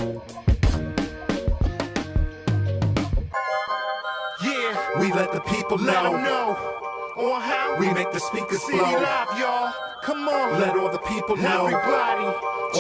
Yeah, we let the people know on how we make the speakers blow. Live, y'all. Come on, let all the people know. Everybody,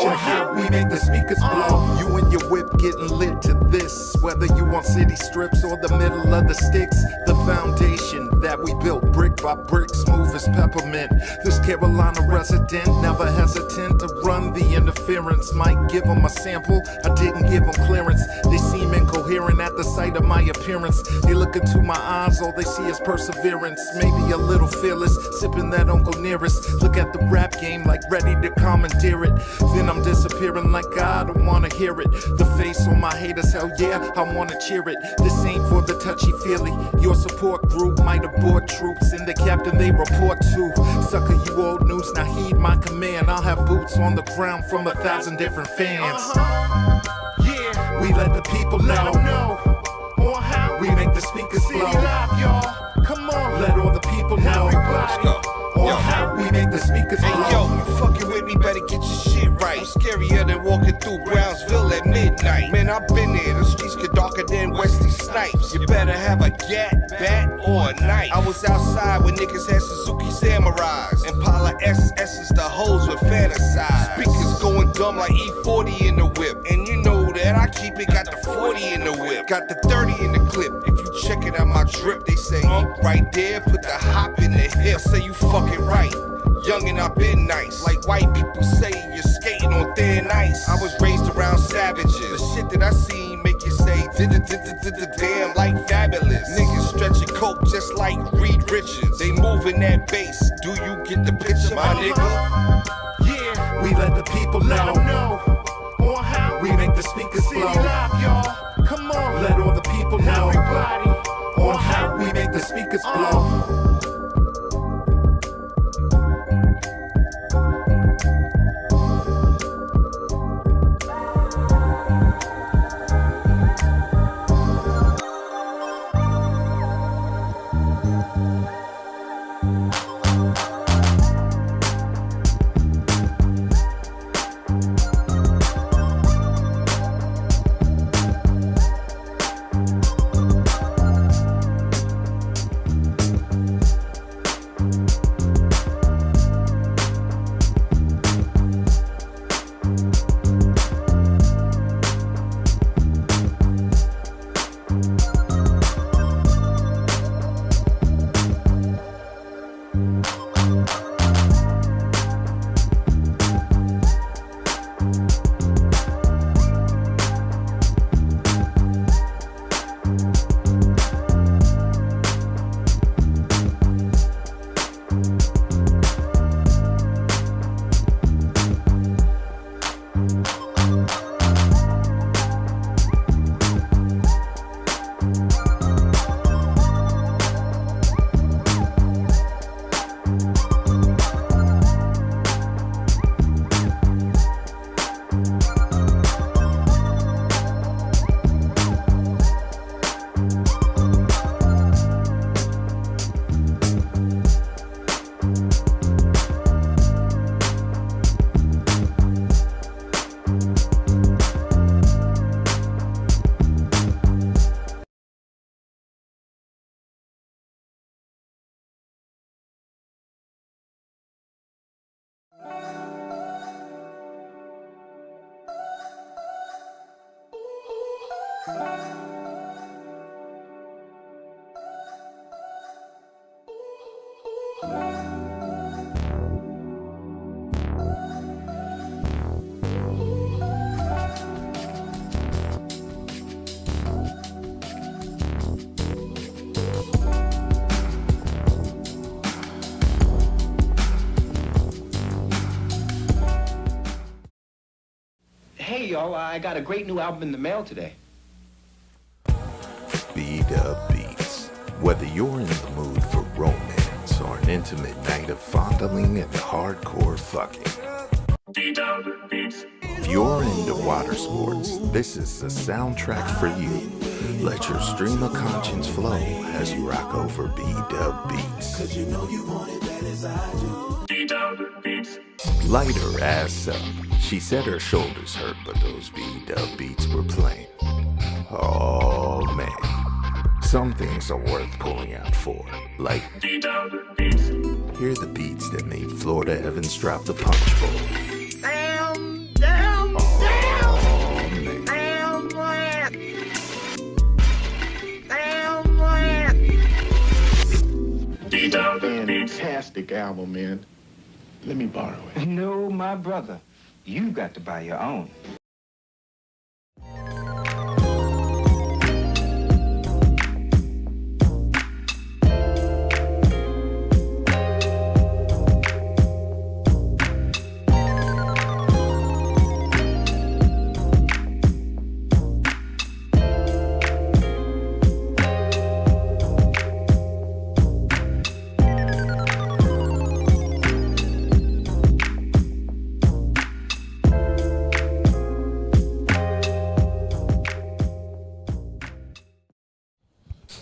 on how we make the speakers blow. You and your whip getting lit to this, whether you on city strips or the middle of the sticks. The foundation that we built brick by brick, smooth as peppermint. This Carolina resident, never hesitant to run the interference. Might give them a sample, I didn't give them clearance. They seem incoherent at the sight of my appearance. They look into my eyes, all they see is perseverance. Maybe a little fearless, sipping that Uncle Nearest. Look at the rap game like ready to commandeer it. Then I'm disappearing like I don't wanna hear it. The face on my haters, hell yeah, I wanna cheer it. This ain't for the touchy-feely. Your support group might abort troops and the captain they report to. Sucker, you old news, now heed my command. I'll have boots on the ground from 1,000 different fans. Yeah, we let the people know on how we make the speakers blow. Live, y'all. Come on, let all the people know. Let's go. On how we make the speakers blow. Hey yo, you fucking with me, better get your shit right. I'm scarier than walking through Brownsville at midnight. Man, I've been there, the streets get darker than Wesley Snipes. You better have a gat, bat, or a knife. I was outside when niggas had Suzuki Samurais. Impala SS's the hoes with fantasize. Speakers going dumb like E40 in the whip. And you know that I keep it, got the 40 in the whip. Got the 30 in the clip. If you check it out my drip, they say, right there, put the hop in the hip. I say you fucking right. Young and I've been nice. Like white people say, you're skating on thin ice. I was raised around savages. The shit that I seen make you say, damn, like fabulous. Niggas stretching coke just like Reed Richards. They moving that bass. Do you get the picture, my nigga? Yeah, we let the people know on how we make the speakers blow. Live, y'all. Come on, let all the people know. Everybody, on how we make the speakers blow. Hey, yo, I got a great new album in the mail today. B-Dub Beats. Whether you're in the mood for romance or an intimate night of fondling and hardcore fucking. B-Dub Beats. If you're into water sports, this is the soundtrack for you. Let your stream of conscience flow as you rock over B-Dub Beats. Cause you know you want it bad as I do. B-Dub Beats. Light her ass up She said her shoulders hurt, but those B-dub beats were playing. Oh man, some things are worth pulling out for, like D-Dub Beats. here are the beats that made Florida Evans drop the punch bowl. D-Dub Beats. Fantastic album, man. Let me borrow it. No, my brother. You got to buy your own.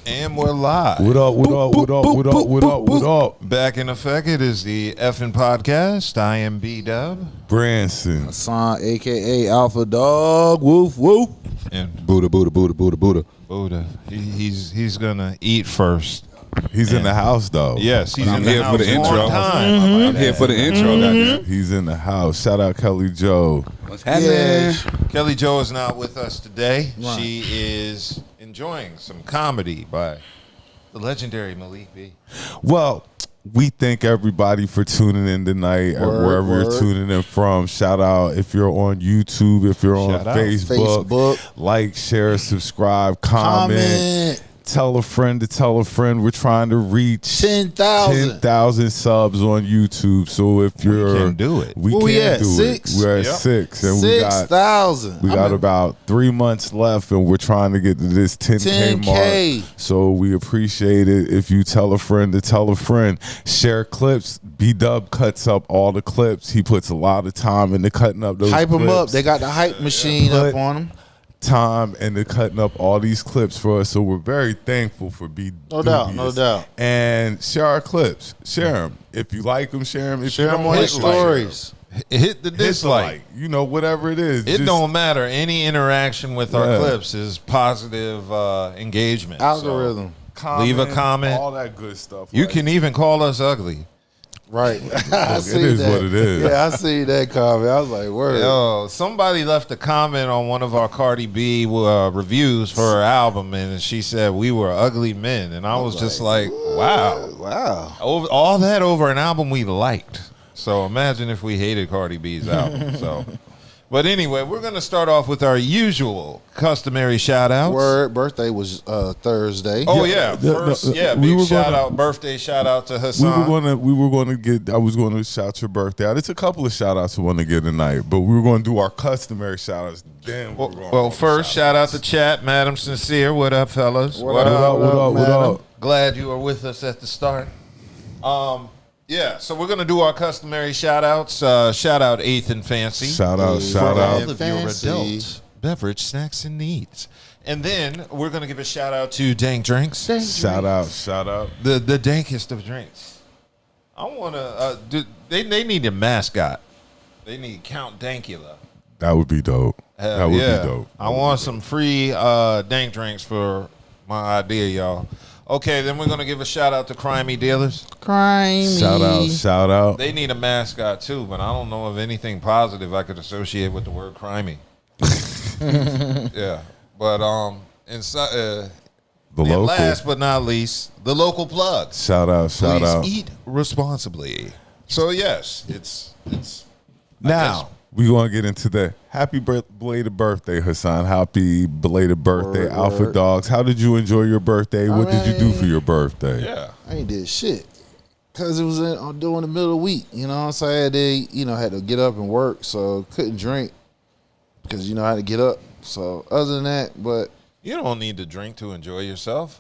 And we're live. What up, what up, what up, what up, what up, what up? Back in effect, it is the effing podcast. I am B-Dub. Branson. Son, a.k.a. Alpha Dog. Woof, woof. And Buddha. Buddha. He's going to eat first. He's in the house, though. Yes, he's I'm in the here house for the intro. on time. I'm here for the intro, goddamn. He's in the house. Shout out Kelly Joe. What's happening? Kelly Joe is not with us today. Right. She is enjoying some comedy by the legendary Malik B. Well, we thank everybody for tuning in tonight, wherever you're tuning in from. Shout out if you're on YouTube, if you're on Facebook. Like, share, subscribe, comment. Tell a friend to tell a friend. We're trying to reach 10,000 subs on YouTube. So if you're, we can do it. We Where can we at? do 6? it. We're at 6, and 6,000. we got about 3 months left, and we're trying to get to this 10K mark. So we appreciate it if you tell a friend to tell a friend. Share clips. B-Dub cuts up all the clips. He puts a lot of time into cutting up those Hype clips. them up. They got the hype machine up on them. Time and they're cutting up all these clips for us, so we're very thankful for No doubt. And share our clips, share them if you like them, share them. If Share you them don't on your like stories. Hit the dislike. you know, whatever it is. It don't matter. Any interaction with our clips is positive engagement. Algorithm. So leave a comment. All that good stuff. You can even call us ugly. Right. I see it is that. what it is. Yeah, I see that comment. I was like, word. Yo, somebody left a comment on one of our Cardi B reviews for her album, and she said we were ugly men, and I was just like, wow. All that over an album we liked. So imagine if we hated Cardi B's album. So, but anyway, we're gonna start off with our usual customary shout outs. Word. Birthday was Thursday. Oh yeah, birthday shout out to Hassan. We were gonna get. I was gonna shout your birthday out. It's a couple of shout outs I want to get tonight, but we were gonna do our customary shout outs. Then well, first shout out to chat, Madam Sincere. What up, fellas? What up? Glad you are with us at the start. Yeah, so we're gonna do our customary shout outs. Shout out Eighth and Fancy. Shout out. All of your adult beverage snacks and needs. And then we're gonna give a shout out to Dank Drinks. Shout out. The dankest of drinks. I wanna they need a mascot. They need Count Dankula. That would be dope. That would be dope. I want some free dank drinks for my idea, y'all. Okay, then we're gonna give a shout out to Crimey Dealers. Shout out. They need a mascot too, but I don't know of anything positive I could associate with the word crimey. Yeah, but last but not least, the local plug. Shout out. Please eat responsibly. So yes, it's now. We're going to get into the happy belated birthday, Hassan. Happy belated birthday, Alpha Dogs. How did you enjoy your birthday? What did you do for your birthday? Yeah. I ain't did shit. Because it was during the middle of the week. You know what I'm saying? They, had to get up and work, so couldn't drink because, I had to get up. So other than that, but. You don't need to drink to enjoy yourself.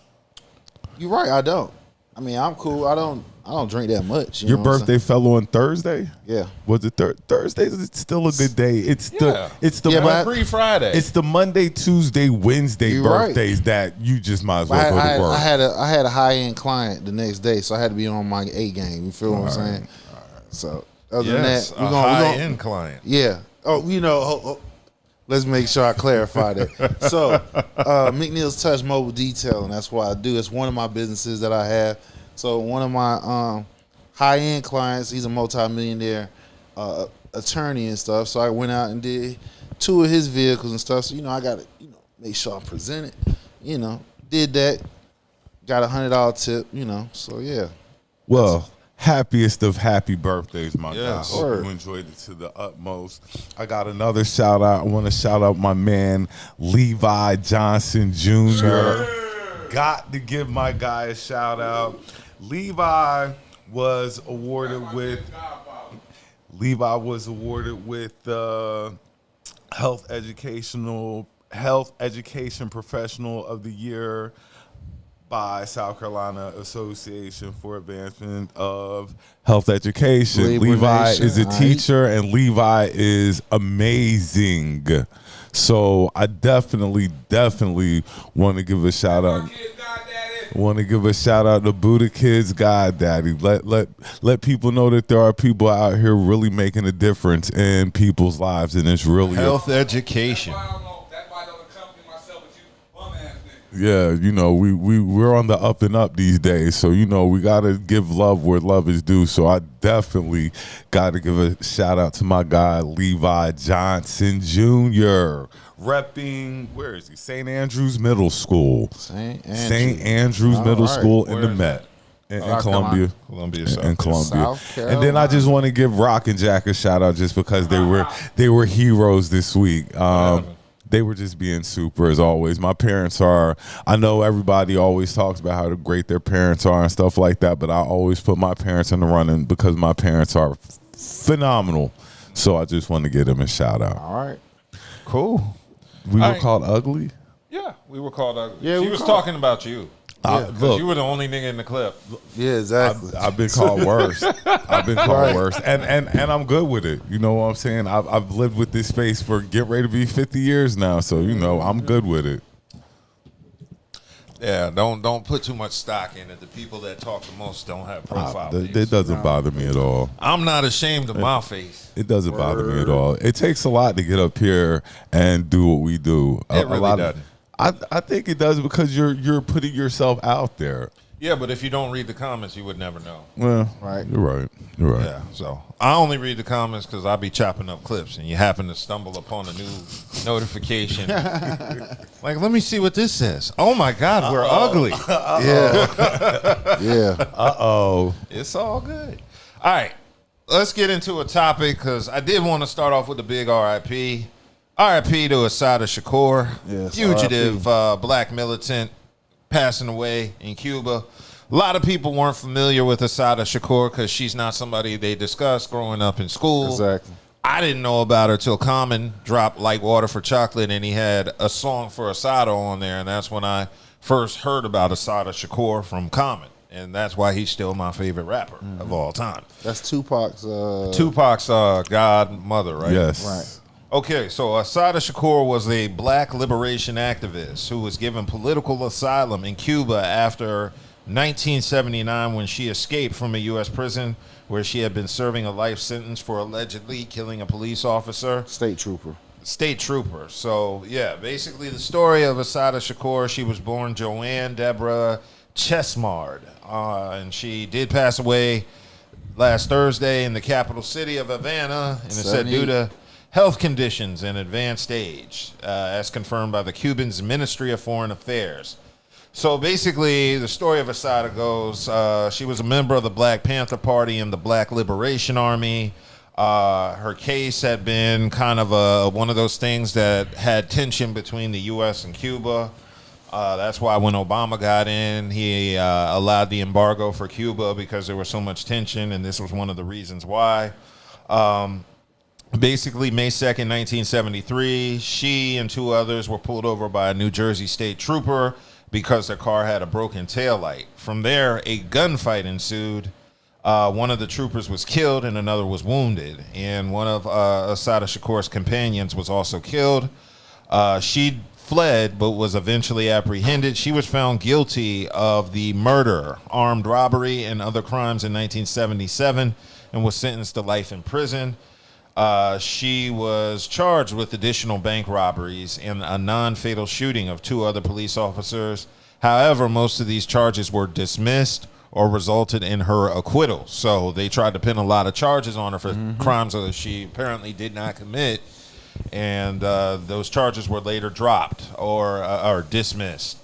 You're right, I don't. I mean, I'm cool. I don't drink that much. Your birthday fell on Thursday? Yeah. Was it Thursday? It's still a good day. It's the pre-Friday. It's the Monday, Tuesday, Wednesday birthdays that you just might as well go to work. I had a high-end client the next day, so I had to be on my A game. You feel what I'm saying? So other than that, we're gonna high-end client. Yeah. Let's make sure I clarify that. So, McNeil's Touch Mobile Detailing. That's what I do. It's one of my businesses that I have. So, one of my high-end clients, he's a multi-millionaire attorney and stuff. So, I went out and did 2 of his vehicles and stuff. So, I got to, make sure I'm presented. Did that. Got $100 tip, So, yeah. Well, happiest of happy birthdays, my Yes. guy. Hope you enjoyed it to the utmost. I got another shout out. I want to shout out my man Levi Johnson Jr. Got to give my guy a shout out. Levi was awarded with Health Education Professional of the Year by South Carolina Association for Advancement of Health Education. Levi is a teacher, and Levi is amazing. So I definitely want to give a shout out. Want to give a shout out to Buddha Kids God Daddy. Let people know that there are people out here really making a difference in people's lives, and it's really health education. Yeah, we're on the up and up these days, so we gotta give love where love is due. So I definitely gotta give a shout out to my guy Levi Johnson Jr. Repping, where is he? St. Andrews Middle School. St. Andrews Middle School in the Met. In Columbia. In Columbia. And then I just want to give Rock and Jack a shout out just because they were heroes this week. They were just being super as always. My parents are, I know everybody always talks about how great their parents are and stuff like that, but I always put my parents in the running because my parents are phenomenal. So I just want to give them a shout out. All right. Cool. We were called ugly? Yeah, we were called ugly. Yeah, she was talking about you. Look, you were the only nigga in the clip. Yeah, exactly. I've been called worse. And I'm good with it. You know what I'm saying? I've lived with this space for get ready to be 50 years now, so I'm good with it. Yeah, don't put too much stock in it. The people that talk the most don't have profile pics. It doesn't bother me at all. I'm not ashamed of my face. It doesn't bother me at all. It takes a lot to get up here and do what we do. It really doesn't. I think it does because you're putting yourself out there. Yeah, but if you don't read the comments, you would never know. Well, right. You're right. Yeah, so I only read the comments because I be chopping up clips, and you happen to stumble upon a new notification. Like, let me see what this says. Oh my God, we're ugly. Yeah. Uh-oh. It's all good. All right, let's get into a topic because I did want to start off with a big RIP. RIP to Assata Shakur, yes, fugitive black militant passing away in Cuba. A lot of people weren't familiar with Assata Shakur because she's not somebody they discussed growing up in school. Exactly. I didn't know about her till Common dropped Like Water for Chocolate, and he had a song for Assata on there, and that's when I first heard about Assata Shakur from Common. And that's why he's still my favorite rapper of all time. That's Tupac's godmother, right? Yes. Right. Okay, so Assata Shakur was a black liberation activist who was given political asylum in Cuba after 1979 when she escaped from a U.S. prison where she had been serving a life sentence for allegedly killing a police officer. State trooper. So, yeah, basically the story of Assata Shakur, she was born Joanne Deborah Chesmard, and she did pass away last Thursday in the capital city of Havana, and it said due to health conditions and advanced age, as confirmed by the Cuban's Ministry of Foreign Affairs. So basically, the story of Assata goes, she was a member of the Black Panther Party and the Black Liberation Army. Her case had been kind of one of those things that had tension between the U.S. and Cuba. That's why when Obama got in, he allowed the embargo for Cuba because there was so much tension, and this was one of the reasons why. Basically, May 2nd, 1973, she and 2 others were pulled over by a New Jersey state trooper because their car had a broken taillight. From there, a gunfight ensued. One of the troopers was killed and another was wounded. And one of Assata Shakur's companions was also killed. She fled but was eventually apprehended. She was found guilty of the murder, armed robbery, and other crimes in 1977 and was sentenced to life in prison. She was charged with additional bank robberies and a non-fatal shooting of 2 other police officers. However, most of these charges were dismissed or resulted in her acquittal. So they tried to pin a lot of charges on her for crimes that she apparently did not commit. And those charges were later dropped or dismissed.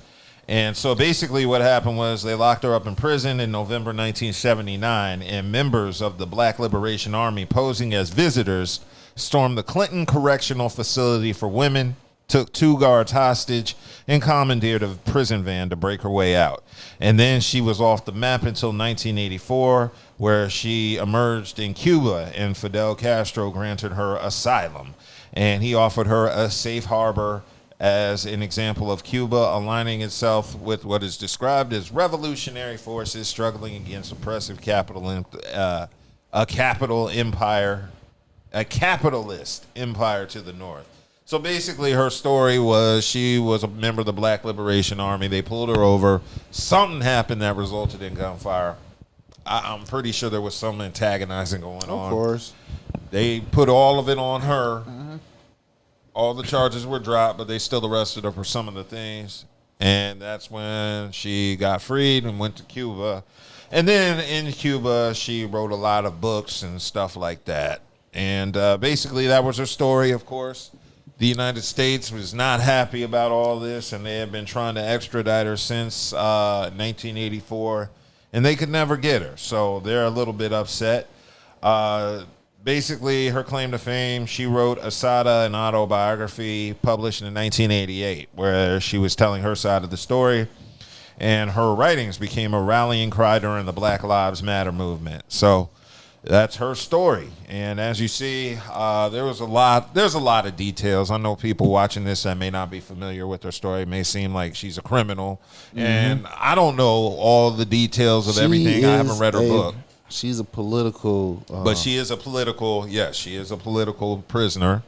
And so basically what happened was they locked her up in prison in November 1979, and members of the Black Liberation Army posing as visitors stormed the Clinton Correctional Facility for Women, took 2 guards hostage, and commandeered a prison van to break her way out. And then she was off the map until 1984, where she emerged in Cuba, and Fidel Castro granted her asylum. And he offered her a safe harbor as an example of Cuba aligning itself with what is described as revolutionary forces struggling against oppressive a capitalist empire to the north. So basically her story was she was a member of the Black Liberation Army. They pulled her over. Something happened that resulted in gunfire. I'm pretty sure there was some antagonizing going on. Of course. They put all of it on her. All the charges were dropped, but they still arrested her for some of the things. And that's when she got freed and went to Cuba. And then in Cuba, she wrote a lot of books and stuff like that. And basically that was her story, of course. The United States was not happy about all this, and they have been trying to extradite her since 1984. And they could never get her, so they're a little bit upset. Basically, her claim to fame, she wrote Assata, an autobiography published in 1988, where she was telling her side of the story, and her writings became a rallying cry during the Black Lives Matter movement. So that's her story. And as you see, there's a lot of details. I know people watching this that may not be familiar with her story. It may seem like she's a criminal, and I don't know all the details of everything. I haven't read her book. She's a political... but she is a political, she is a political prisoner.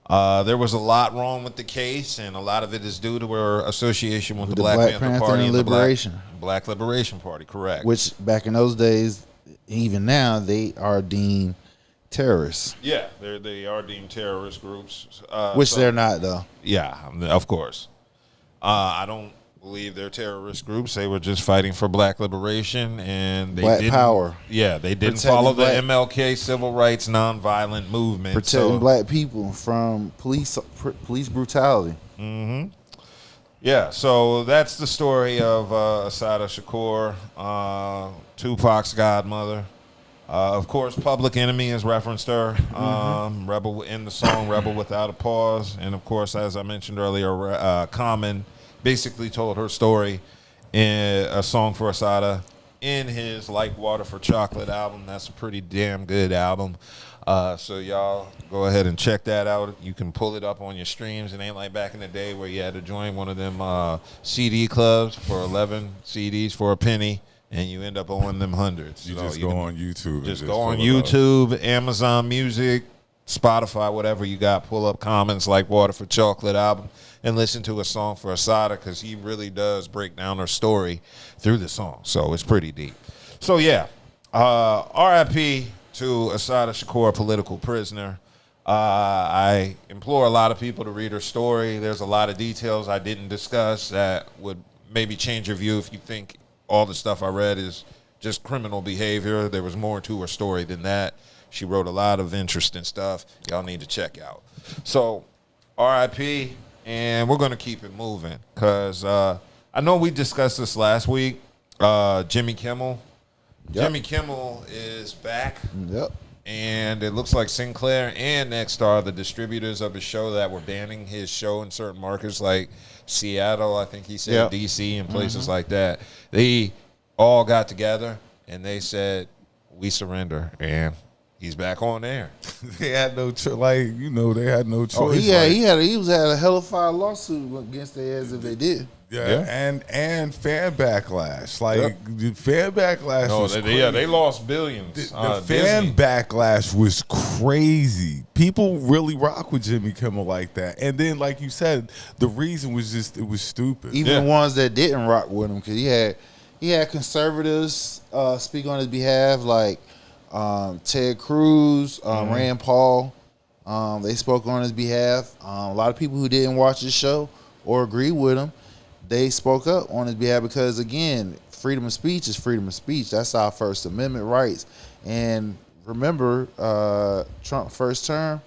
There was a lot wrong with the case, and a lot of it is due to her association with the Black Panther Party and Liberation. the Black Liberation Party, correct. Which, back in those days, even now, they are deemed terrorists. Yeah, they are deemed terrorist groups. Which they're not, though. Yeah, of course. I don't believe they're terrorist groups. They were just fighting for black liberation, and they black power. Yeah, they didn't follow the MLK civil rights nonviolent movement. Protecting black people from police brutality. Yeah, so that's the story of Assata Shakur, Tupac's godmother. Of course, Public Enemy has referenced her, Rebel in the song Rebel Without a Pause. And of course, as I mentioned earlier, Common basically told her story in a song for Assata in his Like Water for Chocolate album. That's a pretty damn good album. So y'all go ahead and check that out. You can pull it up on your streams. It ain't like back in the day where you had to join one of them CD clubs for 11 CDs for a penny, and you end up owing them hundreds. You just go on YouTube. Just go on YouTube, Amazon Music, Spotify, whatever you got. Pull up Commons Like Water for Chocolate album and listen to a song for Assata, because he really does break down her story through the song. So it's pretty deep. So yeah, R.I.P. to Assata Shakur, political prisoner. I implore a lot of people to read her story. There's a lot of details I didn't discuss that would maybe change your view if you think all the stuff I read is just criminal behavior. There was more to her story than that. She wrote a lot of interesting stuff y'all need to check out. So R.I.P. And we're going to keep it moving, because I know we discussed this last week. Jimmy Kimmel. Yep. Jimmy Kimmel is back. Yep. And it looks like Sinclair and Nexstar, the distributors of his show that were banning his show in certain markets like Seattle, I think he said, D.C., and places like that. They all got together and they said, we surrender. And he's back on air. They had no choice. They had no choice. Oh, he had a hell of a lawsuit against their ass if they did. Yeah. And fan backlash. Fan backlash was crazy. Yeah, they lost billions. The fan backlash was crazy. People really rock with Jimmy Kimmel like that. And then, like you said, the reason was just, it was stupid. Even the ones that didn't rock with him, because he had conservatives speak on his behalf, like Ted Cruz, Rand Paul. They spoke on his behalf. A lot of people who didn't watch the show or agree with him, they spoke up on his behalf because, again, freedom of speech is freedom of speech. That's our First Amendment rights. And remember, Trump first term,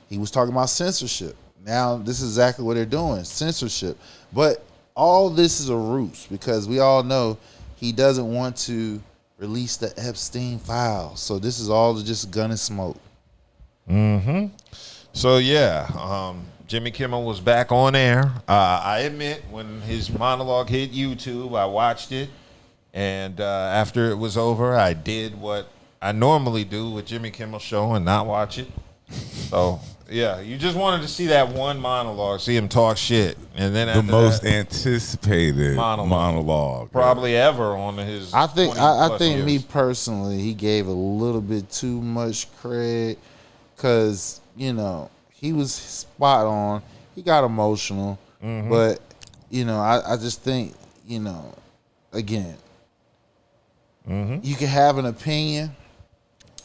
he was talking about censorship. Now this is exactly what they're doing, censorship. But all this is a ruse because we all know he doesn't want to release the Epstein files. So this is all just gun and smoke. Mm-hmm. So yeah, Jimmy Kimmel was back on air. I admit, when his monologue hit YouTube, I watched it, and after it was over, I did what I normally do with Jimmy Kimmel's show and not watch it. So yeah, you just wanted to see that one monologue, see him talk shit, and then the most anticipated monologue probably ever on his. I think me personally, he gave a little bit too much credit because he was spot on. He got emotional, but I just think again, you can have an opinion,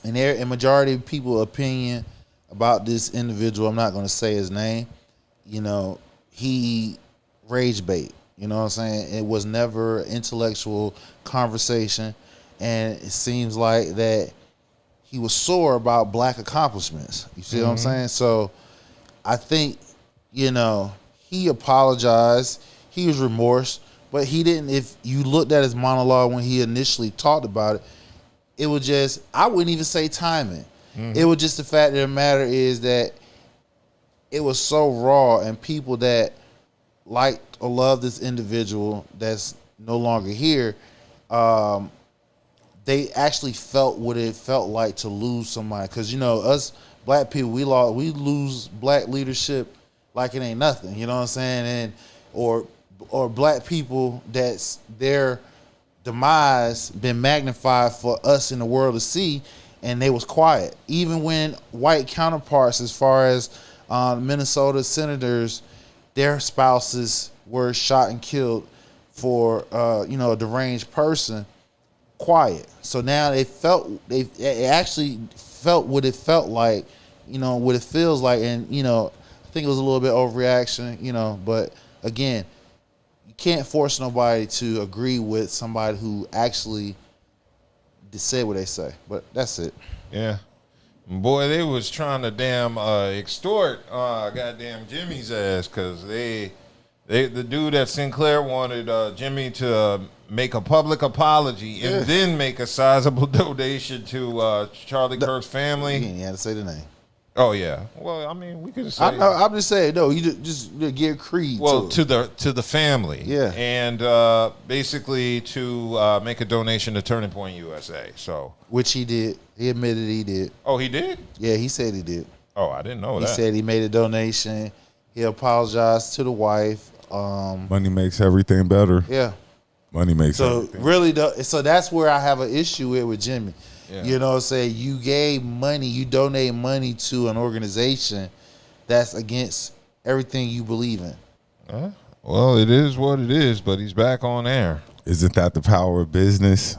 and a majority of people's opinion about this individual, I'm not going to say his name, he rage bait. You know what I'm saying? It was never an intellectual conversation, and it seems like that he was sore about black accomplishments. You see what I'm saying? So I think, he apologized. He was remorse, but he didn't. If you looked at his monologue when he initially talked about it, it was just, I wouldn't even say timing. It was just the fact of the matter is that it was so raw, and people that liked or loved this individual that's no longer here, they actually felt what it felt like to lose somebody. Because us black people, we lose black leadership like it ain't nothing. You know what I'm saying? And or black people that's their demise been magnified for us in the world to see. And they was quiet. Even when white counterparts, as far as Minnesota senators, their spouses were shot and killed for a deranged person, quiet. So now it actually felt what it felt like, what it feels like, and I think it was a little bit overreaction, but again, you can't force nobody to agree with somebody who actually say what they say, but that's it. Yeah, boy, they was trying to damn extort goddamn Jimmy's ass because the dude at Sinclair wanted Jimmy to make a public apology and then make a sizable donation to Charlie Kirk's family. You had to say the name. Oh yeah. Well, I mean, we could say. I'm just saying. No, you just give creed. Well, to the family. Yeah. And basically to make a donation to Turning Point USA. So. Which he did. He admitted he did. Oh, he did? Yeah, he said he did. Oh, I didn't know that. He said he made a donation. He apologized to the wife. Money makes everything better. Yeah. Money makes everything. Really, so that's where I have an issue with Jimmy. Yeah. You know what I'm saying? You gave money, you donate money to an organization that's against everything you believe in. Well, it is what it is, but he's back on air. Isn't that the power of business?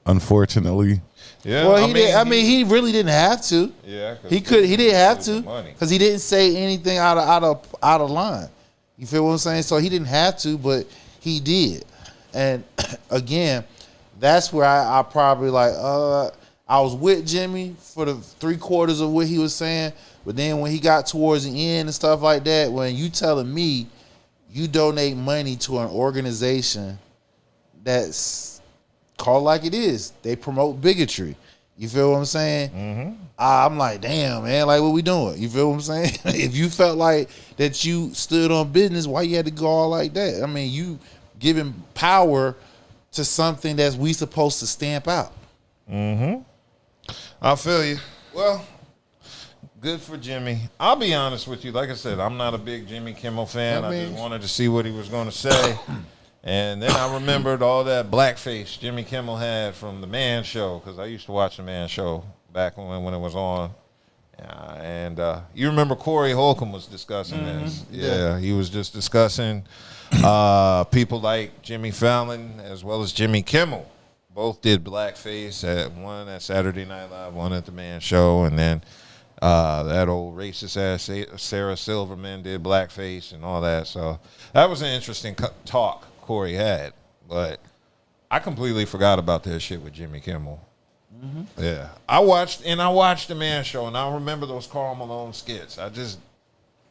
Unfortunately. Yeah. Well, he really didn't have to. Yeah. He didn't have to because he didn't say anything out of line. You feel what I'm saying? So he didn't have to, but he did. And again, that's where I probably I was with Jimmy for the 3/4 of what he was saying, but then when he got towards the end and stuff like that, when you telling me you donate money to an organization that's called like it is, they promote bigotry. You feel what I'm saying? Mm-hmm. I'm like, damn, man, like what we doing? You feel what I'm saying? If you felt like that you stood on business, why you had to go all like that? I mean, you giving power to something that we supposed to stamp out. Mm-hmm. I feel you. Well, good for Jimmy. I'll be honest with you. Like I said, I'm not a big Jimmy Kimmel fan. I just wanted to see what he was going to say. And then I remembered all that blackface Jimmy Kimmel had from The Man Show, because I used to watch The Man Show back when it was on. And you remember Corey Holcomb was discussing this. Yeah, he was just discussing people like Jimmy Fallon as well as Jimmy Kimmel. Both did blackface, one at Saturday Night Live, one at The Man Show, and then That old racist ass Sarah Silverman did blackface and all that. So that was an interesting talk Corey had. But I completely forgot about that shit with Jimmy Kimmel. Mm-hmm. Yeah, I watched the Man Show, and I remember those Karl Malone skits. I just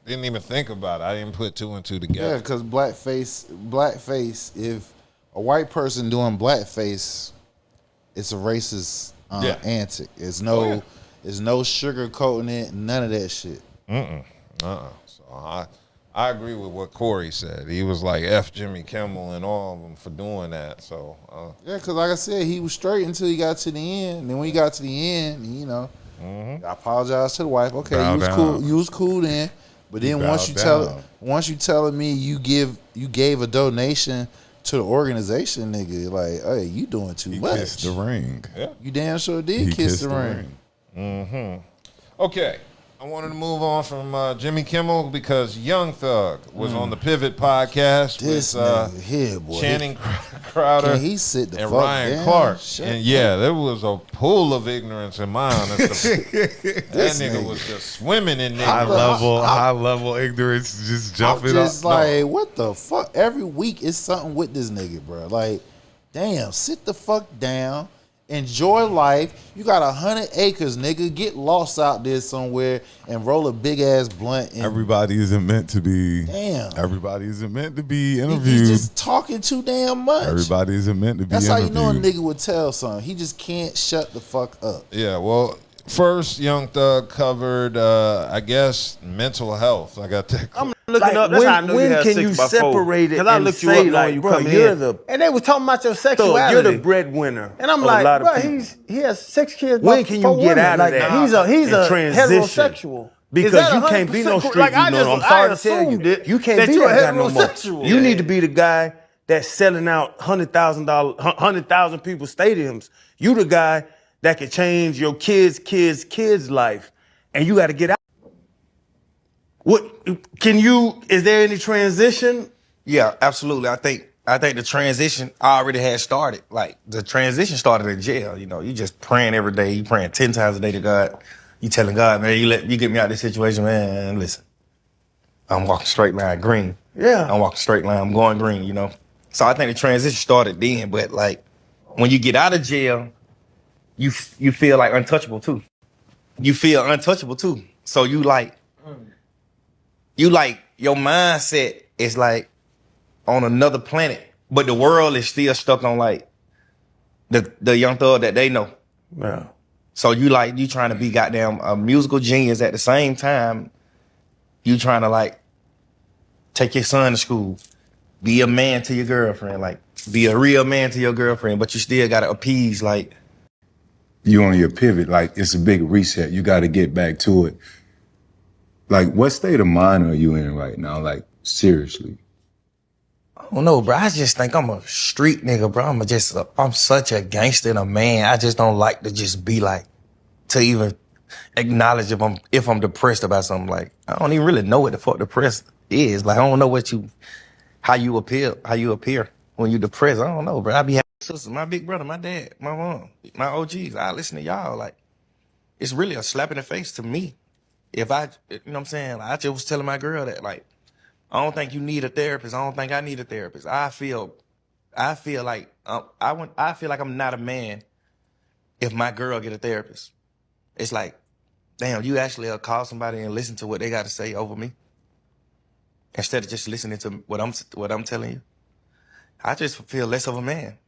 didn't even think about it. I didn't put two and two together. Yeah, because blackface. If a white person doing blackface, it's a racist antic. It's no sugarcoating it. None of that shit. So I agree with what Corey said. He was like F Jimmy Kimmel and all of them for doing that. So yeah, because like I said, he was straight until he got to the end. And then when he got to the end, you know, I apologized to the wife. Okay, cool. You was cool then. But then once you telling me you gave a donation to the organization, nigga, like, hey, you doing too much. He kissed the ring. Yeah. You damn sure did kiss the ring. Mm-hmm. Okay. I wanted to move on from Jimmy Kimmel because Young Thug was on the Pivot podcast with Channing Crowder he sit the and fuck Ryan down? Clark. Shut And yeah, there was a pool of ignorance in my honest opinion. That nigga was just swimming in there. High level ignorance just jumping I'm just up. like, what the fuck? Every week is something with this nigga, bro. Like, damn, sit the fuck down. Enjoy life. You got 100 acres, nigga. Get lost out there somewhere and roll a big ass blunt. Everybody isn't meant to be. Damn. Everybody isn't meant to be interviewed. He's just talking too damn much. Everybody isn't meant to be That's interviewed. how you know a nigga would tell something. He just can't shut the fuck up. Yeah, well, first Young Thug covered, I guess, mental health. I got that. I'm looking up. That's how I know when you can you separate it? Because I and looked you say, up like, when you bro, come you're in. and they was talking about your sexuality. You're the breadwinner. And I'm of like, a lot of bro, people. he has 6 kids. When can you get out of that? He's a transition? heterosexual. Because you can't be no street. Like, I'm sorry to tell you, you can't be that guy no more. You need to be the guy that's selling out $100,000 people stadiums. You the guy that can change your kids' life, and you got to get out. Is there any transition? Yeah, absolutely. I think the transition already had started. Like, the transition started in jail. You know, you just praying every day. You praying 10 times a day to God. You telling God, man, you get me out of this situation, man. Listen, I'm walking straight line green. Yeah. I'm walking straight line. I'm going green, you know. So I think the transition started then. But, like, when you get out of jail, you feel like untouchable, too. You feel untouchable, too. So your mindset is like on another planet, but the world is still stuck on like the Young Thug that they know. Yeah. So you trying to be goddamn a musical genius at the same time. You trying to like take your son to school, be a man to your girlfriend, like be a real man to your girlfriend, but you still gotta appease like. You on your pivot, like it's a big reset. You got to get back to it. Like, what state of mind are you in right now? Like, seriously. I don't know, bro. I just think I'm a street nigga, bro. I'm such a gangster and a man. I just don't like to just be like, to even acknowledge if I'm depressed about something. Like, I don't even really know what the fuck depressed is. Like, I don't know how you appear when you depressed. I don't know, bro. I be having sisters, my big brother, my dad, my mom, my OGs. I listen to y'all. Like, it's really a slap in the face to me. If you know what I'm saying? Like, I just was telling my girl that, like, I don't think you need a therapist. I don't think I need a therapist. I feel like I'm not a man if my girl get a therapist. It's like, damn, you actually call somebody and listen to what they got to say over me instead of just listening to what I'm telling you. I just feel less of a man.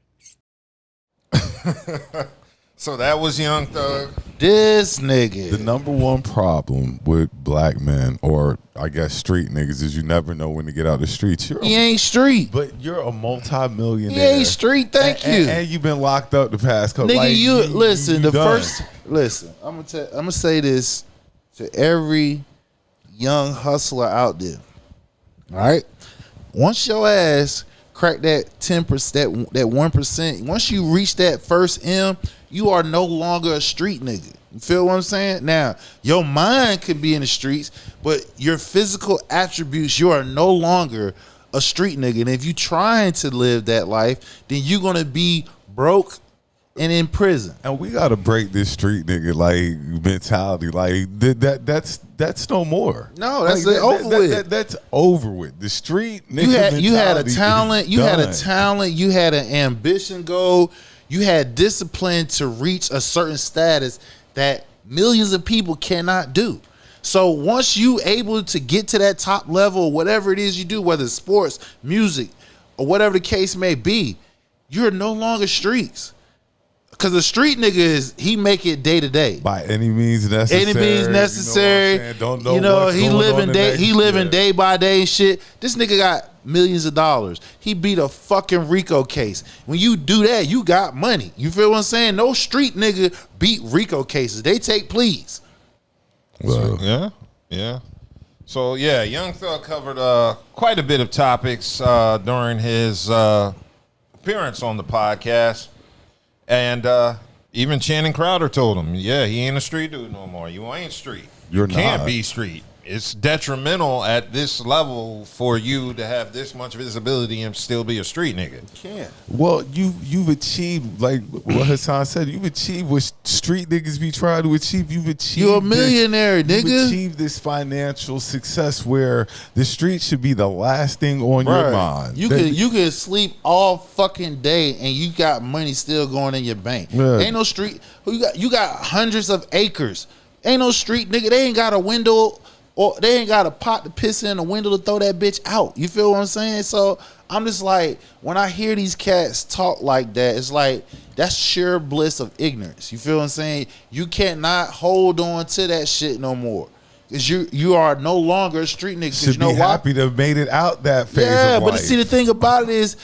So that was Young Thug. This nigga. The number one problem with black men, or I guess street niggas, is you never know when to get out the streets. He ain't street. But you're a multi-millionaire. He ain't street, thank you. And you've been locked up the past couple. Nigga, like, listen, I'm gonna say this to every young hustler out there. All right? Once your ass crack that 10%, that 1%, once you reach that first M, you are no longer a street nigga. You feel what I'm saying? Now, your mind could be in the streets, but your physical attributes, you are no longer a street nigga. And if you trying to live that life, then you're gonna be broke and in prison. And we gotta break this street nigga like mentality. Like that's no more. No, that's like, over with. That's over with. The street nigga You had a mentality talent. is You had a done. talent. You had an ambition goal. You had discipline to reach a certain status that millions of people cannot do. So once you able to get to that top level, whatever it is you do, whether it's sports, music, or whatever the case may be, you're no longer streets. Because a street nigga he make it day to day. By any means necessary. Any means necessary. You know what I'm saying? Don't know what's going on he living day by day and shit. This nigga got millions of dollars. He beat a fucking RICO case. When you do that, you got money. You feel what I'm saying? No street nigga beat RICO cases. They take pleas. Well, yeah. So yeah, Young Thug covered quite a bit of topics during his appearance on the podcast. And even Channing Crowder told him, yeah, he ain't a street dude no more. You ain't street. You can't be street. It's detrimental at this level for you to have this much visibility and still be a street nigga. You can't. Well, you've achieved, like what Hassan said, you've achieved what street niggas be trying to achieve. You've achieved You're a millionaire, nigga. You've achieved this financial success where the street should be the last thing on your mind. You can sleep all fucking day and you got money still going in your bank. Yeah. Ain't no street. You got hundreds of acres. Ain't no street nigga. They ain't got a window. Or they ain't got a pot to piss in, a window to throw that bitch out. You feel what I'm saying? So I'm just like, when I hear these cats talk like that, it's like, that's sheer bliss of ignorance. You feel what I'm saying? You cannot hold on to that shit no more. Because you are no longer a street nigga. Should you know be why? happy to have made it out that phase Yeah, of but life. see, the thing about it is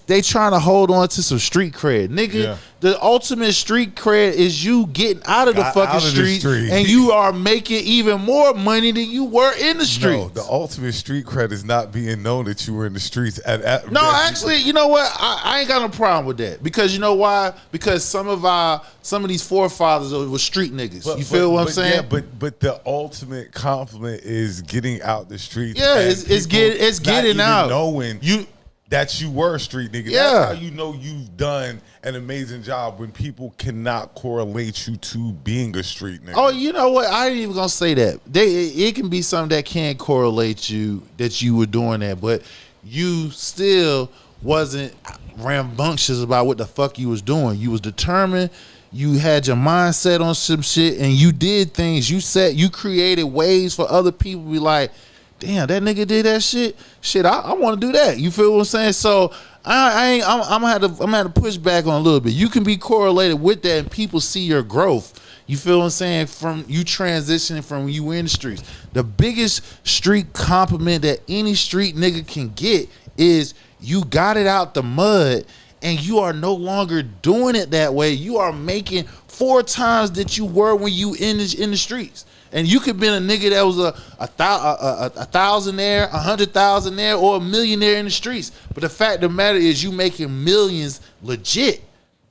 they trying to hold on to some street cred, nigga. Yeah. The ultimate street cred is you getting out of the Got fucking out of the street, and you are making even more money than you were in the street. No, the ultimate street cred is not being known that you were in the streets. No, actually, you know what? I ain't got no problem with that because you know why? Because some of these forefathers were street niggas. You feel what I'm saying? Yeah, but the ultimate compliment is getting out the streets. Yeah, and it's getting not out. even knowing that you were a street nigga. Yeah. That's how you know you've done an amazing job when people cannot correlate you to being a street nigga. Oh, you know what? I ain't even gonna say that. It can be something that can correlate you that you were doing that, but you still wasn't rambunctious about what the fuck you was doing. You was determined. You had your mindset on some shit, and you did things. You created ways for other people to be like, damn, that nigga did that shit. Shit, I want to do that. You feel what I'm saying? So I'm gonna have to push back on a little bit. You can be correlated with that, and people see your growth. You feel what I'm saying? From you transitioning from when you were in the streets. The biggest street compliment that any street nigga can get is you got it out the mud, and you are no longer doing it that way. You are making 4 times that you were when you in the streets. And you could been a nigga that was a thousandaire, 100,000 or a millionaire in the streets. But the fact of the matter is you making millions legit.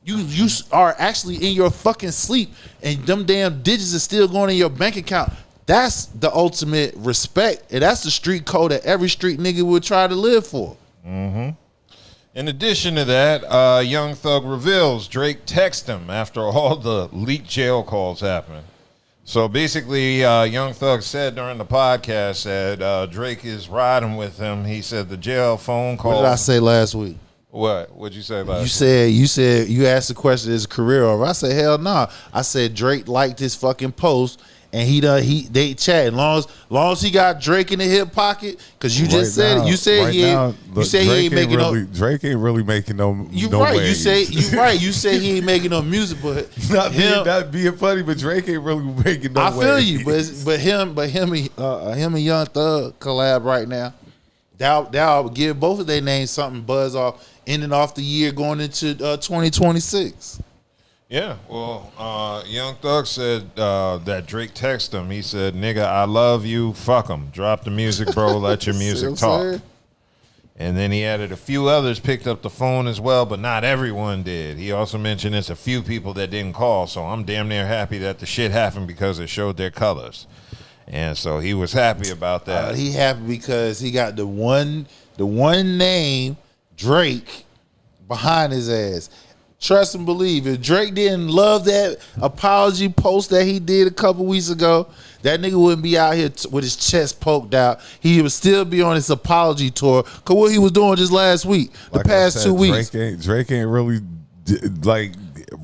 You are actually in your fucking sleep, and them damn digits are still going in your bank account. That's the ultimate respect, and that's the street code that every street nigga would try to live for. Mm-hmm. In addition to that, Young Thug reveals Drake texted him after all the leaked jail calls happened. So basically, Young Thug said during the podcast that Drake is riding with him. He said the jail phone call. What did I say last week? What? What'd you say last week? You said you asked the question, is his career over? I said, hell no. Nah. I said Drake liked his fucking post, and they chatting. Long as he got Drake in the hip pocket, because you just said it. You said he ain't making no. Drake ain't really making no. You no right. waves. You right. You say he ain't making no music, but not being funny, but Drake ain't really making no. I feel waves. you, but him and Young Thug collab right now. That'll give both of their names something buzz off, ending off the year going into 2026. Yeah, well, Young Thug said that Drake texted him. He said, nigga, I love you, fuck him. Drop the music, bro, let your music talk. And then he added a few others picked up the phone as well, but not everyone did. He also mentioned there's a few people that didn't call, so I'm damn near happy that the shit happened because it showed their colors. And so he was happy about that. He happy because he got the one name, Drake, behind his ass. Trust and believe. If Drake didn't love that apology post that he did a couple weeks ago, that nigga wouldn't be out here with his chest poked out. He would still be on his apology tour. Cause what he was doing just last week, the past 2 weeks. Drake ain't really like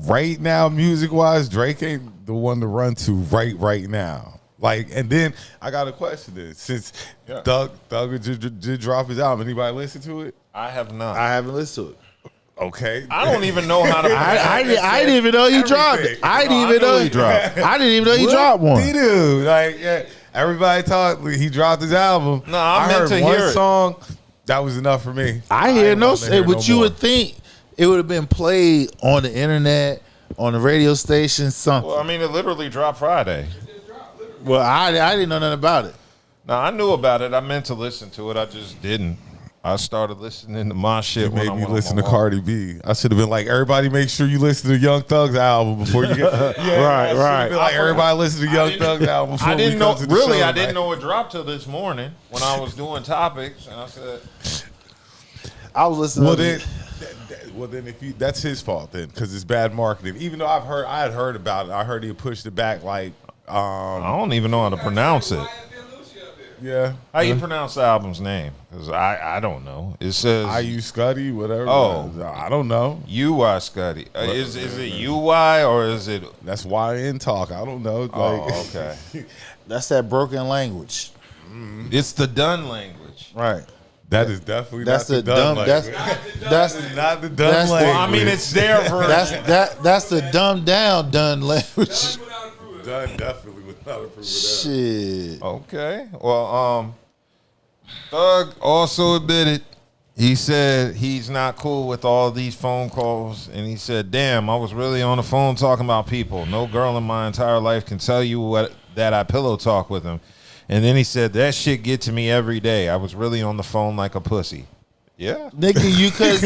right now, music wise. Drake ain't the one to run to right now. Like, and then I got a question. Then since Thug did drop his album, anybody listen to it? I have not. I haven't listened to it. Okay, I don't even know how to. I didn't even know he dropped it. I didn't even know he dropped. I didn't even know he dropped one. He do like everybody thought he dropped his album. No, I meant heard to one hear it. song. That was enough for me. I hear no, but you would think it would have been played on the internet, on the radio station, something. Well, I mean, it literally dropped Friday. Well, I didn't know nothing about it. No, I knew about it. I meant to listen to it. I just didn't. I started listening to my shit. It made me listen to Cardi B. I should have been like, everybody, make sure you listen to Young Thug's album before you get. Right. Like everybody, listen to Young Thug's album. Before I didn't we know. come to the Really, show, I didn't know it dropped till this morning when I was doing topics, and I said, I was listening. Well, then, if that's his fault then, because it's bad marketing. Even though I had heard about it. I heard he pushed it back. Like, I don't even know how to pronounce it. Yeah. How you pronounce the album's name? Because I don't know. It says IU Scuddy, whatever. Oh, I don't know. UI Scuddy. Is it UI or is it? That's YN talk. I don't know. Oh, okay. That's that broken language. It's the done language. Right. That is definitely that's not the dumb language. That's not the dumb language. Well, I mean, it's there for that's the dumbed down done language. Done definitely without approval. Shit. Okay. Well, Thug also admitted. He said he's not cool with all these phone calls, and he said, "Damn, I was really on the phone talking about people. No girl in my entire life can tell you that I pillow talk with him." And then he said, "That shit get to me every day. I was really on the phone like a pussy." Yeah, nigga, you because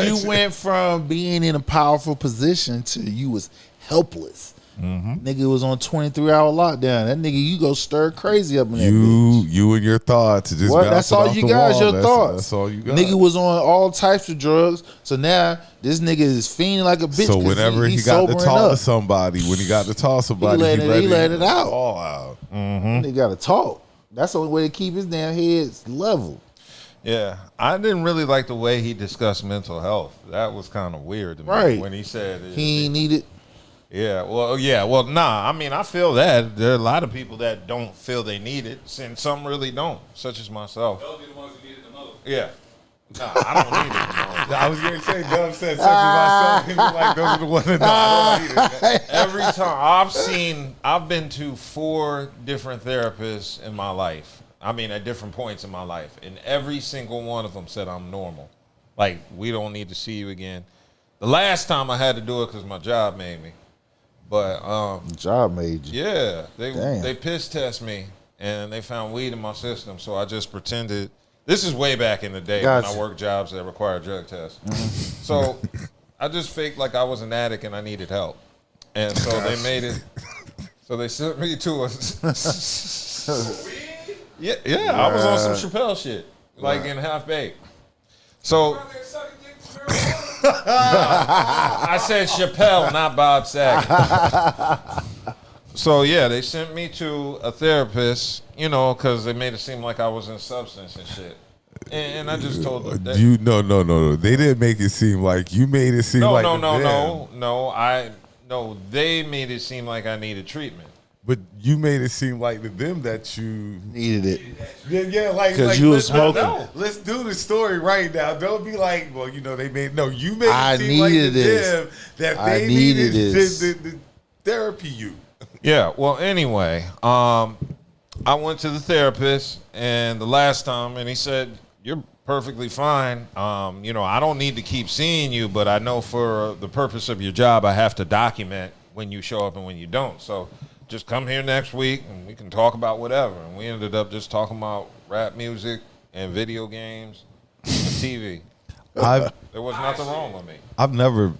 you went from being in a powerful position to you was helpless. Nigga was on 23-hour lockdown. That nigga, you go stir crazy up in that bitch. You and your thoughts. Just that's all you got is your thoughts. That's all you got. Nigga was on all types of drugs. So now this nigga is fiending like a bitch. So whenever he got to talk to somebody, when he got to talk to somebody, he let it out. All out. He got to talk. That's the only way to keep his damn head level. Yeah, I didn't really like the way he discussed mental health. That was kind of weird to me. Right. When he said he ain't need it. Yeah, well, nah. I mean, I feel that there are a lot of people that don't feel they need it, and some really don't, such as myself. Those be the ones who need it the most. Yeah. Nah, I don't need it. I was gonna say, Dub said such as myself. He was like, those are the ones that I don't need it. Every time I've been to 4 different therapists in my life. I mean, at different points in my life, and every single one of them said I'm normal. Like, we don't need to see you again. The last time I had to do it because my job made me. But job made you. Yeah, they piss test me and they found weed in my system, so I just pretended. This is way back in the day when I worked jobs that required drug tests. So I just faked like I was an addict and I needed help, and so they made it. So they sent me to a. yeah, I was on some Chappelle shit, like in Half Baked. So. I said Chappelle, not Bob Saget. So yeah, they sent me to a therapist, because they made it seem like I was in substance and shit. And I just told them that. No. They didn't make it seem like you made it seem like No. They made it seem like I needed treatment. But you made it seem like to them that you needed it. Yeah, like because you were smoking. Let's do the story right now. Don't be like, well, you made it seem I like to this. them that I they needed the therapy you. Yeah. Well, anyway, I went to the therapist, and the last time, and he said, "You're perfectly fine. I don't need to keep seeing you, but I know for the purpose of your job, I have to document when you show up and when you don't. So just come here next week and we can talk about whatever." And we ended up just talking about rap music and video games and TV. There was nothing wrong with me. I've never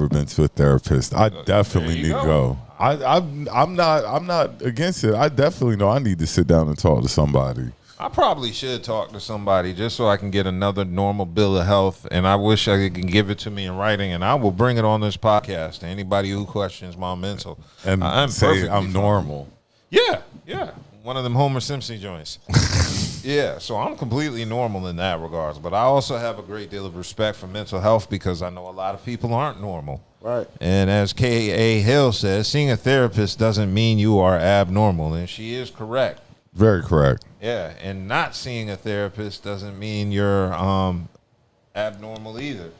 been to a therapist. I definitely need to go. I'm not against it. I definitely know I need to sit down and talk to somebody. I probably should talk to somebody just so I can get another normal bill of health, and I wish I can give it to me in writing, and I will bring it on this podcast to anybody who questions my mental. And I'm say perfectly I'm fine. normal. Yeah. One of them Homer Simpson joints. Yeah, so I'm completely normal in that regards, but I also have a great deal of respect for mental health because I know a lot of people aren't normal. Right. And as K.A. Hill says, seeing a therapist doesn't mean you are abnormal, and she is correct. Very correct. Yeah, and not seeing a therapist doesn't mean you're abnormal either.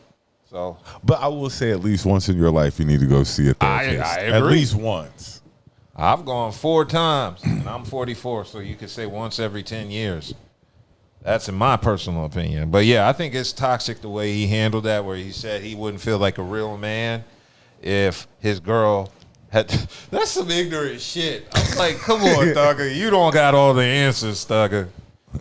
So, but I will say at least once in your life you need to go see a therapist. I agree. At least once. I've gone 4 times, and I'm 44, so you could say once every 10 years. That's in my personal opinion. But, yeah, I think it's toxic the way he handled that, where he said he wouldn't feel like a real man if his girl had – that's some ignorant shit. I'm like, come on, Thugger. You don't got all the answers, Thugger.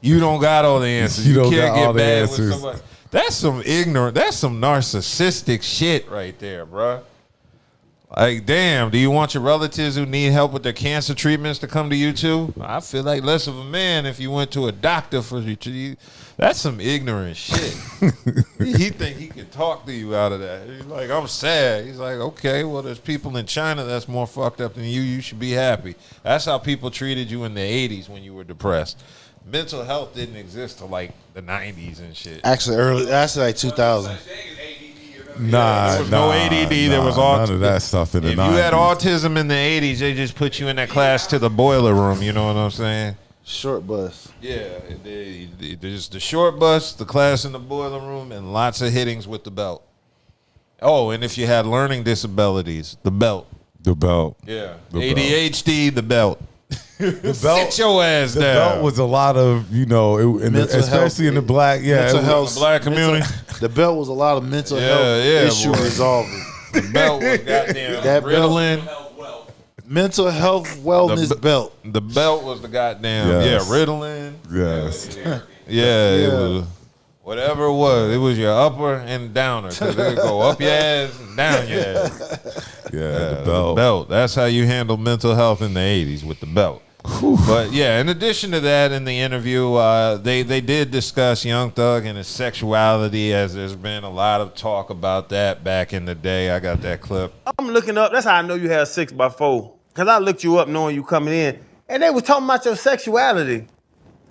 You don't got all the answers. You can't get mad with somebody. That's some ignorant – that's some narcissistic shit right there, bruh. Like, damn, do you want your relatives who need help with their cancer treatments to come to you too? I feel like less of a man if you went to a doctor for you. That's some ignorant shit. He think he can talk to you out of that. He's like, I'm sad. He's like, okay, well, there's people in China that's more fucked up than you. You should be happy. That's how people treated you in the 80s when you were depressed. Mental health didn't exist till like the 90s and shit. Actually, like 2000. There was no ADD. There was autism. None of that stuff in the 90s. If you had autism in the 80s, they just put you in that class to the boiler room. You know what I'm saying? Short bus. Yeah. There's the short bus, the class in the boiler room, and lots of hittings with the belt. Oh, and if you had learning disabilities, the belt. The belt. Yeah. The ADHD, the belt. The belt. Sit your ass the down. The belt was a lot of, especially in the black, mental health, black community. The belt was a lot of mental health issue resolving. The belt was goddamn that Ritalin. Mental health wellness belt. The belt was the goddamn Ritalin. Yes. It was whatever it was. It was your upper and downer because it would go up your ass and down your ass. The belt. The belt. That's how you handle mental health in the 80s with the belt. But yeah, in addition to that, in the interview, they did discuss Young Thug and his sexuality, as there's been a lot of talk about that back in the day. I got that clip. I'm looking up. That's how I know you had 6x4. Because I looked you up knowing you coming in, and they was talking about your sexuality.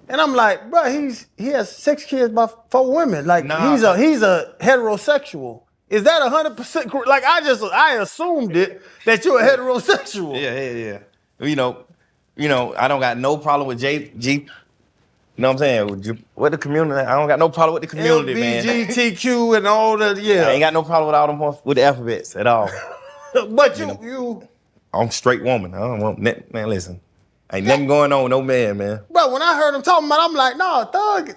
And I'm like, bro, he has 6 kids by 4 women. Like, he's a heterosexual. Is that 100% correct? Like, I assumed it that you're a heterosexual. Yeah. You know, I don't got no problem with G. You know what I'm saying? With the community, I don't got no problem with the community, man. LGBTQ and all that, I ain't got no problem with all them with the alphabets at all. But you I'm a straight woman. I don't want man. Listen, ain't nothing going on with no man. Bro, when I heard him talking about it, I'm like, no, Thug.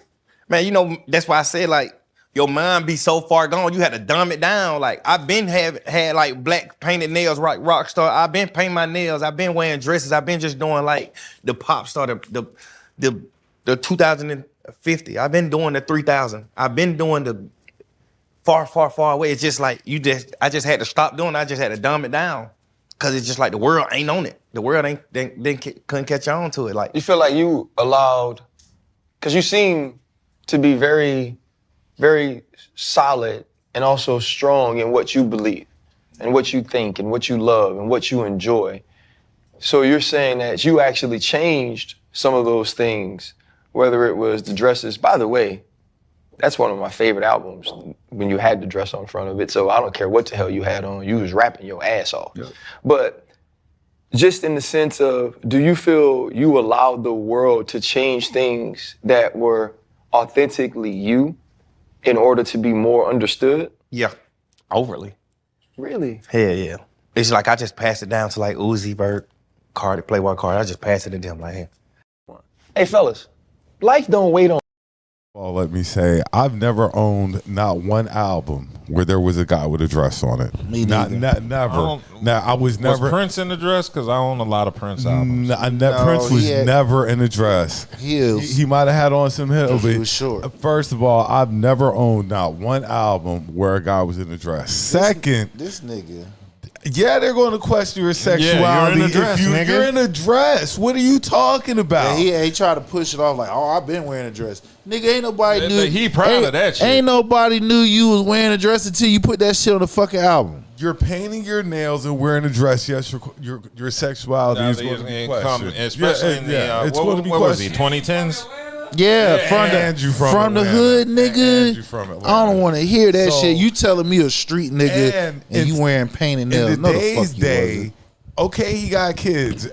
Man, you know that's why I said like your mind be so far gone. You had to dumb it down. Like I've been had like black painted nails, like rock star. I've been painting my nails. I've been wearing dresses. I've been just doing like the pop star, the 2050. I've been doing the 3000. I've been doing the far away. It's just like I just had to stop doing it. I just had to dumb it down. Cause it's just like the world ain't on it. The world couldn't catch on to it. Like you feel like you allowed, cause you seem to be very, very solid and also strong in what you believe and what you think and what you love and what you enjoy. So you're saying that you actually changed some of those things, whether it was the dresses. By the way, that's one of my favorite albums when you had the dress on front of it. So I don't care what the hell you had on. You was rapping your ass off. Yep. But just in the sense of, do you feel you allowed the world to change things that were authentically you in order to be more understood? Yeah, overly. Really? Hell yeah. It's like I just passed it down to like Uzi Vert, Cardi, Playboy Cardi. I just passed it to them like, hey fellas, life don't wait on. Well, let me say, I've never owned not one album where there was a guy with a dress on it. Me neither. Never. Now I was never. Was Prince in the dress? Because I own a lot of Prince albums. Prince was never in a dress. He might have had on some heels, but he was short. First of all, I've never owned not one album where a guy was in a dress. Second, this nigga. Yeah, they're going to question your sexuality. you're in a dress, nigga. You're in a dress. What are you talking about? Yeah, he tried to push it off like, oh, I've been wearing a dress. Nigga, ain't nobody knew. He proud of that shit. Ain't nobody knew you was wearing a dress until you put that shit on the fucking album. You're painting your nails and wearing a dress. Yes, your sexuality is going to be questioned. Especially in the what was he? 2010s. Yeah, from the hood, nigga. I don't want to hear that shit. You telling me a street nigga and you wearing painted nails? In today's day, okay, he got kids.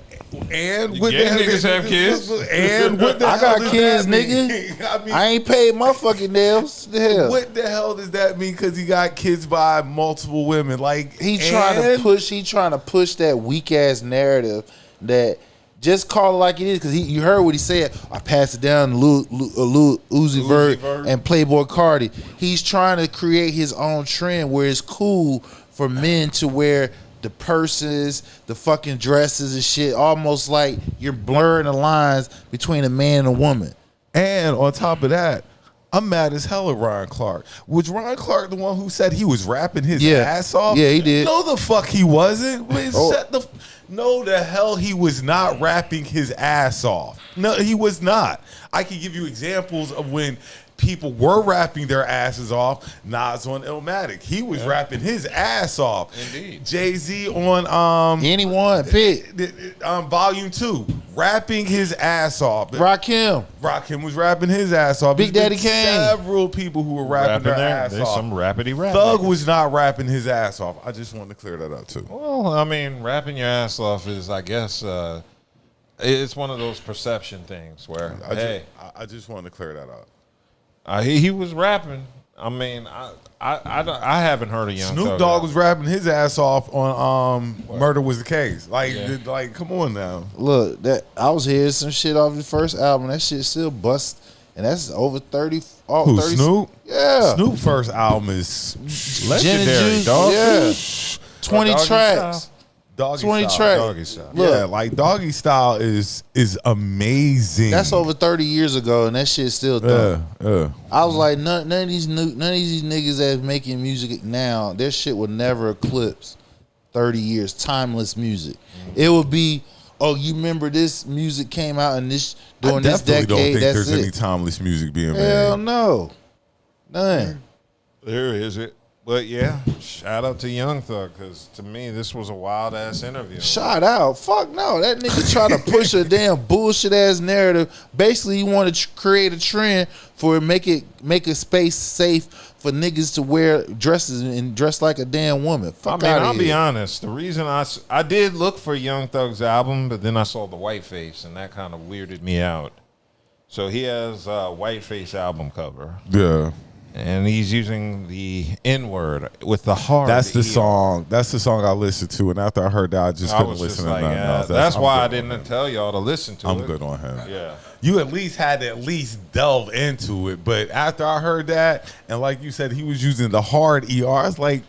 And what the hell niggas have kids? And what the I hell got kids, nigga. I ain't paid my fucking nails. The hell? What the hell does that mean? Because he got kids by multiple women. Like he trying to push that weak ass narrative that. Just call it like it is, because you heard what he said. I passed it down to Lil Uzi Vert and Playboy Cardi. He's trying to create his own trend where it's cool for men to wear the purses, the fucking dresses and shit, almost like you're blurring the lines between a man and a woman. And on top of that, I'm mad as hell at Ryan Clark. Was Ryan Clark the one who said he was rapping his ass off? Yeah, he did. No, the fuck he wasn't. No, the hell he was not rapping his ass off. No, he was not. I can give you examples of when people were rapping their asses off. Nas on Illmatic, he was rapping his ass off. Indeed. Jay-Z on Anyone Pick Volume 2, rapping his ass off. Rakim was rapping his ass off. Big Daddy Kane. Several people who were rapping their ass There's off. some rappity rap. Thug was not rapping his ass off. I just wanted to clear that up too. Well, I mean, rapping your ass off is, I guess, it's one of those perception things where, I just wanted to clear that up. He was rapping. I mean, I haven't heard of Young Snoop Thug Dogg out. was rapping his ass off on Murder Was the Case. Like, come on now. Look, that I was hearing some shit off his first album. That shit still bust, and that's over 30. Who, 30 Snoop? Yeah. Snoop first album is legendary, Juice, dog. Yeah. 20 tracks. Doggy 20 Style. tracks. Doggy Style. Yeah, like Doggy Style is amazing. That's over 30 years ago, and that shit's still done. Yeah. I was like, none of these niggas that's making music now, their shit would never eclipse 30 years. Timeless music. It would be, oh, you remember this music came out in this during this decade? I don't think that's there's it. any timeless music being made. Hell no, none. There is it. But yeah, shout out to Young Thug, because to me this was a wild ass interview. Shout out, fuck no, that nigga try to push a damn bullshit ass narrative. Basically, he want to create a trend for make a space safe for niggas to wear dresses and dress like a damn woman. Fuck I mean, outta I'll be here. honest. The reason I did look for Young Thug's album, but then I saw the Whiteface, and that kind of weirded me out. So he has a Whiteface album cover. Yeah. And he's using the N-word with the hard. That's the ER. song. That's the song I listened to, and after I heard that, I just couldn't listen to nothing else. That's why I didn't tell y'all to listen to it. I'm good on him. Yeah. You at least had to delve into it, but after I heard that, and like you said, he was using the hard ER. I was like,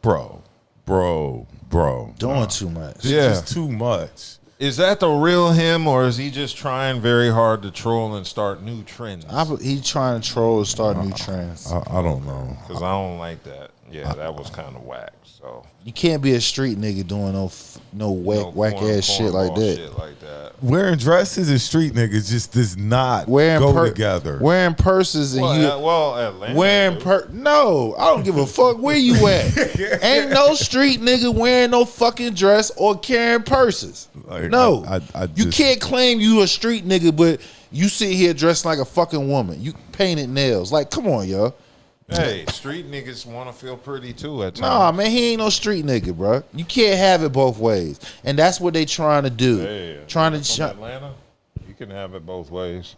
bro, doing too much. It's just too much. Is that the real him, or is he just trying very hard to troll and start new trends? He trying to troll and start new trends. I don't know. Because I don't like that. Yeah, that was kind of whack. So You can't be a street nigga doing no whack ass shit like that. Wearing dresses and street niggas just does not go together. Wearing purses and Atlanta. wearing no, I don't give a fuck where you at. Ain't no street nigga wearing no fucking dress or carrying purses. No, you can't claim you a street nigga, but you sit here dressed like a fucking woman. You painted nails. Like, come on, yo. Hey, street niggas want to feel pretty too at times. Nah, man, he ain't no street nigga, bro. You can't have it both ways, and that's what they trying to do. Hey, trying to from Atlanta, you can have it both ways.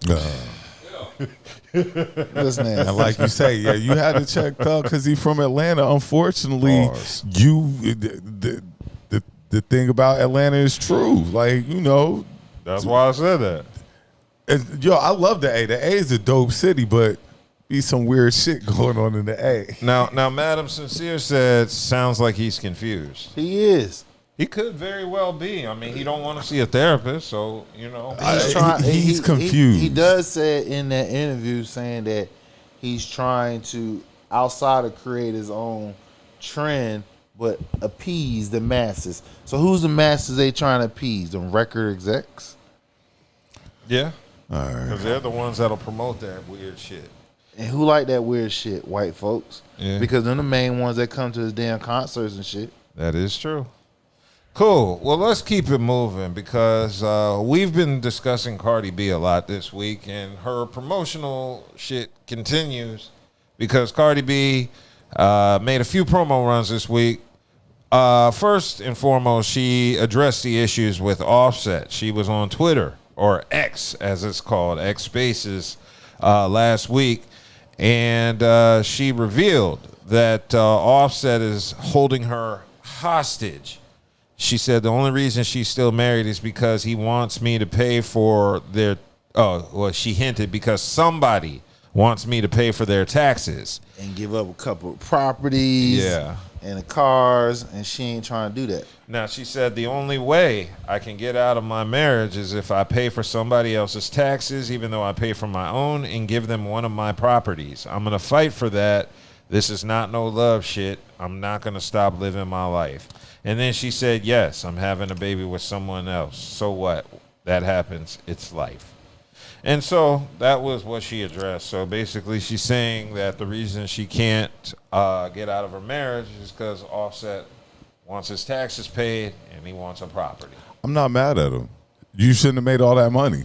Listen, and like you say, yeah, you had to check Thug because he from Atlanta. Unfortunately, the thing about Atlanta is true. Like, you know, that's why I said that. And, yo, I love the A. The A is a dope city, but be some weird shit going on in the A. Now, Madam Sincere said, sounds like he's confused. He is. He could very well be. I mean, he don't want to see a therapist, so, you know. He's confused. He does say in that interview saying that he's trying to, outside of create his own trend, but appease the masses. So who's the masses they trying to appease? Them record execs? Yeah. All right. Because they're the ones that'll promote that weird shit. And who like that weird shit? White folks. Yeah. Because they're the main ones that come to the damn concerts and shit. That is true. Cool. Well, let's keep it moving because we've been discussing Cardi B a lot this week, and her promotional shit continues because Cardi B made a few promo runs this week. First and foremost, she addressed the issues with Offset. She was on Twitter, or X as it's called, X Spaces, last week, and she revealed that Offset is holding her hostage. She said the only reason she's still married is because he wants me to pay for their, she hinted because somebody wants me to pay for their taxes. And give up a couple of properties. Yeah. And the cars, and she ain't trying to do that. Now, she said the only way I can get out of my marriage is if I pay for somebody else's taxes, even though I pay for my own, and give them one of my properties. I'm going to fight for that. This is not no love shit. I'm not going to stop living my life. And then she said, yes, I'm having a baby with someone else. So what? That happens. It's life. And so that was what she addressed. So basically she's saying that the reason she can't get out of her marriage is because Offset wants his taxes paid and he wants a property. I'm not mad at him. You shouldn't have made all that money.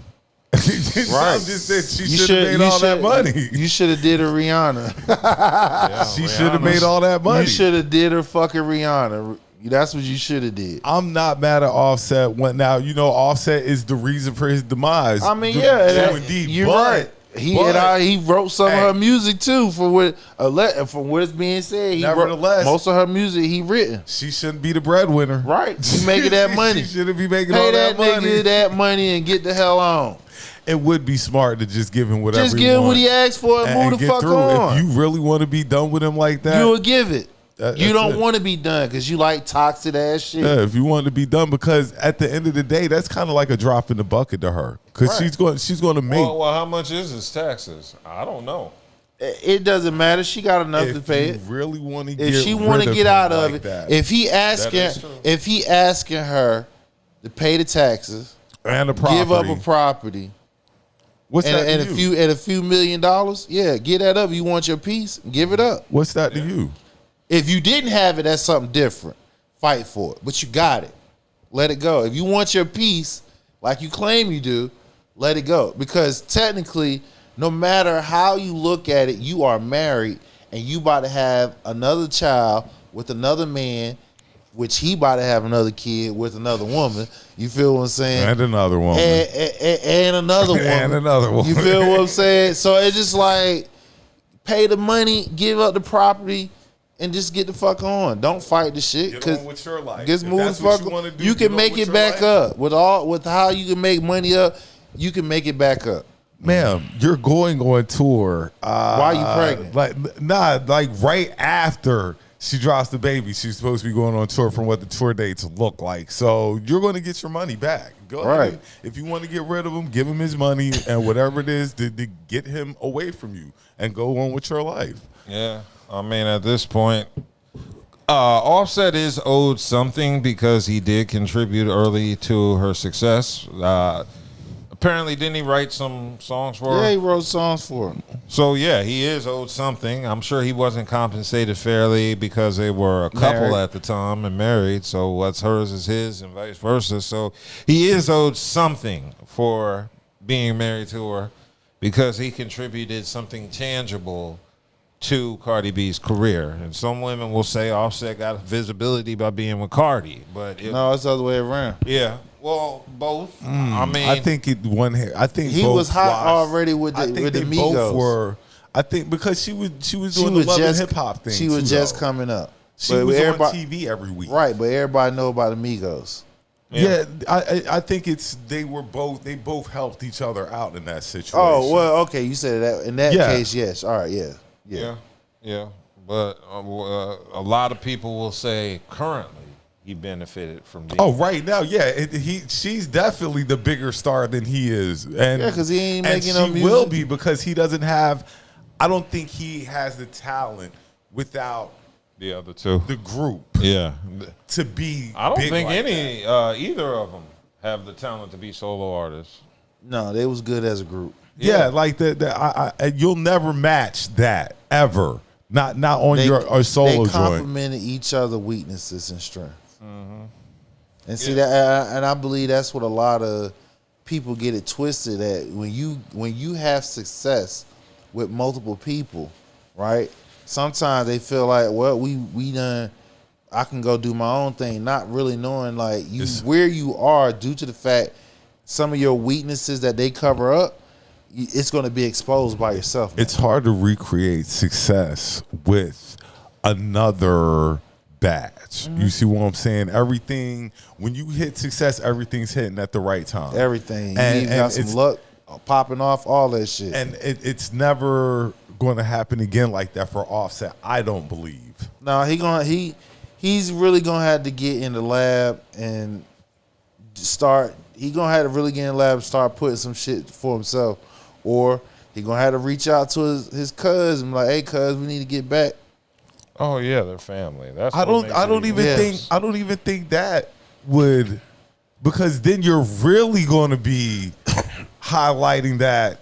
Right. I'm just saying she should have made all that money. You should have did a Rihanna. Yeah, she should have made all that money. You should have did her fucking Rihanna. That's what you should have did. I'm not mad at Offset. Now, Offset is the reason for his demise. I mean, indeed. You're right. He wrote some of her music too from what it's being said. Nevertheless, most of her music he written. She shouldn't be the breadwinner. Right. She making that money. She shouldn't be making all that money. Pay that nigga that money and get the hell on. It would be smart to just give him whatever. Just give him what he asked for and move the fuck on. If you really want to be done with him like that, you will give it. You don't want to be done because you like toxic ass shit. Yeah, if you want to be done, because at the end of the day, that's kind of like a drop in the bucket to her, because she's going to make. Well, how much is his taxes? I don't know. It doesn't matter. She got enough to pay it. Really want to? If she want to get out of it, if he asking her to pay the taxes and the property, give up a property. What's that? And a few $1 million. Yeah, get that up. You want your piece? Give it up. What's that to you? If you didn't have it, that's something different. Fight for it. But you got it. Let it go. If you want your piece, like you claim you do, let it go. Because technically, no matter how you look at it, you are married and you about to have another child with another man, which he about to have another kid with another woman. You feel what I'm saying? And another woman. And another woman. And another woman. You feel what I'm saying? So it's just like, pay the money, give up the property, and just get the fuck on. Don't fight the shit. Get on with your life. Just move the fuck on. You can make it back up. With how you can make money up, you can make it back up. Ma'am, you're going on tour. Why are you pregnant? Like right after she drops the baby, she's supposed to be going on tour from what the tour dates look like. So you're going to get your money back. Go ahead. If you want to get rid of him, give him his money and whatever it is to get him away from you and go on with your life. Yeah. I mean, at this point, Offset is owed something because he did contribute early to her success. Apparently, didn't he write some songs for her? Yeah, he wrote songs for her. So, yeah, he is owed something. I'm sure he wasn't compensated fairly because they were a couple at the time and married. So what's hers is his and vice versa. So he is owed something for being married to her because he contributed something tangible to Cardi B's career. And some women will say Offset got visibility by being with Cardi, but no, it's the other way around. Yeah, well, both. I mean, I think he was hot already with the Migos. Both were. I think because she was doing the love and hip hop thing. She was just coming up. She was on TV every week, right? But everybody know about the Migos. Yeah, I think they both helped each other out in that situation. Oh well, okay, you said that. In that case, yes. All right, yeah. But a lot of people will say currently he benefited from. Oh, right now, yeah, she's definitely the bigger star than he is, and because he ain't making no music. She will be because he doesn't have. I don't think he has the talent without The other two. The group. Yeah. To be I don't big think like any either of them have the talent to be solo artists. No, they was good as a group. Yeah, like you'll never match that ever. Not on your solo They joint. complemented each other weaknesses and strengths. Mm-hmm. And see that, and I believe that's what a lot of people get it twisted at. When you have success with multiple people, right? Sometimes they feel like, well, we done. I can go do my own thing, not really knowing like where you are due to the fact some of your weaknesses that they cover up. It's going to be exposed by yourself. Man. It's hard to recreate success with another batch. Mm-hmm. You see what I'm saying? Everything, when you hit success, everything's hitting at the right time. Everything. You even got some luck popping off, all that shit. And it's never going to happen again like that for Offset, I don't believe. No, he's really going to have to get in the lab and start. He going to have to really get in the lab and start putting some shit for himself. Or he gonna have to reach out to his cuz and be like, hey cuz, we need to get back. Oh yeah, they're family. That's I don't even think that would, because then you're really going to be highlighting that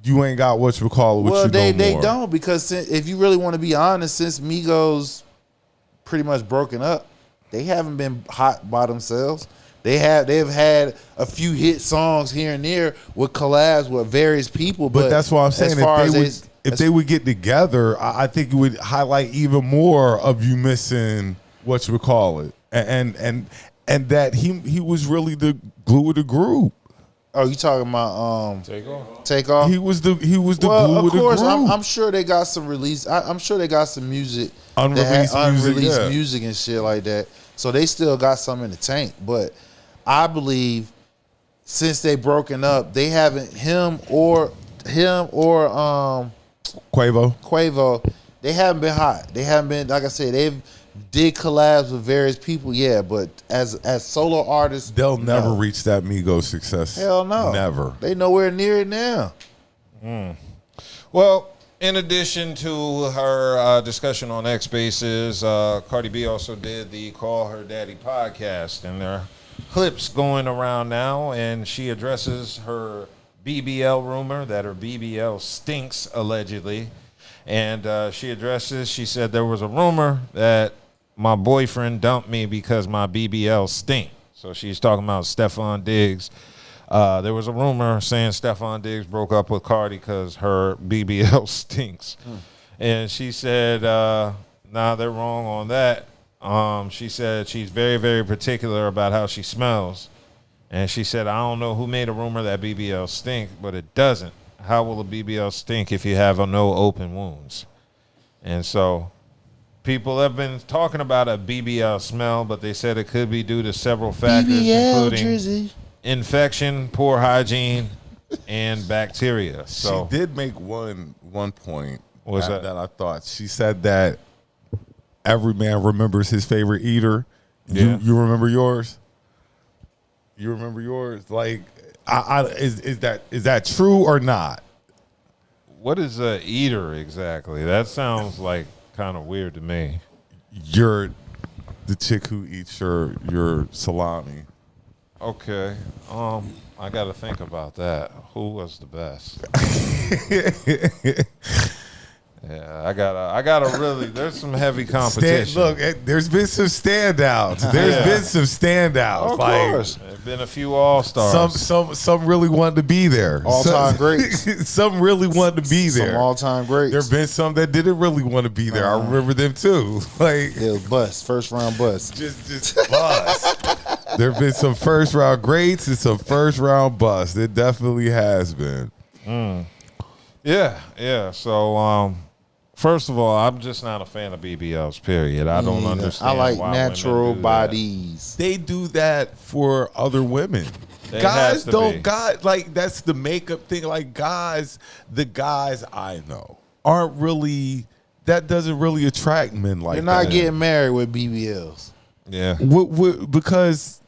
you ain't got what you call it. Well, they don't, because if you really want to be honest, since Migos pretty much broken up, they haven't been hot by themselves. They've had a few hit songs here and there with collabs with various people, but that's what I'm saying. If they would get together, I think it would highlight even more of you missing what you would call it, and that he was really the glue of the group. Oh, you talking about Takeoff? He was the glue of the course, group. I'm sure they got some release. I'm sure they got some music, unreleased music and shit like that. So they still got some in the tank, but I believe since they broken up, they haven't him or Quavo. They haven't been hot. They haven't been, like I said, they've did collabs with various people, yeah, but as solo artists, they'll never reach that Migos success. Hell no, never. They nowhere near it now. Well, in addition to her discussion on X Spaces, Cardi B also did the Call Her Daddy podcast, and there are clips going around now, and she addresses her BBL rumor that her BBL stinks, allegedly. And she said there was a rumor that my boyfriend dumped me because my BBL stink. So she's talking about Stephon Diggs. There was a rumor saying Stephon Diggs broke up with Cardi because her BBL stinks. And she said, nah, they're wrong on that. She said she's very, very particular about how she smells. And she said, I don't know who made a rumor that BBL stink, but it doesn't. How will a BBL stink if you have no open wounds? And so people have been talking about a BBL smell, but they said it could be due to several factors, including infection, poor hygiene, and bacteria. So she did make one point that I thought. She said that every man remembers his favorite eater. Yeah. You remember yours? You remember yours? Like, is that true or not? What is a eater exactly? That sounds like kind of weird to me. You're the chick who eats your salami. Okay. I got to think about that. Who was the best? Yeah, I gotta really. There's some heavy competition. Look, there's been some standouts. Of course, there's been a few all-stars. Some really wanted to be there. All-time greats. Some really wanted to be there. Some all-time greats. There've been some that didn't really want to be there. I remember them too. Like it was bust, first round bust. Just bust. There've been some first round greats and some first round busts. It definitely has been. Yeah. So, first of all, I'm just not a fan of BBLs, period. I don't understand. I like why natural women do bodies. They do that for other women. It Guys has to don't be. like that's the makeup thing. Like the guys I know aren't really, that doesn't really attract men like that. You're not getting married with BBLs. Yeah. Because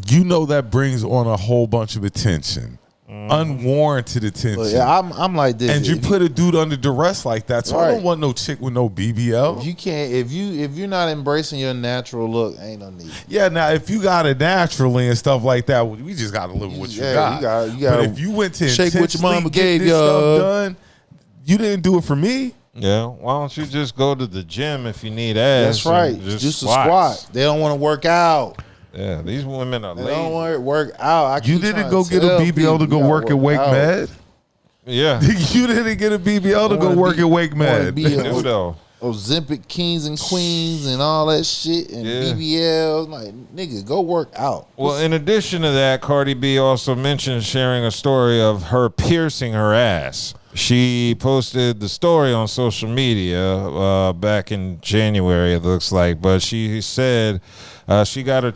you know that brings on a whole bunch of attention. unwarranted attention. But yeah, I'm like this. And you put a dude under duress like that, so I don't want no chick with no BBL. You can't if you're not embracing your natural look, ain't no need. Yeah, now if you got it naturally and stuff like that, we just got to live with what you got. You got. But if you went to shake what your mama get gave this you stuff done, you didn't do it for me. Yeah, why don't you just go to the gym if you need ass? That's right. Just a squat. They don't want to work out. Yeah, these women are lazy. They don't want to work out. You didn't go get a BBL to go work at Wake Med? Yeah. You didn't get a BBL to go work at Wake Med. Ozempic kings and queens and all that shit and BBL. Like, nigga, go work out. Well, in addition to that, Cardi B also mentioned sharing a story of her piercing her ass. She posted the story on social media back in January, it looks like, but she said she got her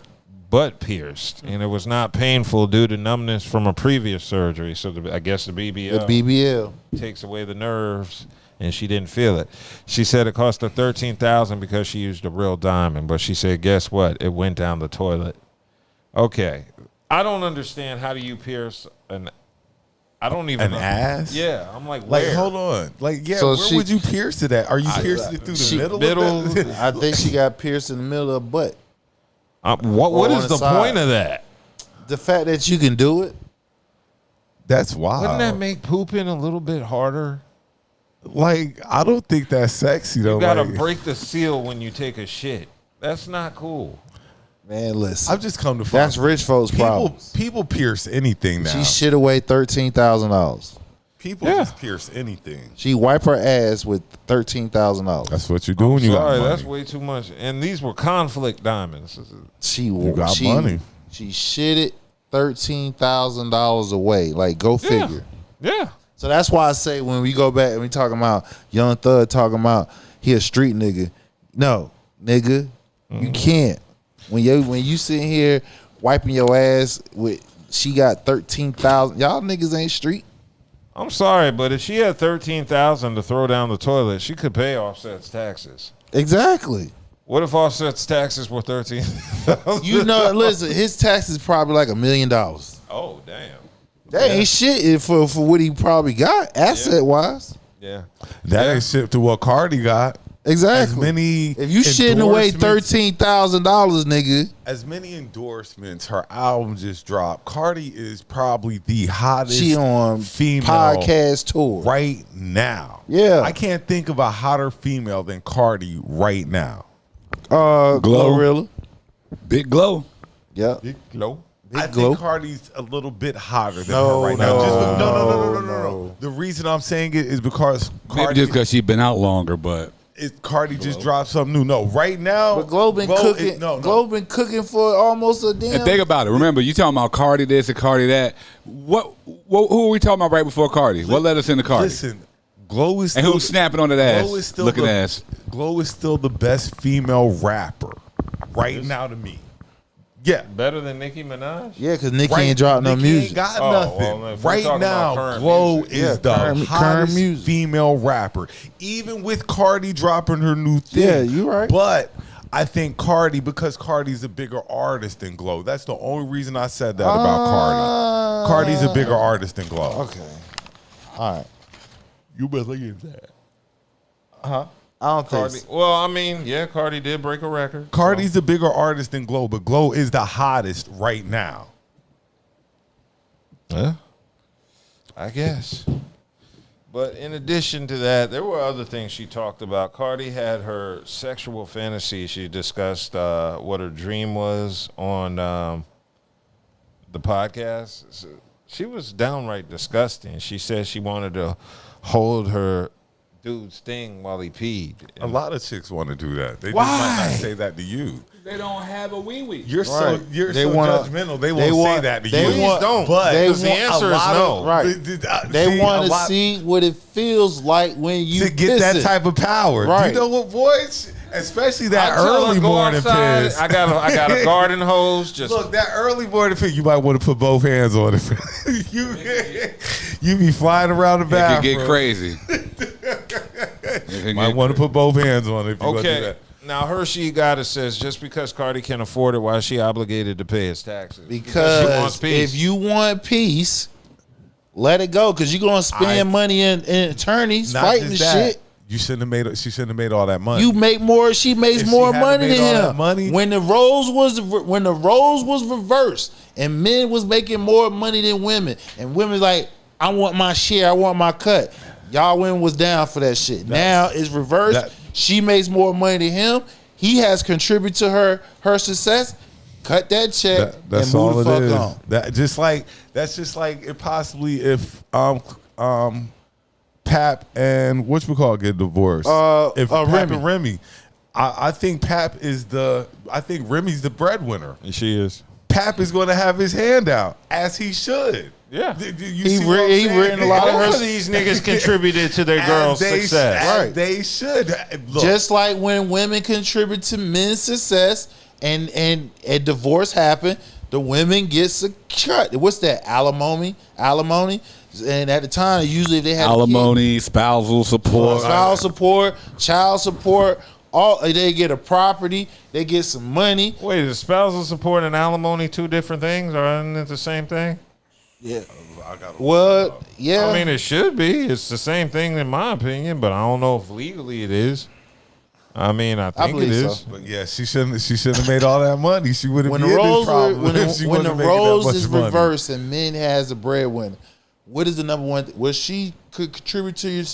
butt pierced, and it was not painful due to numbness from a previous surgery. So I guess the BBL takes away the nerves, and she didn't feel it. She said it cost her $13,000 because she used a real diamond, but she said, guess what? It went down the toilet. Okay, I don't understand. How do you pierce I don't even know. Ass? Yeah, I'm like, where? hold on. Like, yeah, So where would you pierce it at? Are you piercing it through the middle? Of that? I think she got pierced in the middle of the butt. What is the point of that? The fact that you can do it. That's wild. Wouldn't that make pooping a little bit harder? Like, I don't think that's sexy though. You gotta like, break the seal when you take a shit. That's not cool. Man, listen. I've just come to find that's rich folks' problem. People pierce anything now. She shit away $13,000. People just pierce anything. She wiped her ass with $13,000. That's what you do when you got money. That's way too much. And these were conflict diamonds. You got money. She shitted $13,000 away. Like, go figure. Yeah. So that's why I say when we go back and we talking about Young Thug talking about he a street nigga. No, nigga, you can't. When you sitting here wiping your ass with she got 13,000. Y'all niggas ain't street. I'm sorry, but if she had 13,000 to throw down the toilet, she could pay Offset's taxes. Exactly. What if Offset's taxes were 13,000? You know, listen, his taxes probably like $1 million. Oh, damn. That ain't shit for what he probably got asset wise. Yeah. That ain't shit to what Cardi got. Exactly. If you shitting away $13,000, nigga. As many endorsements, her album just dropped. Cardi is probably the hottest She on female podcast tour right now. Yeah. I can't think of a hotter female than Cardi right now. Glorilla. Big Glow. Yeah. Big Glow. I think Cardi's a little bit hotter than her right now. No. The reason I'm saying it is because Maybe just because she's been out longer, but Cardi just dropped something new. No, right now, But Glow been cooking. Glow been cooking for almost a damn. and think about it. Remember, you talking about Cardi this and Cardi that. Who are we talking about right before Cardi? What led us into Cardi? Listen, Glow is and still, who's snapping on that ass? Glow is still Looking the, ass. Glow is still the best female rapper right now to me. Yeah, better than Nicki Minaj. Yeah, because Nicki ain't dropped no music. Ain't got nothing. Well, if we're right talking about now, current Glow music. is the current hottest music. female rapper. Even with Cardi dropping her new thing. Yeah, you right. But I think Cardi, because Cardi's a bigger artist than Glow. That's the only reason I said that about Cardi. Cardi's a bigger artist than Glow. Okay. All right. You believe that? Huh? I don't think Cardi. so. Well, I mean, yeah, Cardi did break a record. Cardi's a bigger artist than Glow, but Glow is the hottest right now. Yeah, I guess. But in addition to that, there were other things she talked about. Cardi had her sexual fantasy. She discussed what her dream was on the podcast. So she was downright disgusting. She said she wanted to hold her dude's thing while he peed. A lot of chicks want to do that. They just might not say that to you. They don't have a wee wee. You're Right. so They wanna- judgmental. They won't say that to you. Please don't. But Because the answer is no. Right. They want to see what it feels like when you to get piss that it. type of power. Right. You know what, boys? Especially that I tell her, early go morning outside. piss. I got a garden hose. Just Look, that early morning piss, you might want to put both hands on it. you be flying around the It bathroom. could get crazy. Might want to put both hands on it if you want to do okay. that. Now Hershey Goddess says just because Cardi can afford it, why is she obligated to pay his taxes? Because she wants peace. if you want peace, let it go because you're gonna spend money in attorneys fighting the shit. You shouldn't have made. She shouldn't have made all that money. You make more. She makes more money than him. Money, when the roles was reversed and men was making more money than women, and women like, I want my share. I want my cut. Y'all women was down for that shit. Now it's reversed. She makes more money than him. He has contributed to her success. Cut that check that's and move all the it is. fuck on. That's just like it possibly if Pap and get divorced. If Pap Remy. and Remy, I think Pap is I think Remy's the breadwinner. She is. Pap is going to have his hand out as he should. Yeah, he written a lot of Both of these niggas contributed to their girls' success. Right, they should. Look. Just like when women contribute to men's success, and a divorce happened, the women gets a cut. What's that? Alimony. And at the time, usually if they had alimony, spousal support, child support. All they get a property, they get some money. Wait, is spousal support and alimony two different things, or isn't it the same thing? Yeah. Well, yeah. I mean, it should be. It's the same thing in my opinion, but I don't know if legally it is. I mean, I think it is. So. But yeah, she shouldn't have made all that money. She wouldn't be in roles this problem when the roles is money. reversed and men has a breadwinner. What is the number one? Well, she could contribute to his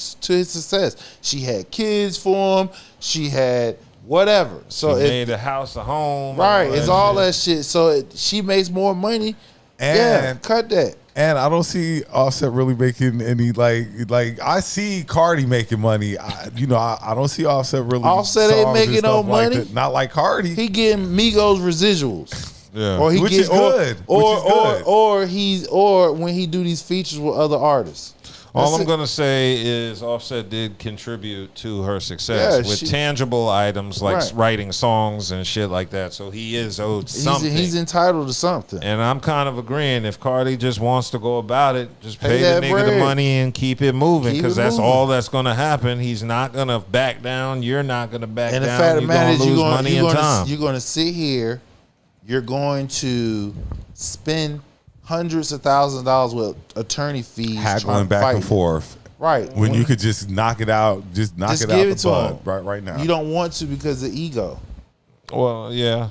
success. She had kids for him. She had whatever. So she made a house, a home. Right. It's all that shit. So she makes more money. And cut that. And I don't see Offset really making any like I see Cardi making money. I don't see Offset really. Offset ain't making no money. Like not like Cardi. He getting Migos residuals. Yeah, or he which is good. Or when he do these features with other artists. All I'm going to say is Offset did contribute to her success with tangible items like writing songs and shit like that. So he is owed something. He's entitled to something. And I'm kind of agreeing. If Cardi just wants to go about it, just pay the nigga the money and keep it moving, because that's all that's going to happen. He's not going to back down. You're not going to back down. And the fact of the matter is lose money and time. You're going to sit here. You're going to spend hundreds of thousands of dollars with attorney fees, haggling back and forth. Right. When you could just knock it out, just knock it out the bud right now. You don't want to because of ego. Well, yeah.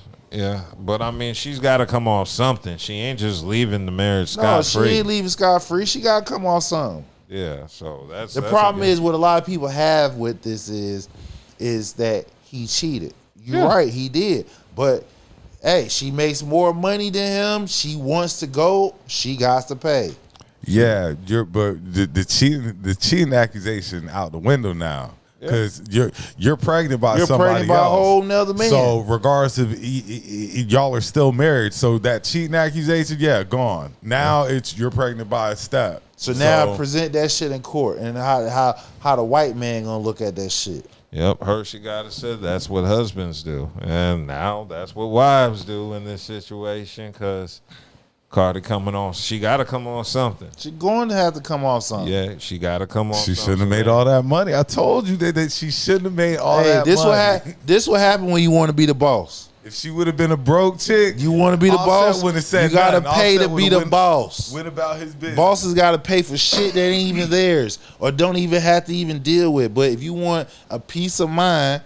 But I mean, she's got to come off something. She ain't just leaving the marriage scot-free. No, she ain't leaving scot-free. She got to come off something. Yeah, so that's the problem is what a lot of people have with this is that he cheated. You're right, he did. But hey, she makes more money than him. She wants to go. She got to pay. Yeah, but the cheating accusation out the window now, because you're pregnant by somebody else. A whole nother man. So regardless of y'all are still married, so that cheating accusation, gone. Now it's you're pregnant by a step. So now present that shit in court, and how the white man gonna look at that shit. Yep, Hershey got it said that's what husbands do. And now that's what wives do in this situation, because Cardi coming on. She got to come on something. She going to have to come on something. Yeah, she got to come on something. She shouldn't have made all that money. I told you that she shouldn't have made all that money. This what happened when you want to be the boss. If she would have been a broke chick, you want to be the boss, you got to pay to be the boss. Went about his business. Bosses got to pay for shit that ain't even theirs or don't even have to even deal with. But if you want a peace of mind,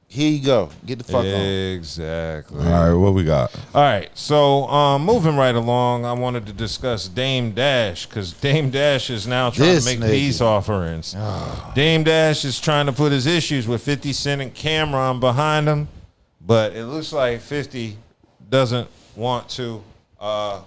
here you go. Get the fuck on. Exactly. All right, what we got? All right, so moving right along, I wanted to discuss Dame Dash, because Dame Dash is now trying to make peace offerings. Dame Dash is trying to put his issues with 50 Cent and Cameron behind him. But it looks like 50 doesn't want to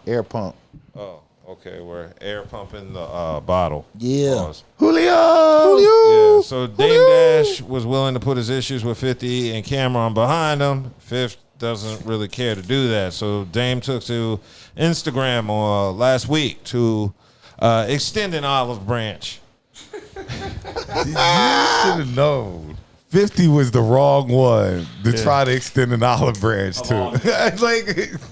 air pump. Oh, okay. We're air pumping the bottle. Yeah. Pause. Julio. Yeah. So Dame Dash was willing to put his issues with 50 and Cameron behind him. Fifth doesn't really care to do that. So Dame took to Instagram last week to extend an olive branch. You should have known. 50 was the wrong one to try to extend an olive branch to.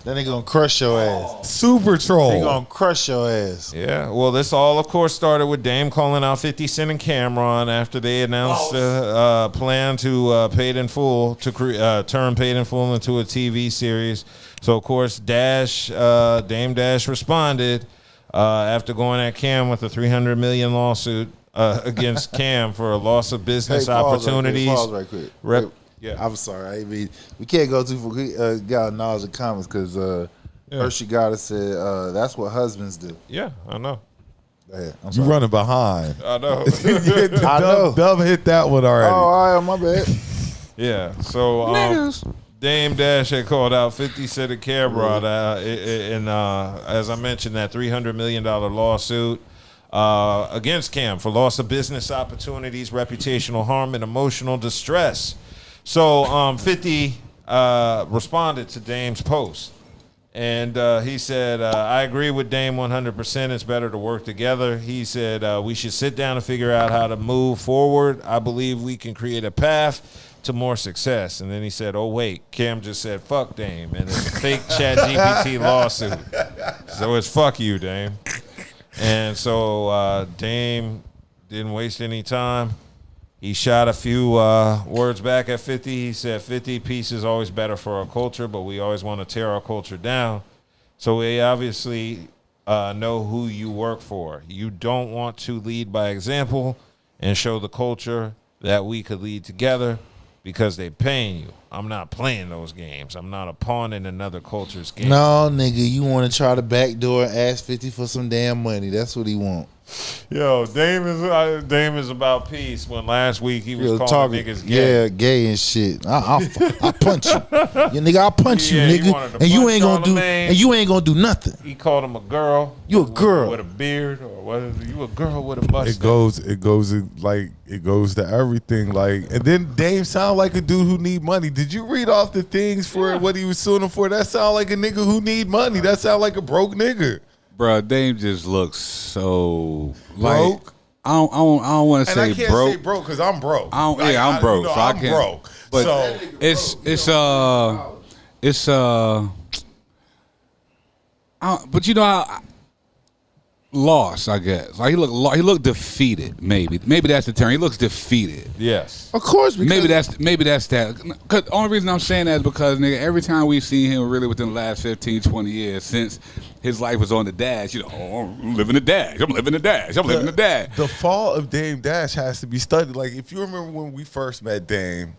Then they gonna crush your ass. Super troll. They gonna crush your ass. Yeah. Well, this all, of course, started with Dame calling out 50 Cent and Cameron after they announced a plan to Paid in Full to turn Paid in Full into a TV series. So, of course, Dame Dash responded. after going at Cam with a $300 million lawsuit against Cam for a loss of business opportunities. Pause right quick. Yeah, I'm sorry. I mean, we can't go too far. Got knowledge of comments because Hershey Gotta said that's what husbands do. Yeah, I know. You running behind. I know. I know. Dub hit that one already. Oh, all right, my bad. Yeah, so Dame Dash had called out 50 Cent and Cameron in as I mentioned, that $300 million lawsuit against Cam for loss of business opportunities, reputational harm, and emotional distress. So 50 responded to Dame's post. And he said, I agree with Dame 100%. It's better to work together. He said, we should sit down and figure out how to move forward. I believe we can create a path to more success. And then he said, oh, wait, Cam just said, fuck Dame. And it's a fake ChatGPT lawsuit. So it's fuck you, Dame. And so Dame didn't waste any time. He shot a few words back at 50. He said, 50, peace is always better for our culture, but we always want to tear our culture down. So we obviously know who you work for. You don't want to lead by example and show the culture that we could lead together because they're paying you. I'm not playing those games. I'm not a pawn in another culture's game. No, nigga, you want to try to backdoor and ask 50 for some damn money. That's what he want. Yo, Dame is about peace. When last week he was calling niggas gay. Yeah, gay and shit. I'll punch you. Yeah, nigga, I'll punch you, nigga. And you ain't gonna do nothing. He called him a girl. You a girl with a beard, or what is it? You a girl with a mustache? It goes to everything. Like, and then Dame sound like a dude who need money. Did you read off the things for what he was suing him for? That sound like a nigga who need money. That sound like a broke nigga. Bro, Dame just looks so broke. Like, I don't want to say broke. And I can't say broke because I'm broke. I'm broke. So I can't. Broke. But so but you know how lost, I guess. Like he looked defeated. Maybe that's the term. He looks defeated. Yes, of course. Maybe that's that. Cause the only reason I'm saying that is because nigga, every time we've seen him really within the last 15, 20 years since his life was on the dash, you know, I'm living the dash. I'm living the dash. I'm living the dash. The fall of Dame Dash has to be studied. Like if you remember when we first met Dame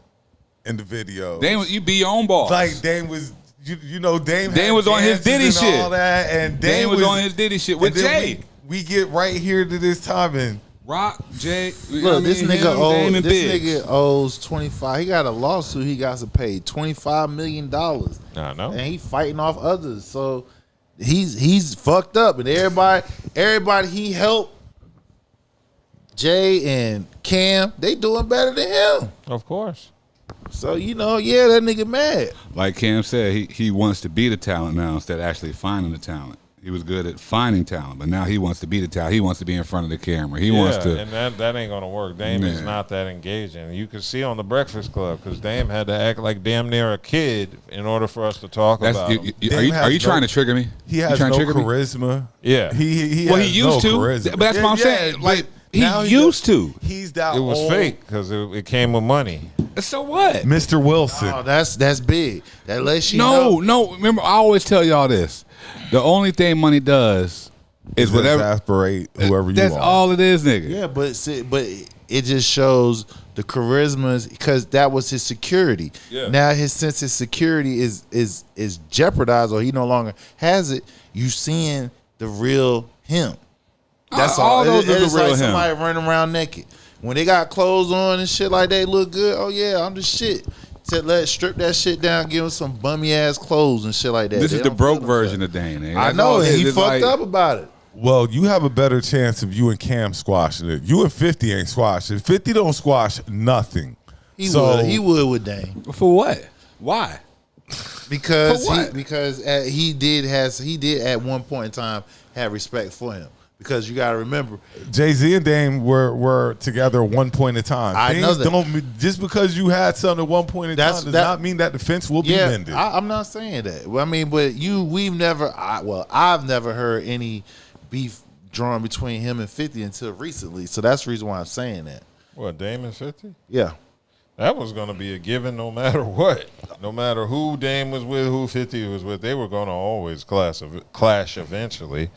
in the video, Dame, you be your own boss. Like Dame was. You know, Dame was on his Diddy and shit. All that, and Dame was on his Diddy shit with Jay. We get right here to this time and Rock, Jay. Look, this nigga owes 25. He got a lawsuit. He got to pay $25 million. I know, and he fighting off others. So he's fucked up, and everybody he helped, Jay and Cam, they doing better than him. Of course. So, you know, yeah, that nigga mad. Like Cam said, he wants to be the talent now instead of actually finding the talent. He was good at finding talent, but now he wants to be the talent. He wants to be in front of the camera. He wants to. And that ain't going to work. Dame is not that engaging. You can see on the Breakfast Club because Dame had to act like damn near a kid in order for us to talk about him. Are you trying to trigger me? He has no charisma. Yeah. He used to. Charisma. But that's what I'm saying. Like, he used to. He's that It was old. fake because it came with money. So what? Mr. Wilson. Oh, that's big. That lets you know. No. Remember, I always tell y'all this. The only thing money does is whatever. Exasperate whoever you That's are. all it is, nigga. Yeah, but it just shows the charisma because that was his security. Yeah. Now his sense of security is jeopardized, or he no longer has it. You seeing the real him. That's all. Those are the It's real like him. somebody running around naked. When they got clothes on and shit like they look good. Oh yeah, I'm the shit. Let's strip that shit down, give him some bummy ass clothes and shit like that. This is the broke version of Dane. I know, and he fucked up about it. Well, you have a better chance of you and Cam squashing it. You and 50 ain't squashing. 50 don't squash nothing. He would with Dame. For what? Why? Because he did at one point in time have respect for him. Because you got to remember, Jay-Z and Dame were together at one point in time. I know that. Just because you had something at one point in time does not mean that the fence will be mended. I'm not saying that. I mean, but I've never heard any beef drawn between him and 50 until recently. So that's the reason why I'm saying that. What, Dame and 50? Yeah. That was going to be a given no matter what. No matter who Dame was with, who 50 was with, they were going to always clash eventually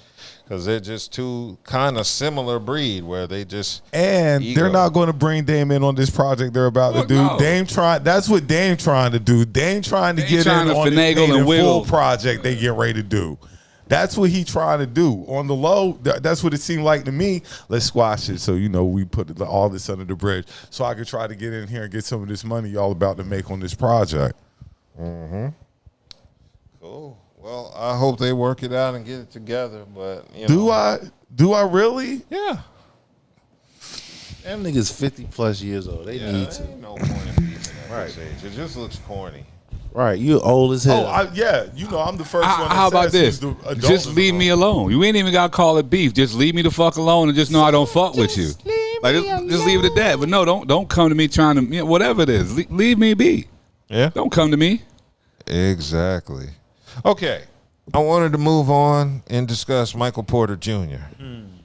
because they're just two kind of similar breed where they just they're not going to bring Dame in on this project they're about to do. No. That's what Dame trying to do. Dame trying to get in on this paid in full project they get ready to do. That's what he trying to do. On the low, that's what it seemed like to me. Let's squash it. So, we put all this under the bridge so I could try to get in here and get some of this money y'all about to make on this project. Mm-hmm. Cool. Well, I hope they work it out and get it together. But, Do I really? Yeah. Them niggas 50 plus years old. They need to. Ain't no point in beefing at this age. It just looks corny. Right, you old as hell. I'm the first one. How about this? Just leave me alone. You ain't even got to call it beef. Just leave me the fuck alone and just know I don't fuck with you. Just leave it at that. But no, don't come to me trying to whatever it is. Leave me be. Yeah. Don't come to me. Exactly. Okay. I wanted to move on and discuss Michael Porter Jr.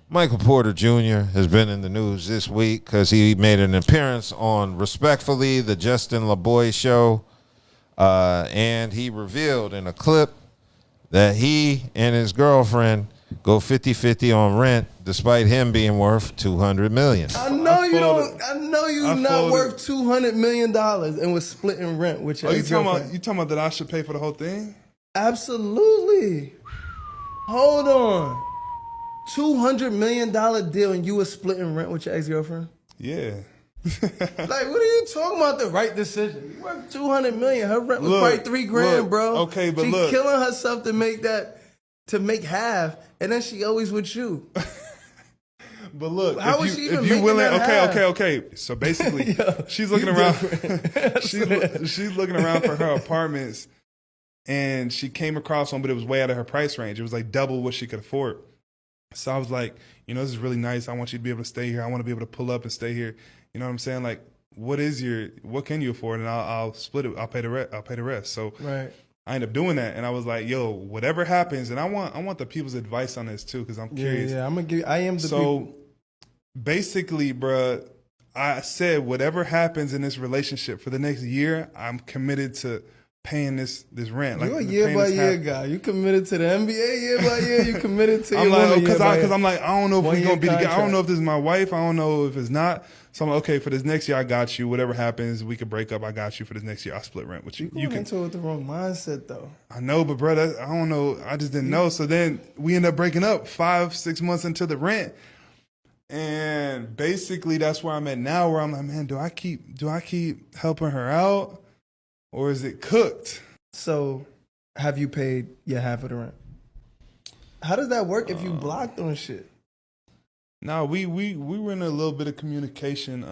Michael Porter Jr. has been in the news this week because he made an appearance on Respectfully, the Justin LaBoy show. And he revealed in a clip that he and his girlfriend go 50-50 on rent, despite him being worth $200 million. I know you're not worth $200 million and was splitting rent with your ex-girlfriend. You talking about that I should pay for the whole thing? Absolutely. Hold on. $200 million deal and you was splitting rent with your ex-girlfriend? Yeah. Like, what are you talking about? The right decision. You worth $200 million. Her rent was probably $3,000, bro. Okay, but she look, killing herself to make half, and then she always with you. But look, how is she even if you willing? that Okay. So basically, she's looking around. she's looking around for her apartments, and she came across one, but it was way out of her price range. It was like double what she could afford. So I was like, this is really nice. I want you to be able to stay here. I want to be able to pull up and stay here. You know what I'm saying? Like, what can you afford? And I'll split it. I'll pay the rest. So right. I ended up doing that, and I was like, yo, whatever happens, and I want the people's advice on this too, because I'm curious. Yeah, I'm gonna give. I am the. So basically, bruh, I said whatever happens in this relationship for the next year, I'm committed to paying this rent. You're a year by year guy. You committed to the NBA year by year. You committed to your woman because I'm like, I don't know if we're gonna be together. I don't know if this is my wife. I don't know if it's not. So I'm like, okay, for this next year, I got you. Whatever happens, we could break up. I got you for this next year. I'll split rent with you. You into it with the wrong mindset, though. I know, but bro, I don't know. I just didn't know. So then we end up breaking up 5-6 months into the rent, and basically that's where I'm at now. Where I'm like, man, do I keep helping her out, or is it cooked? So, have you paid your half of the rent? How does that work if you blocked on shit? No, we were in a little bit of communication.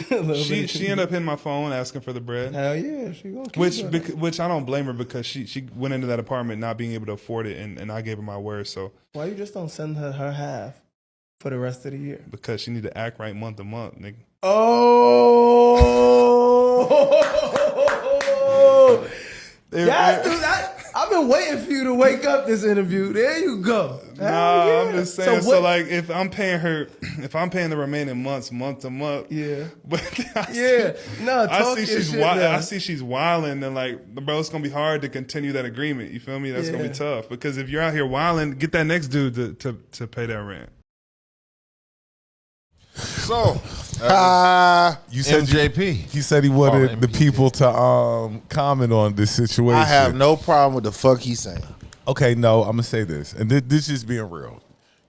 She ended up hitting my phone asking for the bread. Hell yeah, she gonna keep which I don't blame her because she went into that apartment not being able to afford it, and I gave her my word. So why you just don't send her half for the rest of the year? Because she need to act right month to month, nigga. Oh. Yeah, dude, I've been waiting for you to wake up this interview. There you go. Nah, I'm just saying. So like, if I'm paying the remaining months, month to month, yeah. But I see she's wilding, and like, bro, it's gonna be hard to continue that agreement. You feel me? That's gonna be tough because if you're out here wilding, get that next dude to pay that rent. So, you said MJP. He said he wanted the people to comment on this situation. I have no problem with the fuck he's saying. Okay, no, I'm gonna say this, and this is being real.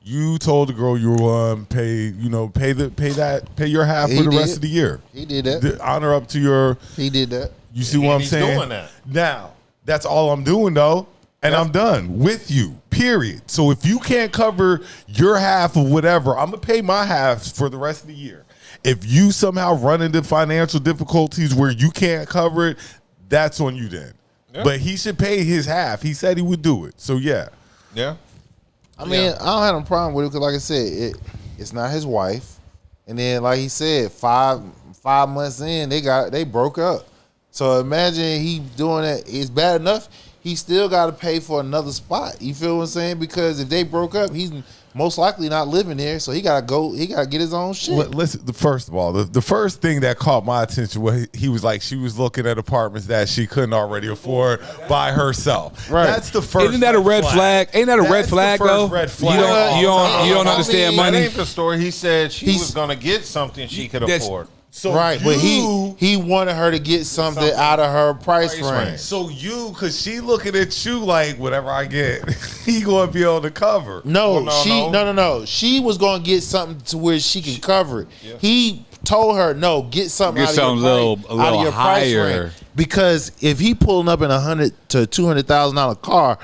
You told the girl you were pay your half for the rest of the year. He did that. Honor up to your. He did that. You see what I'm saying? Doing that. Now, that's all I'm doing though. And I'm done with you, period. So if you can't cover your half of whatever, I'm going to pay my half for the rest of the year. If you somehow run into financial difficulties where you can't cover it, that's on you then. Yeah. But he should pay his half. He said he would do it. So, yeah. Yeah. I mean, I don't have a problem with it because, like I said, it's not his wife. And then, like he said, five months in, they broke up. So imagine he doing that. It's bad enough. He still got to pay for another spot. You feel what I'm saying? Because if they broke up, he's most likely not living there, so he gotta go. He gotta get his own shit. Listen, first of all, the first thing that caught my attention was he was like, she was looking at apartments that she couldn't already afford by herself. Right. That's the first. Isn't that a red flag? Ain't that a red flag though? Red flag. You don't understand That money. ain't the story. He said she was gonna get something she could afford. So right, but he wanted her to get something out of her price range. So because she looking at you like, whatever I get, he gonna be able to cover. No, she was gonna get something to where she can cover it. Yeah. He told her, no, get something out of your price higher. Range. Because if he pulling up in $100,000 to $200,000 car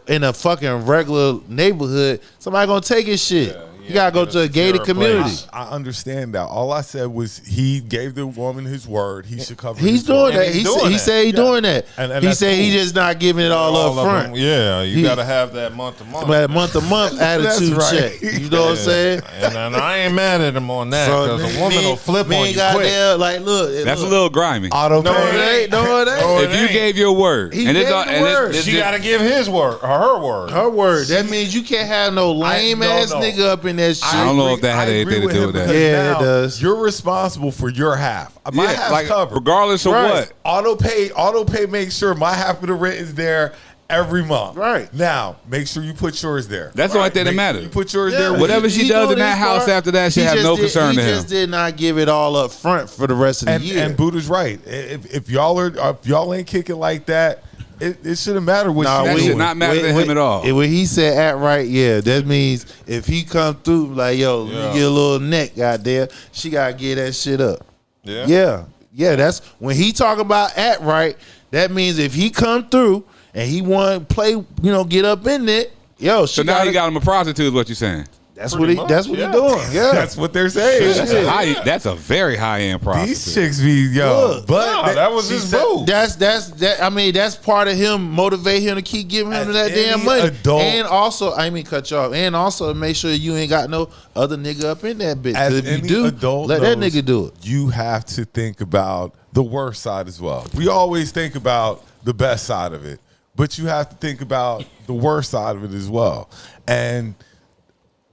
in a fucking regular neighborhood, somebody gonna take his shit. Yeah. You gotta go to a gated community. I understand that. All I said was he gave the woman his word. He should cover. He's doing that. He said he's doing that. And he said he just not giving it all up front. Yeah, you gotta have that month to month. That month to month attitude check. You know what I'm saying? And I ain't mad at him on that because a woman will flip on you quick. Like, look, that's a little grimy. Auto no, it ain't. No, it ain't. If you gave your word, he gave the word. She gotta give his word or her word. Her word. That means you can't have no lame ass nigga up in that shit. I don't know if that had anything to do with that. Yeah, it does. You're responsible for your half. My half's covered. Regardless of what. Auto pay makes sure my half of the rent is there every month. Right. Now, make sure you put yours there. That's the only thing that matters. You put yours there. Whatever she does in that house after that, she have no concern to him. He just did not give it all up front for the rest of the year. And Buddha's right. If y'all ain't kicking like that, it shouldn't matter what that should not matter to him at all. When he said act right, yeah, that means if he come through like, yo, let me get a little neck out there, she gotta get that shit up. Yeah. That's when he talk about act right. That means if he come through and he want to play, get up in it, yo. So now he got him a prostitute. Is what you're saying? That's what he doing. Yeah, that's what they're saying. That's a very high end prostitute. These chicks be that was his boo. That's part of him motivate him to keep giving him that damn money. And also, cut you off. And also make sure you ain't got no other nigga up in that bitch. As if you any do, adult let that nigga do it. You have to think about the worst side as well. We always think about the best side of it, but you have to think about the worst side of it as well. And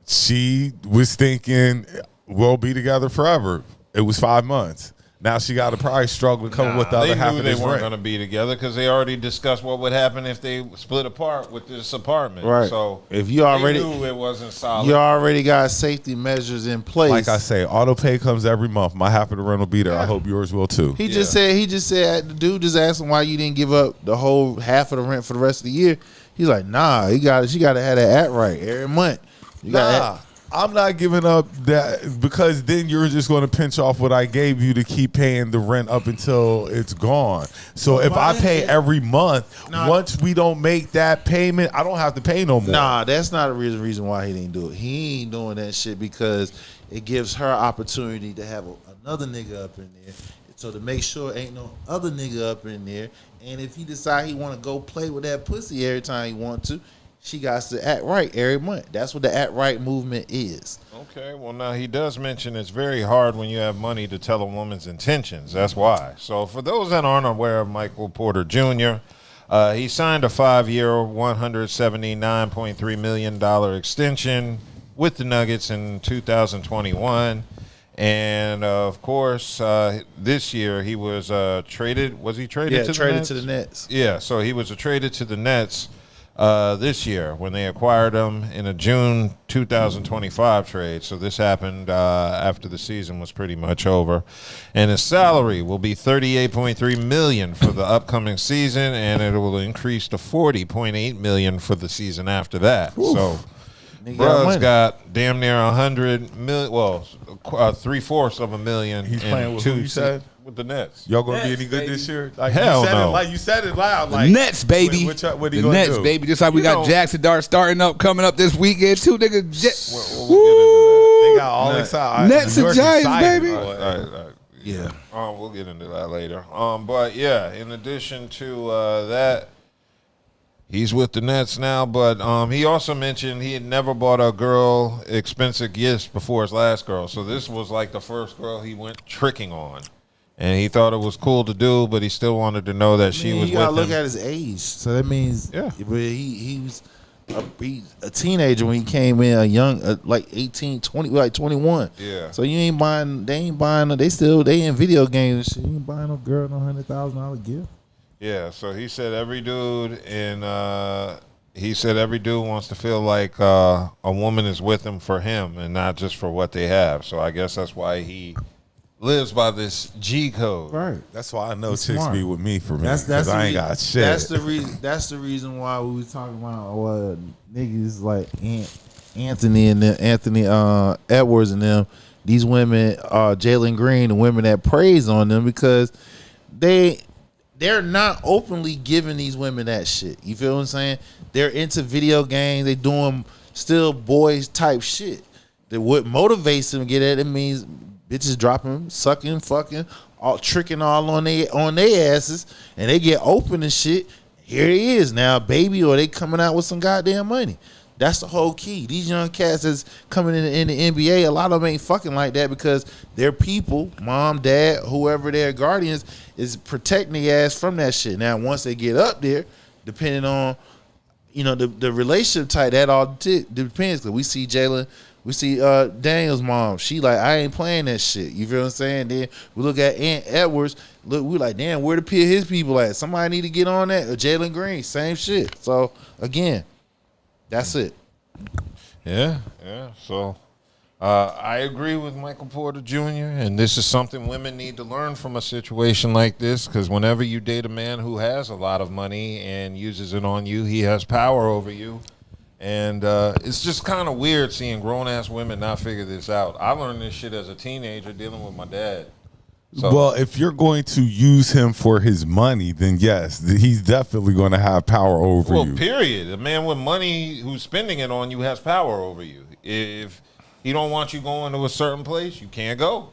she was thinking, we'll be together forever. It was 5 months. Now she got to probably struggle to come up with the other half of this They knew they weren't rent. going to be together because they already discussed what would happen if they split apart with this apartment. Right. So if you already knew it wasn't solid, you already got safety measures in place. Like I say, auto pay comes every month. My half of the rent will be there. I hope yours will too. He just said the dude just asked him why you didn't give up the whole half of the rent for the rest of the year. He's like, nah, she got to have that act right every month. I'm not giving up that because then you're just going to pinch off what I gave you to keep paying the rent up until it's gone. So if I pay every month, once we don't make that payment, I don't have to pay no more. Nah, that's not a reason why he didn't do it. He ain't doing that shit because it gives her opportunity to have another nigga up in there. So to make sure ain't no other nigga up in there. And if he decide he want to go play with that pussy every time he want to, she got to act right every month. That's what the act right movement is. Okay, well, now he does mention it's very hard when you have money to tell a woman's intentions. That's why. So for those that aren't aware of Michael Porter Jr., he signed a 5-year, $179.3 million extension with the Nuggets in 2021. And, of course, this year he was traded. Was he traded to the Nets? To the Nets. Yeah, so he was traded to the Nets this year when they acquired him in a June 2025 trade. So this happened after the season was pretty much over. And his salary will be $38.3 million for the upcoming season, and it will increase to $40.8 million for the season after that. Oof. So bruh's got damn near $100 million, well, 3/4 of a million. He's playing with who you said? With the Nets. Y'all gonna be any good this year? Like Hell you said no. You said it loud. The Like Nets, baby. What the Nets, baby. Just like we got Jackson Dart coming up this weekend too, nigga. We'll get into that. They got all excited. Nets and Giants, baby. All right. Yeah. We'll get into that later. But yeah, in addition to that, he's with the Nets now, but he also mentioned he had never bought a girl expensive gifts before his last girl. So this was like the first girl he went tricking on. And he thought it was cool to do, but he still wanted to know that she was with him. You gotta look at his age. So that means, yeah. But he was a teenager when he came in, a young, like 18, 20, like 21. Yeah. So you ain't buying. They ain't buying. They in video games and shit. You ain't buying no girl no $100,000 gift. Yeah. So he said every dude every dude wants to feel like a woman is with him for him and not just for what they have. So I guess that's why he lives by this G code. Right. That's why I know He's chicks smart. be with me for me. That's Because I ain't got shit. That's the reason. That's the reason why we was talking about niggas like Anthony and them, Anthony Edwards and them. These women, Jalen Green, the women that praise on them because they're not openly giving these women that shit. You feel what I'm saying? They're into video games. They doing still boys type shit. That what motivates them to get at it means bitches dropping, sucking, fucking, all tricking all on their asses, and they get open and shit. Here it is now, baby, or they coming out with some goddamn money. That's the whole key. These young cats that's coming in the NBA, a lot of them ain't fucking like that because their people, mom, dad, whoever their guardians, is protecting their ass from that shit. Now, once they get up there, depending on, the relationship type, that all depends. Cause we see Jalen, we see Daniel's mom. She like, I ain't playing that shit. You feel what I'm saying? Then we look at Aunt Edwards. Look, we like, damn, where the his people at? Somebody need to get on that. Or Jalen Green, same shit. So again, that's it. Yeah. So I agree with Michael Porter Jr., and this is something women need to learn from a situation like this, because whenever you date a man who has a lot of money and uses it on you, he has power over you. And it's just kind of weird seeing grown-ass women not figure this out. I learned this shit as a teenager dealing with my dad. So, well, if you're going to use him for his money, then yes, he's definitely going to have power over you. Period. A man with money who's spending it on you has power over you. If he don't want you going to a certain place, you can't go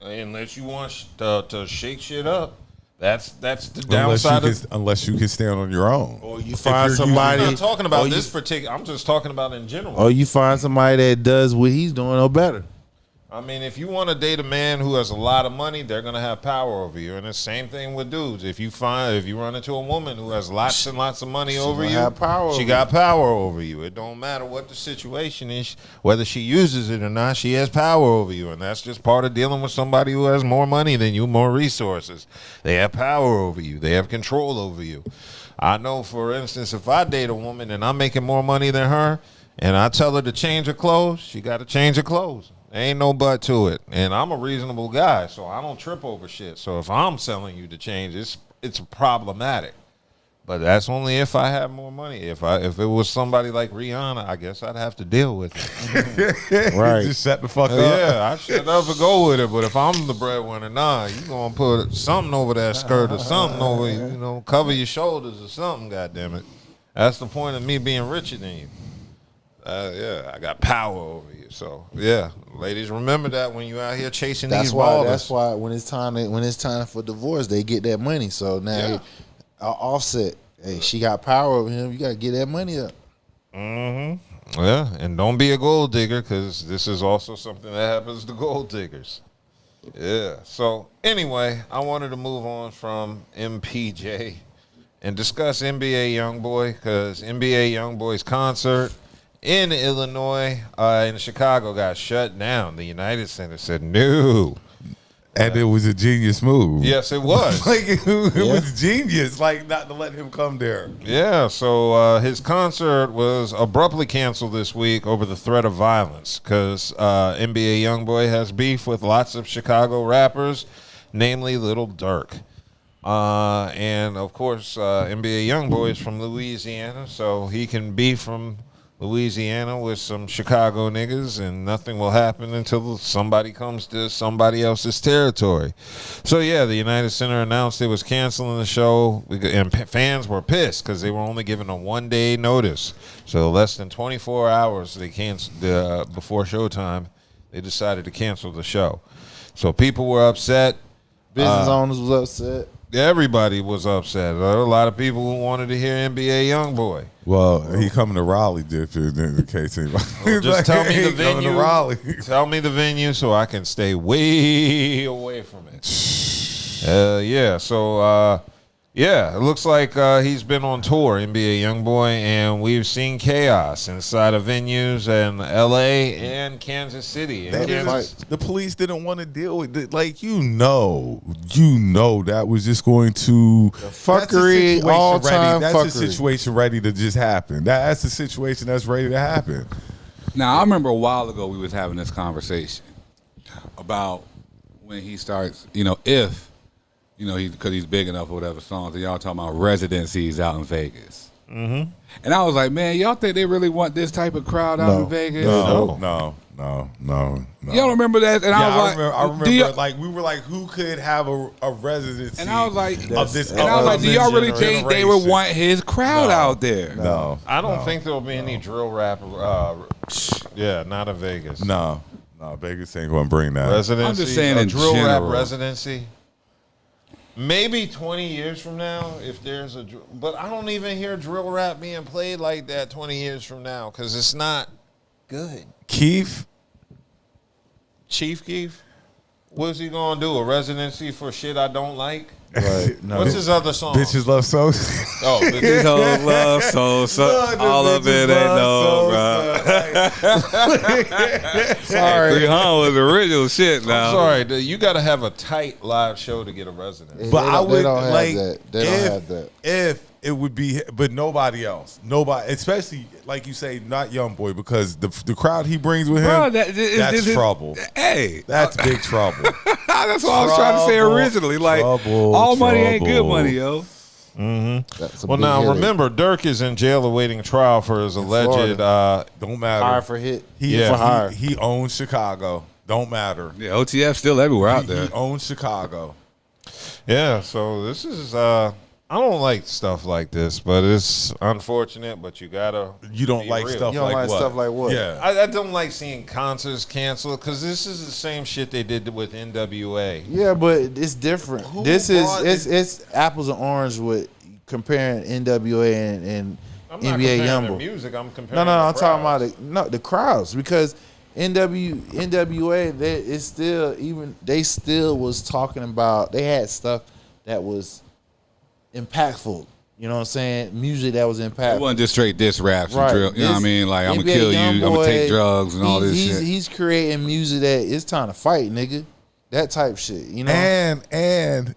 unless you want to shake shit up. That's the downside. Unless you can stand on your own, or you find somebody. I'm not talking about this particular. I'm just talking about in general. Or you find somebody that does what he's doing or better. I mean, if you want to date a man who has a lot of money, they're gonna have power over you, and the same thing with dudes. If you run into a woman who has lots and lots of money over you, she got power over you. It don't matter what the situation is, whether she uses it or not, she has power over you, and that's just part of dealing with somebody who has more money than you, more resources. They have power over you. They have control over you. I know, for instance, if I date a woman and I'm making more money than her, and I tell her to change her clothes, she got to change her clothes. Ain't no but to it. And I'm a reasonable guy, so I don't trip over shit. So if I'm selling you to change, it's problematic. But that's only if I have more money. If it was somebody like RIhanna, I guess I'd have to deal with it. Right. Just shut the fuck up. Yeah, I shut up and go with it. But if I'm the breadwinner, nah, you gonna put something over that skirt or something over, cover your shoulders or something, goddammit. That's the point of me being richer than you. Yeah, I got power over you. So yeah, ladies, remember that when you out here chasing these ballers. That's why when it's time for divorce, they get that money. So now Offset, hey, she got power over him. You got to get that money up. Mm-hmm. Yeah, and don't be a gold digger, because this is also something that happens to gold diggers. Yeah. So anyway, I wanted to move on from MPJ and discuss NBA Youngboy, because NBA Youngboy's concert in Illinois, in Chicago, got shut down. The United Center said no. And it was a genius move. Yes, it was. It was genius, not to let him come there. Yeah, so his concert was abruptly canceled this week over the threat of violence, because NBA Youngboy has beef with lots of Chicago rappers, namely Lil Durk. And, of course, NBA Youngboy is from Louisiana, so he can be from Louisiana with some Chicago niggas, and nothing will happen until somebody comes to somebody else's territory. So yeah, the United Center announced it was canceling the show, and fans were pissed because they were only given a 1-day notice. So less than 24 hours they canceled before showtime. They decided to cancel the show. So people were upset. Business owners was upset. Everybody was upset. There were a lot of people who wanted to hear NBA Youngboy. Well, he coming to Raleigh, in case anybody. Well, just tell me the venue. To Raleigh. Tell me the venue so I can stay way away from it. Yeah. So Yeah, it looks like he's been on tour, NBA Youngboy, and we've seen chaos inside of venues in L.A. and Kansas City. The police didn't want to deal with it. Like, you know that was just going to fuckery, all-time That's fuckery. a situation ready to just happen. That's the situation that's ready to happen. Now, I remember a while ago we was having this conversation about when he starts, if, because he's big enough or whatever songs, and y'all talking about residencies out in Vegas. Mm-hmm. And I was like, man, y'all think they really want this type of crowd out in Vegas? No. Y'all remember that? And I remember like we were like, who could have a residency? And I was like, of this? And I was like, do y'all really think they would want his crowd out there? No, I don't think there'll be any drill rap. Not in Vegas. No, Vegas ain't gonna bring that residency. I'm just saying a in drill general. rap residency. Maybe 20 years from now, if there's but I don't even hear drill rap being played like that 20 years from now because it's not good. Chief Keef, what's he gonna do? A residency for shit I don't like? Right. No. What's his other song? Bitches love so. Oh, Bitches love so. All of it ain't no, bro. Sorry. RIhanna was original shit now. I'm sorry, you got to have a tight live show to get a residency. But I would don't have like that. They don't have that. If it would be, but nobody else, especially like you say, not Youngboy, because the crowd he brings with him, Bro, that's trouble. Hey, That's big trouble. that's what I was trying to say originally. Like, all money ain't good money, yo. Mm-hmm. Well, now remember, Dirk is in jail awaiting trial for his alleged. Don't matter. Hire for hit. He owns Chicago. Don't matter. Yeah, OTF still everywhere out there. He owns Chicago. Yeah, so this is. I don't like stuff like this, but it's unfortunate. But you gotta. You don't like real. stuff You don't like like what? stuff like what? Yeah. I don't like seeing concerts canceled because this is the same shit they did with NWA. Yeah, but it's different. It's apples and oranges with comparing NWA and I'm not NBA comparing Youngboy. their music. I'm comparing. No, I'm the talking crowds. about the crowds because NWA they still was talking about, they had stuff that was impactful. You know what I'm saying? Music that was impactful. It wasn't just straight diss raps and Right. drill. You know what I mean? Like, I'm gonna kill you. I'm gonna take drugs and all this shit. He's creating music that it's time to fight, nigga. That type shit. You know. And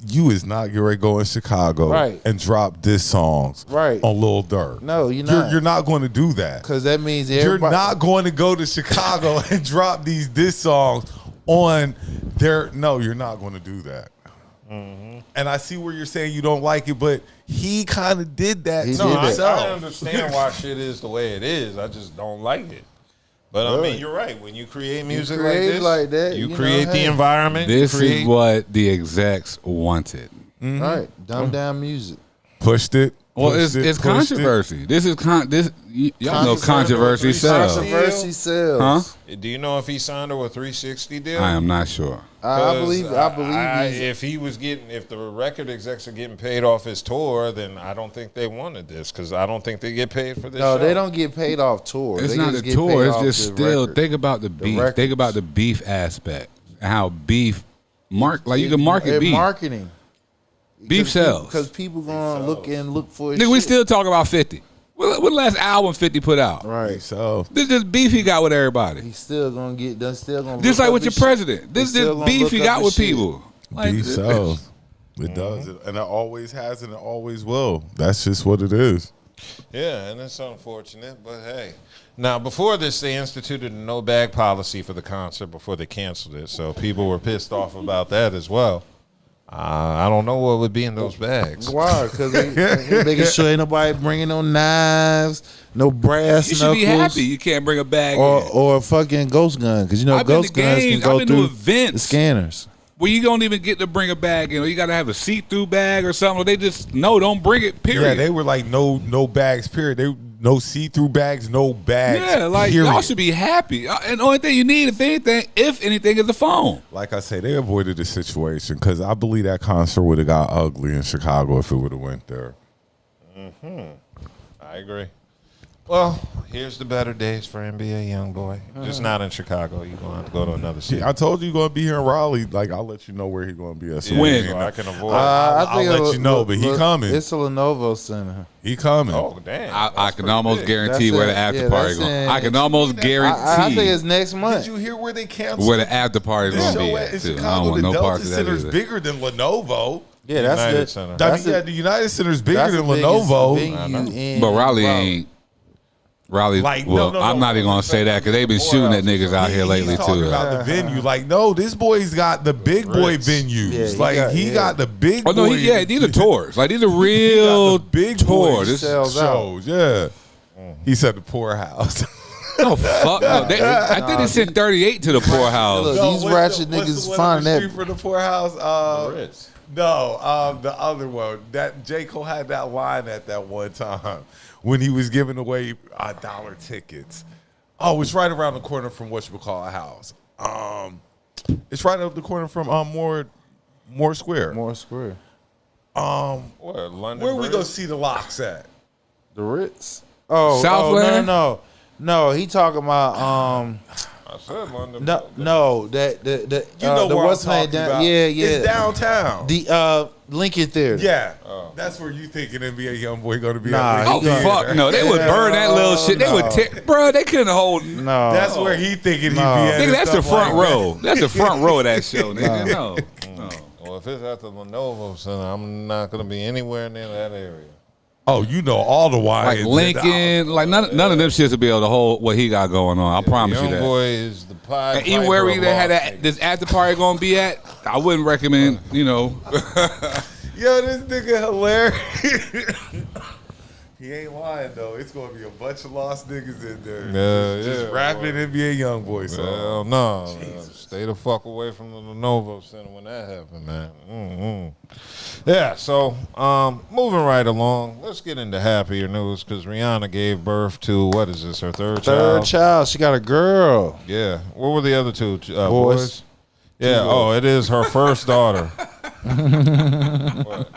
you is not getting ready to go in Chicago and drop diss songs on Lil Durk. No, you're not. You're not going to do that. Because that means you're not going to go to Chicago and drop these diss songs on their. No, you're not going to do that. Mm-hmm. And I see where you're saying you don't like it, but he kind of did that to I himself. understand why shit is the way it is. I just don't like it. But I mean, you're right. When you create music like this, you create the environment. This is what the execs wanted. Mm-hmm. Right, dumb down music. Pushed it. Well, it's controversy. This is y'all know controversy sells. Controversy sells. Huh? Do you know if he signed her a 360 deal? I am not sure. I believe if the record execs are getting paid off his tour, then I don't think they wanted this because I don't think they get paid for this. No, show. they don't get paid off tour. It's they not just the get tour. paid It's off just the still record. think about the beef. Think about the beef aspect. How beef you can market beef. Marketing. Beef sells. Because people gonna look for it. Nigga, we still talk about 50. What the last album 50 put out? Right. So this is beef he got with everybody. He's still gonna get. They're still gonna. Just look like up with your his shit. president. This They still is gonna beef look he up got his with shit. people. Like, Beef sells. It does, and it always has, and it always will. That's just what it is. Yeah, and it's unfortunate, but hey. Now, before this, they instituted a no bag policy for the concert before they canceled it, so people were pissed off about that as well. I don't know what would be in those bags. Why? Because they making sure ain't nobody bringing no knives, no brass you should knuckles. be happy you can't bring a bag or a fucking ghost gun, because I've been ghost to guns games, can go I've been to through events. the scanners. Well, you don't even get to bring a bag. You got to have a see-through bag or something. They just don't bring it. Period. Yeah, they were like no bags. Period. They no see-through bags, no bags. Yeah, like period. y'all should be happy. And the only thing you need, if anything, is a phone. Like I say, they avoided the situation because I believe that concert would have got ugly in Chicago if it would have went there. I agree. Well, here's the better days for NBA Youngboy. Just not in Chicago. You're going to have to go to another city. I told you you're going to be here in Raleigh. Like, I'll let you know where he's going to be at. So When? So I can avoid. I'll let you know, but he coming. It's a Lenovo Center. He coming. Oh, damn. I can almost guarantee where the after party going. I can almost guarantee. I think it's next month. Did you hear where they canceled? Where the after party is going to be at, in too. I don't Chicago, want the no Delta parts of that Center's either. bigger than Lenovo. Yeah, that's United it. Center. The United Center's bigger than Lenovo. But Raleigh ain't. Raleigh, Like, well, no, I'm not even going to say that because they've been shooting at niggas out here lately, He's talking too. about the venue. Like, no, this boy's got the big boy venues. Yeah, he got the big boy. Oh, no, these are tours. Like, these are real big tours. This shows, yeah. He said the poorhouse. No, fuck no. I think they sent 38 to the poorhouse. Look, these ratchet niggas find that. For the poorhouse? No, the other one. That J. Cole had that line at that one time when he was giving away $1 tickets. Oh, it's right around the corner from whatchamacallit house. It's right up the corner from Moore Square. More Square. Where, London Where we Bridge? go see the Locks at? The Ritz. Oh, Southland? No, he talking about I said London. no, that the You know the where what's I'm name talking down, about. yeah. It's downtown. The Lincoln Theater. Yeah. That's where you thinking NBA Youngboy going to be Nah, at. Oh, fuck no. They would burn that little shit. They would tear. Bro, they couldn't hold. No. That's where he thinking he'd be at. Nigga, that's the front row. That's the front row of that show, nigga. No. Well, if it's at the Lenovo Center, I'm not going to be anywhere near that area. Oh, you know all the wines. Like Lincoln, like none of them shits will be able to hold what he got going on. I promise you that. Youngboy is the pie. And even where they had this after party going to be at, I wouldn't recommend, Yo, this nigga hilarious. He ain't lying though. It's gonna be a bunch of lost niggas in there. Just rapping NBA Youngboy songs. Hell no. Stay the fuck away from the Lenovo Center when that happened, man. Yeah, so moving right along, let's get into happier news because Rihanna gave birth to, what is this, her third child? She got a girl. Yeah. What were the other two? Boys. Boys? Yeah, it is her first daughter. What?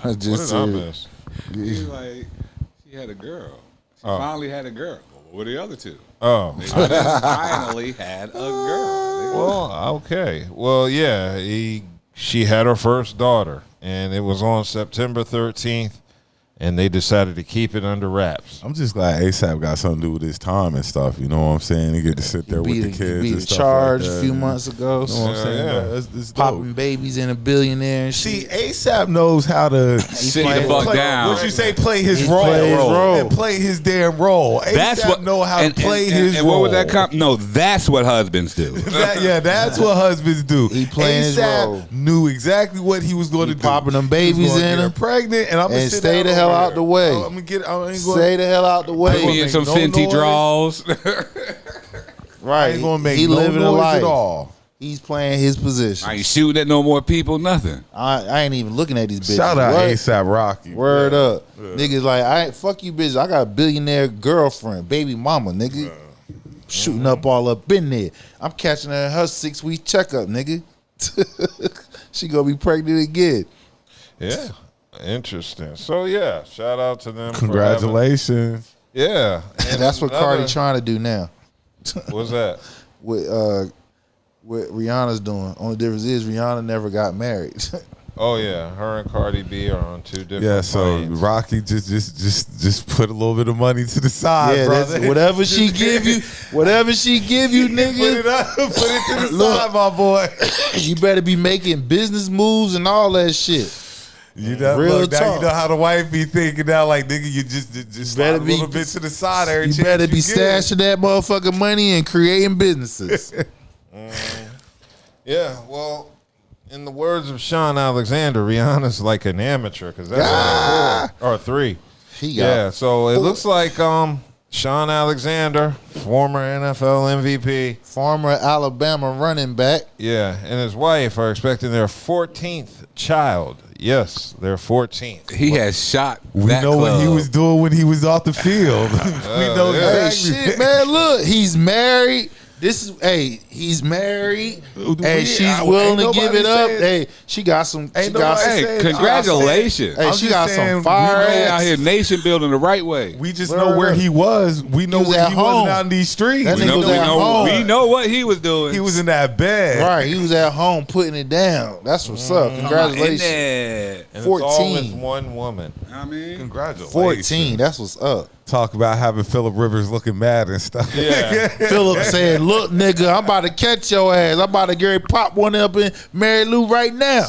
I just What did I said. miss? He's like, she had a girl. She finally had a girl. What were the other two? Oh. They finally had a girl. Well, okay. Well, yeah, she had her first daughter, and it was on September 13th, and they decided to keep it under wraps. I'm just glad ASAP got something to do with his time and stuff. You know what I'm saying? He get to sit there with the kids. Beat and a stuff charge like that. a few months ago. You know what I'm saying? Yeah. It's Popping dope. babies in a billionaire and See, shit. ASAP knows how to Sit the fuck down. What you say? Play his He role. play his role. And play his damn role. That's ASAP what know how to play his and role. what was that? No, that's what husbands do. That's what husbands do. He playing his ASAP role. knew exactly what he was going to do. Popping them He was babies gonna in get her them. pregnant, and I'm gonna And sit stay down the hell over out there. the way. I'm gonna get. I ain't Stay the hell out the way. Me in some no Fenty noise. draws. Right. I ain't gonna make he no living a noise life. at all. He's playing his position. I ain't shooting at no more people, nothing. I ain't even looking at these bitches. Shout out What? ASAP Rocky. Word up. Niggas like, fuck you bitches. I got a billionaire girlfriend, baby mama, nigga. Shooting up all up in there. I'm catching her in her 6-week checkup, nigga. She gonna be pregnant again. Yeah. Interesting. So, yeah, shout out to them. Congratulations. Yeah. And That's what Cardi another- trying to do now. What's that? What Rihanna's doing. Only difference is Rihanna never got married. Oh, yeah. Her and Cardi B are on two different Yeah, so planes. Rocky just put a little bit of money to the side, Yeah, brother. that's, whatever she give you, nigga. Put it to the side, my boy. You better be making business moves and all that shit. You know, Real look, now talk. you know how the wife be thinking now, like, nigga, you just slide better a little be- bit to the side every You chance better be get. stashing that motherfucking money and creating businesses. Yeah, well, in the words of Sean Alexander, Rihanna's like an amateur because that's like 4 or 3. He got Yeah, so it looks like Sean Alexander, former NFL MVP, former Alabama running back. yeah, and his wife are expecting their 14th child. Yes, their 14th. He has shot. We that know what he club. was doing when he was off the field. We know Hey, exactly. shit, man, look, he's married. This is he's married, and she's willing to give it up. Hey, she got some. Congratulations! Hey, she got some fire out here, nation building the right way. We just know where he was. We know where he was out in these streets. We know what he was doing. He was in that bed. Right, he was at home putting it down. That's what's up. Congratulations. And 14. It's all with one woman. I mean, congratulations. 14. That's what's up. Talk about having Phillip Rivers looking mad and stuff. Yeah. Phillip said, "Look, nigga, I'm about to catch your ass. I'm about to Gary pop one up in Mary Lou right now."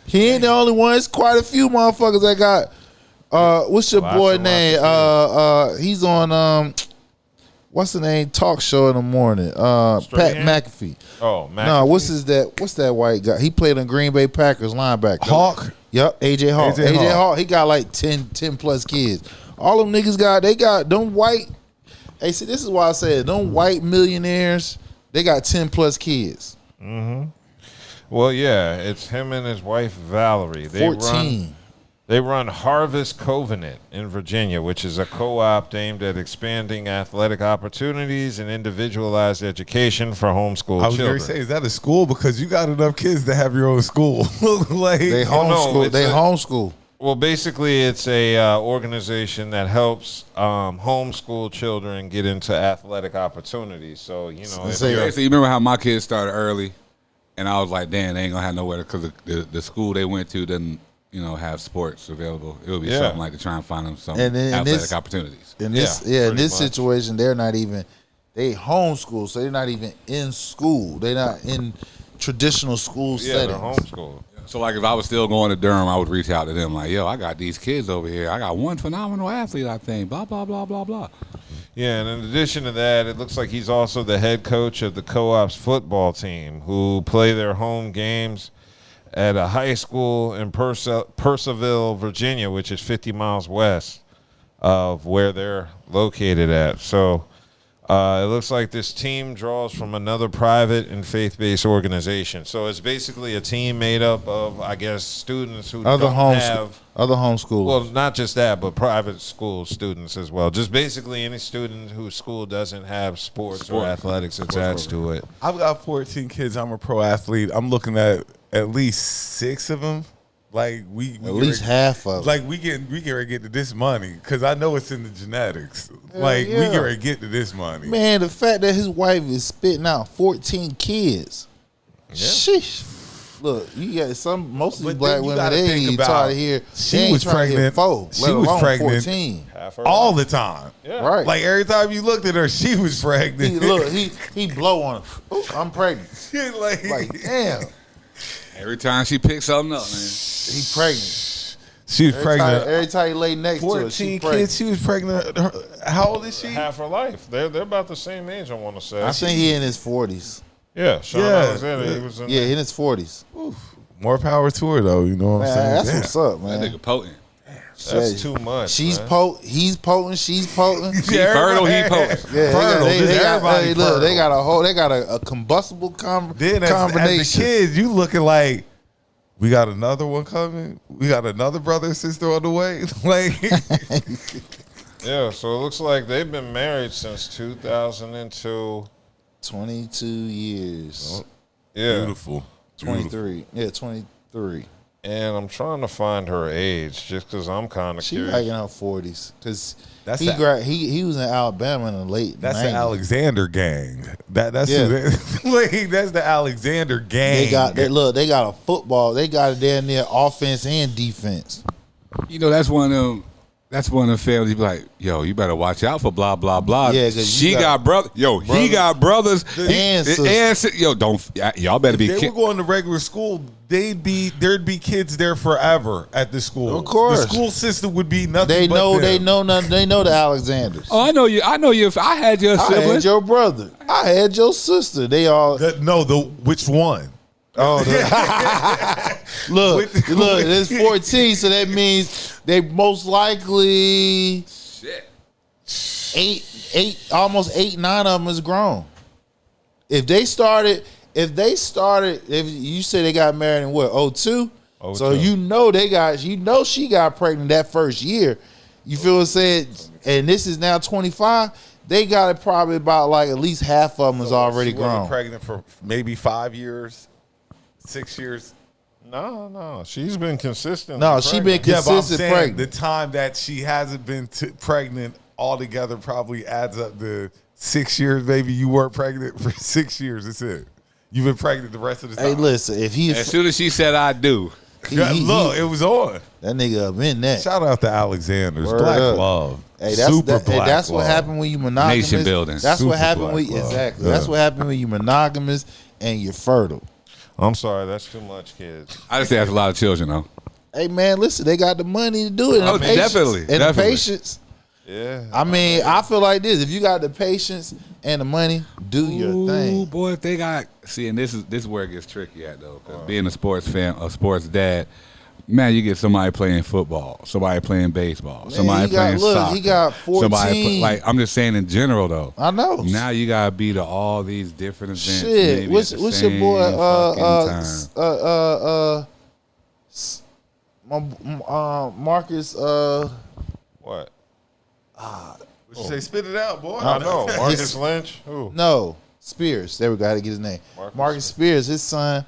He ain't the only one. It's quite a few motherfuckers that got. What's your boy name? He's on what's the name? Talk show in the morning. Pat McAfee. Oh, McAfee. No, what's that white guy? He played in Green Bay Packers linebacker. Hawk. Yep, AJ Hawk. AJ Hawk. He got like 10 plus kids. All them niggas got them white. Hey, see, this is why I said them white millionaires. They got 10 plus kids. Mm-hmm. Well, yeah, it's him and his wife Valerie. 14. They run Harvest Covenant in Virginia, which is a co-op aimed at expanding athletic opportunities and individualized education for homeschool I was children. going to say, is that a school? Because you got enough kids to have your own school. Like, They homeschool. They homeschool. Well, basically, it's a organization that helps homeschool children get into athletic opportunities. So, you know, So you remember how my kids started early, and I was like, damn, they ain't gonna have nowhere because the school they went to didn't, you know, have sports available. It would be something like to try and find them some athletic opportunities. In this situation, they're not even. They homeschool, so they're not even in school. They're not in traditional school settings. They're homeschooled. So, like, if I was still going to Durham, I would reach out to them like, yo, I got these kids over here. I got one phenomenal athlete, I think, blah, blah, blah, blah, blah. Yeah, and in addition to that, it looks like he's also the head coach of the co-op's football team who play their home games at a high school in Purcellville, Virginia, which is 50 miles west of where they're located at. So it looks like this team draws from another private and faith-based organization. So it's basically a team made up of, I guess, students who Other – homeschoolers. well, not just that, but private school students as well. Just basically any student whose school doesn't have sports or athletics attached to it. I've got 14 kids. I'm a pro athlete. I'm looking at least 6 of them. Like we at least half of like we get ready to get to this money because I know it's in the genetics. Like we get ready to get to this money. Man, the fact that his wife is spitting out 14 kids. Yeah. Sheesh. Look, you got most of these black women, they ain't trying to hear. She was pregnant. She was pregnant 14. all the time. Yeah. Right. Like every time you looked at her, she was pregnant. He blow on her. Ooh, I'm pregnant. like damn. Every time she picks something up, man. He pregnant. She was pregnant. Every time he lay next to her, she 14 kids. She was pregnant. How old is she? Half her life. They're about the same age, I want to say. I think he in his 40s. Yeah, Sean Alexander. He was in in his 40s. Oof. More power to her, though. You know what I'm saying? That's what's up, man. That nigga potent. That's too much. She's potent. He's potent. She's potent. She fertile. He potent. Yeah, fertile. They got a combustible then combination. As the kids, you looking like we got another one coming. We got another brother and sister on the way. Like, yeah. So it looks like they've been married since 2002. 22 years. Yeah. Beautiful. 23. Yeah, 23. And I'm trying to find her age just because I'm kind of curious. She like in her 40s because he was in Alabama in the late 90s. That's the Alexander gang. That's that's the Alexander gang. They got a football. They got it damn near offense and defense. You know, that's one of them. That's one of the families. Be like, yo, you better watch out for blah blah blah. Yeah, because she got brother. Yo, he got brothers and sisters. Yo, y'all better be. If they were going to regular school, there'd be kids there forever at the school. Of course, the school system would be nothing. They know nothing. They know the Alexanders. Oh, I know you. If I had your sibling, I had your brother. I had your sister. They all which one? Oh, look, it's 14, so that means they most likely almost 9 of them is grown. If you say they got married in what 02? So she got pregnant that first year. You feel what I'm saying? And this is now 25. They got it probably about like at least half of them is already She wasn't grown. pregnant for maybe 5 years, 6 years. No, she's been consistent. No, she been Yeah, but I'm consistent saying pregnant. the time that she hasn't been pregnant altogether probably adds up to 6 years. Maybe you weren't pregnant for 6 years. That's it. You've been pregnant the rest of the time. Hey, listen, if he As soon as she said I do, look, it was on. That nigga up in that. Shout out to Alexander's Word Black up. Love. Hey, that's Super that, hey, black that's what love. happened when you monogamous. Nation building. That's Super what happened black when love. exactly. Yeah. That's what happened when you monogamous and you're fertile. I'm sorry, that's too much kids. I just think that's a lot of children, though. Hey man, listen, they got the money to do it. And Oh, the patience. definitely, And definitely. the patience. Yeah. I mean, I feel like this. If you got the patience and the money, do your Ooh, thing. boy, if they got and this is where it gets tricky at though. 'Cause being a sports fan, a sports dad, man, you get somebody playing football, somebody playing baseball, Man, somebody he got- playing look, soccer. he got 14. Somebody like I'm just saying in general though. I know. Now you gotta be to all these different events. Shit, maybe what's at the your same boy? fucking time. Marcus. What? What you say? Spit it out, boy. I know. Marcus His- Lynch? Who? No, Spears. There we go. I had to get his name. Marcus Spears. His son.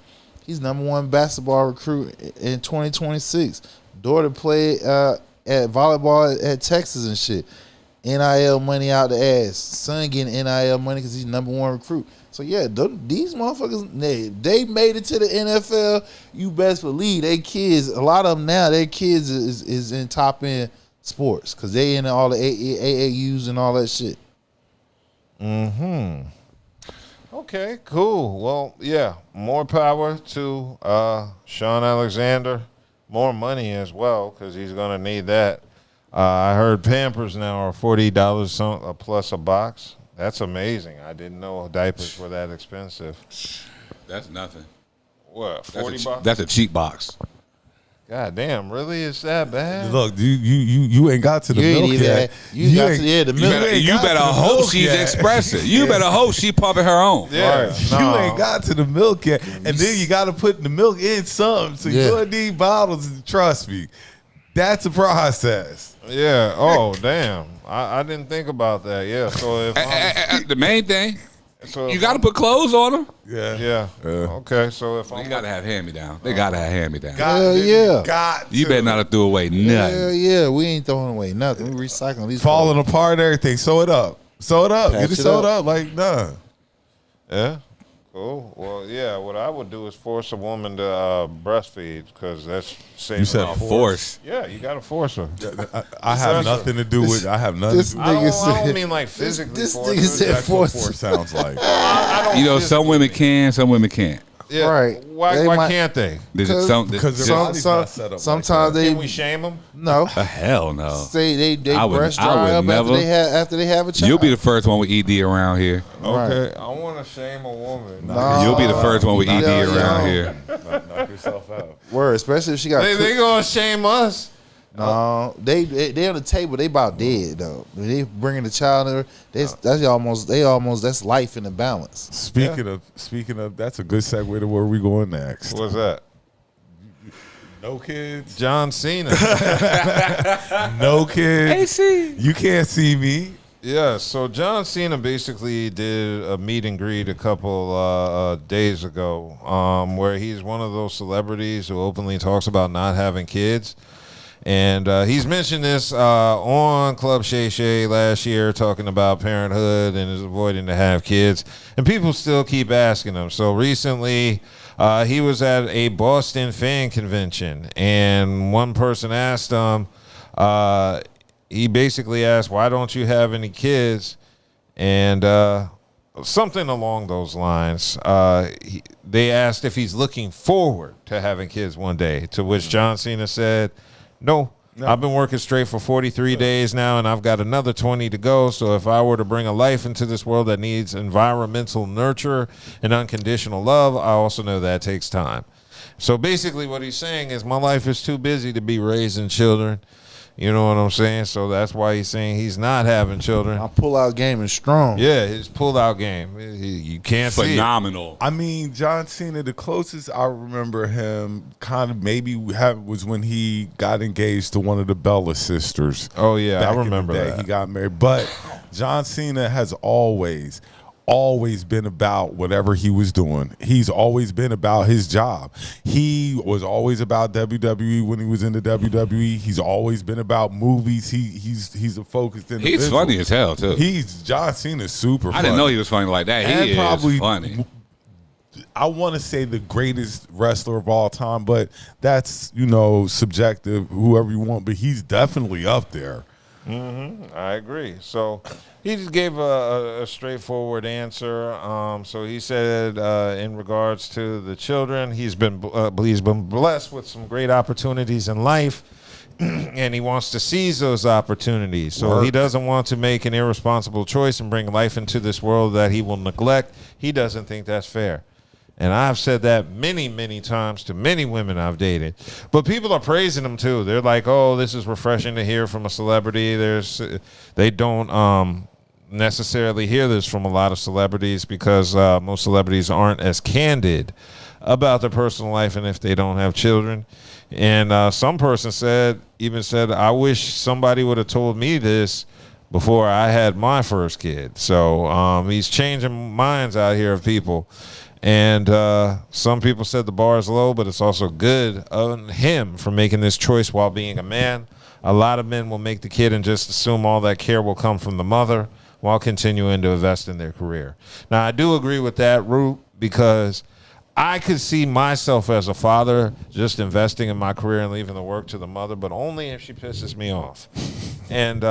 He's #1 basketball recruit in 2026. Daughter played at volleyball at Texas and shit. NIL money out the ass. Son getting NIL money because he's #1 recruit. So yeah, these motherfuckers, they made it to the NFL. You best believe they kids. A lot of them now, their kids is in top end sports because they in all the AAUs and all that shit. Mm-hmm. Okay, cool. Well, yeah, more power to Sean Alexander. More money as well because he's going to need that. I heard Pampers now are $40 plus a box. That's amazing. I didn't know diapers were that expensive. That's nothing. What, 40 bucks? That's a cheap box. God damn, really? It's that bad? Look, you ain't got to the You ain't milk even yet. had- you got ain't- to- yeah, the you milk. ain't You got better to the hope milk she's yet. expressing. You better hope she pumping her own. Yeah. Right. No. You ain't got to the milk yet. And then you got to put the milk in something. So Yeah. you're going to need bottles. Trust me. That's a process. Yeah. Oh, damn. I didn't think about that. Yeah. So if I'm, The main thing, so you if got to I'm- put clothes on them. Yeah. Okay. So if You I'm got to have hand me down. They got to have hand me down. Hell yeah. You better not have threw away nothing. Hell yeah, we ain't throwing away nothing. We recycling these. Falling apart and everything. Sew it up. Sew it up. Patch Get it it sewed up. up. Like, nah. Yeah. Cool. Well, yeah. What I would do is force a woman to breastfeed because that's saving. You said her. force. Yeah, you got to force her. I have nothing to do with. I have nothing. This to do I with don't mean like physically. This force nigga her. said That's what force. force sounds like. I don't You know, some physically- women can, some women can't. Yeah. Right. Why? They Why might- can't they? Because Because their body's not set up like sometimes that. they Can we shame them? no. hell no. Say they I would- breast I would dry up never- after they have a child. You'll be the first one with ED around here. Okay. I want to shame a woman. You'll be the first one with ED Yeah, around yeah. here. Knock yourself out. Word, especially if she got. They gonna shame us. No, they on the table. They about dead though. They bringing the child in. That's almost that's life in the balance. Speaking of, that's a good segue to where we going next. What's that? No kids. John Cena. No kids. You can't see me. Yeah, so John Cena basically did a meet and greet a couple days ago where he's one of those celebrities who openly talks about not having kids. And he's mentioned this on Club Shay Shay last year, talking about parenthood and is avoiding to have kids. And people still keep asking him. So recently, he was at a Boston fan convention, and one person asked him, he basically asked, why don't you have any kids? And something along those lines. They asked if he's looking forward to having kids one day, to which John Cena said, no. I've been working straight for 43 days now, and I've got another 20 to go. So if I were to bring a life into this world that needs environmental nurture and unconditional love, I also know that takes time. So basically what he's saying is my life is too busy to be raising children. You know what I'm saying? So that's why he's saying he's not having children. My pull-out game is strong. Yeah, his pull-out game. You can't see it. Phenomenal. I mean, John Cena, the closest I remember him kind of maybe was when he got engaged to one of the Bella sisters. Oh, yeah, back I in the remember day. that. He got married. But John Cena has always been about whatever he was doing. He's always been about his job. He was always about WWE when he was in the WWE. He's always been about movies. He's a focused individual. He's funny as hell too. John Cena's super funny. I didn't know he was funny like that. He is probably funny. I want to say the greatest wrestler of all time, but that's, subjective, whoever you want, but he's definitely up there. I agree. So he just gave a straightforward answer. So he said, in regards to the children, he's been blessed with some great opportunities in life, and he wants to seize those opportunities. So he doesn't want to make an irresponsible choice and bring life into this world that he will neglect. He doesn't think that's fair. And I've said that many, many times to many women I've dated. But people are praising him, too. They're like, oh, this is refreshing to hear from a celebrity. They don't necessarily hear this from a lot of celebrities because most celebrities aren't as candid about their personal life and if they don't have children. And some person said, I wish somebody would have told me this before I had my first kid. So he's changing minds out here of people. And some people said the bar is low, but it's also good on him for making this choice while being a man. A lot of men will make the kid and just assume all that care will come from the mother while continuing to invest in their career. Now, I do agree with that, Root, because I could see myself as a father just investing in my career and leaving the work to the mother, but only if she pisses me off. And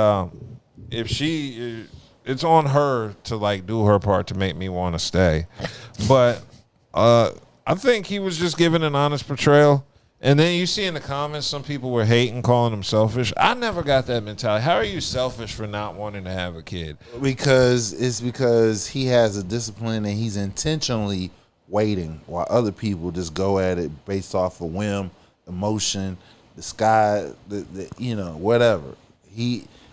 if she... it's on her to do her part to make me want to stay. But I think he was just giving an honest portrayal. And then you see in the comments, some people were hating, calling him selfish. I never got that mentality. How are you selfish for not wanting to have a kid? Because he has a discipline and he's intentionally waiting while other people just go at it based off of whim, emotion, the sky, whatever.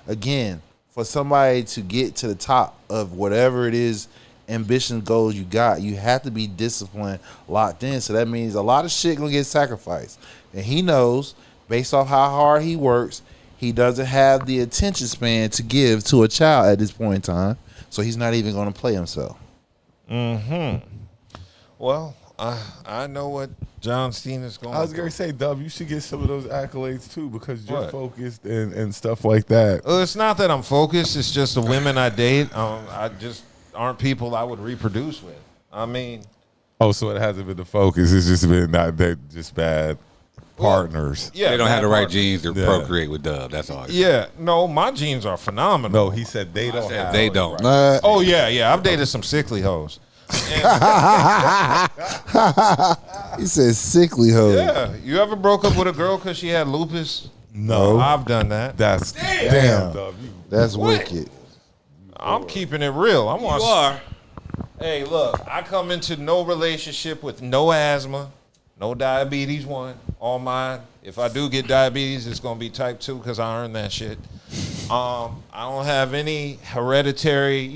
Again, for somebody to get to the top of whatever it is, ambition, goals you got, you have to be disciplined, locked in. So that means a lot of shit gonna get sacrificed. And he knows, based off how hard he works, he doesn't have the attention span to give to a child at this point in time. So he's not even gonna play himself. Well, I know what John Cena's going to I was going to say, Dub, you should get some of those accolades, too, because you're focused and stuff like that. Well, it's not that I'm focused. It's just the women I date, I just aren't people I would reproduce with. I mean... Oh, so it hasn't been the focus. It's just been they're just bad partners. Yeah, they don't have the right partners. genes to procreate with Dub. That's all. Yeah, no, my genes are phenomenal. No, he said they don't. They don't. Oh, yeah. I've dated some sickly hoes. He said sickly hoe. Yeah. You ever broke up with a girl because she had lupus? No. I've done that. That's damn. That's wicked. I'm keeping it real. You are. Hey, look, I come into no relationship with no asthma, no diabetes 1, all mine. If I do get diabetes, it's going to be type 2 because I earned that shit. I don't have any hereditary,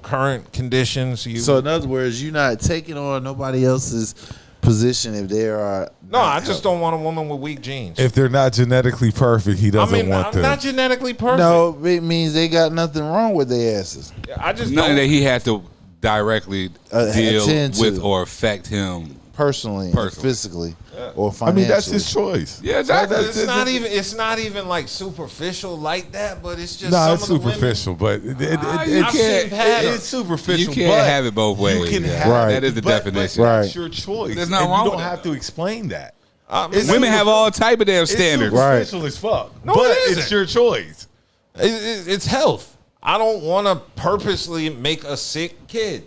current conditions. So in other words, you're not taking on nobody else's position if they are. No, I just don't want a woman with weak genes. If they're not genetically perfect, he doesn't want them. I'm not genetically perfect. No, it means they got nothing wrong with their asses. I just nothing that he had to directly deal attend with to. or affect him personally. Physically, or financially. I mean, that's his choice. Yeah, exactly. It's not even like superficial like that, but it's just no, some it's of the superficial, but I've seen patterns. it's superficial. You can't have it both ways. You can yeah. have that is the definition. But that's your choice. There's nothing and wrong you don't with have to explain that. Women have all type of damn standards. It's superficial as fuck. No, but it isn't. it's your choice. It's health. I don't want to purposely make a sick kid.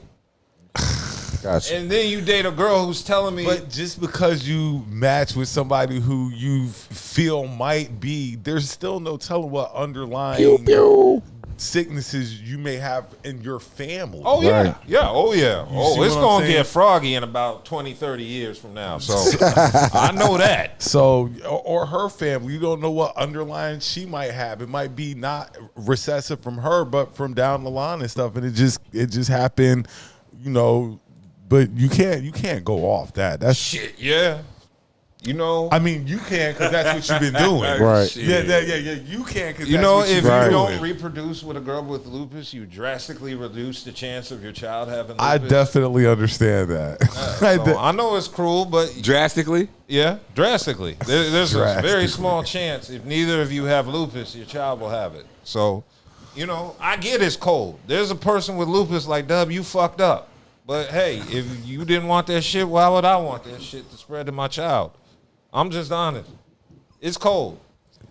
Gotcha. And then you date a girl who's telling me. But just because you match with somebody who you feel might be, there's still no telling what underlying sicknesses you may have in your family. Oh yeah, yeah, oh yeah. see It's what I'm gonna saying? get froggy in about 20, 30 years from now. So I know that. So, or her family, you don't know what underlying she might have. It might be not recessive from her, but from down the line and stuff. And it just happened, you know. But you can't go off that. That's shit. Yeah. You know, I mean, you can because that's what you've been doing, Right. Yeah. You can because you know, if you doing. don't reproduce with a girl with lupus, you drastically reduce the chance of your child having lupus. I definitely understand that. So I know it's cruel, but drastically, yeah, drastically. There's a very Drastically. small chance if neither of you have lupus, your child will have it. So, you know, I get it's cold. There's a person with lupus like Dub, you fucked up. But hey, if you didn't want that shit, why would I want that shit to spread to my child? I'm just honest. It's cold.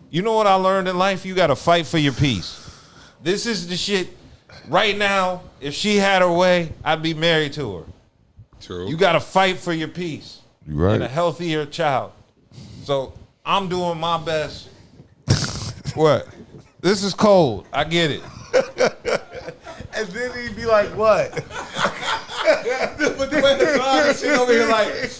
You know what I learned in life? You got to fight for your peace. This is the shit. Right now, if she had her way, I'd be married to her. True. You got to fight for your peace. You're right. And a healthier child. So I'm doing my best. What? This is cold. I get it. And then he'd be like, "What?" But then the song shit over here like.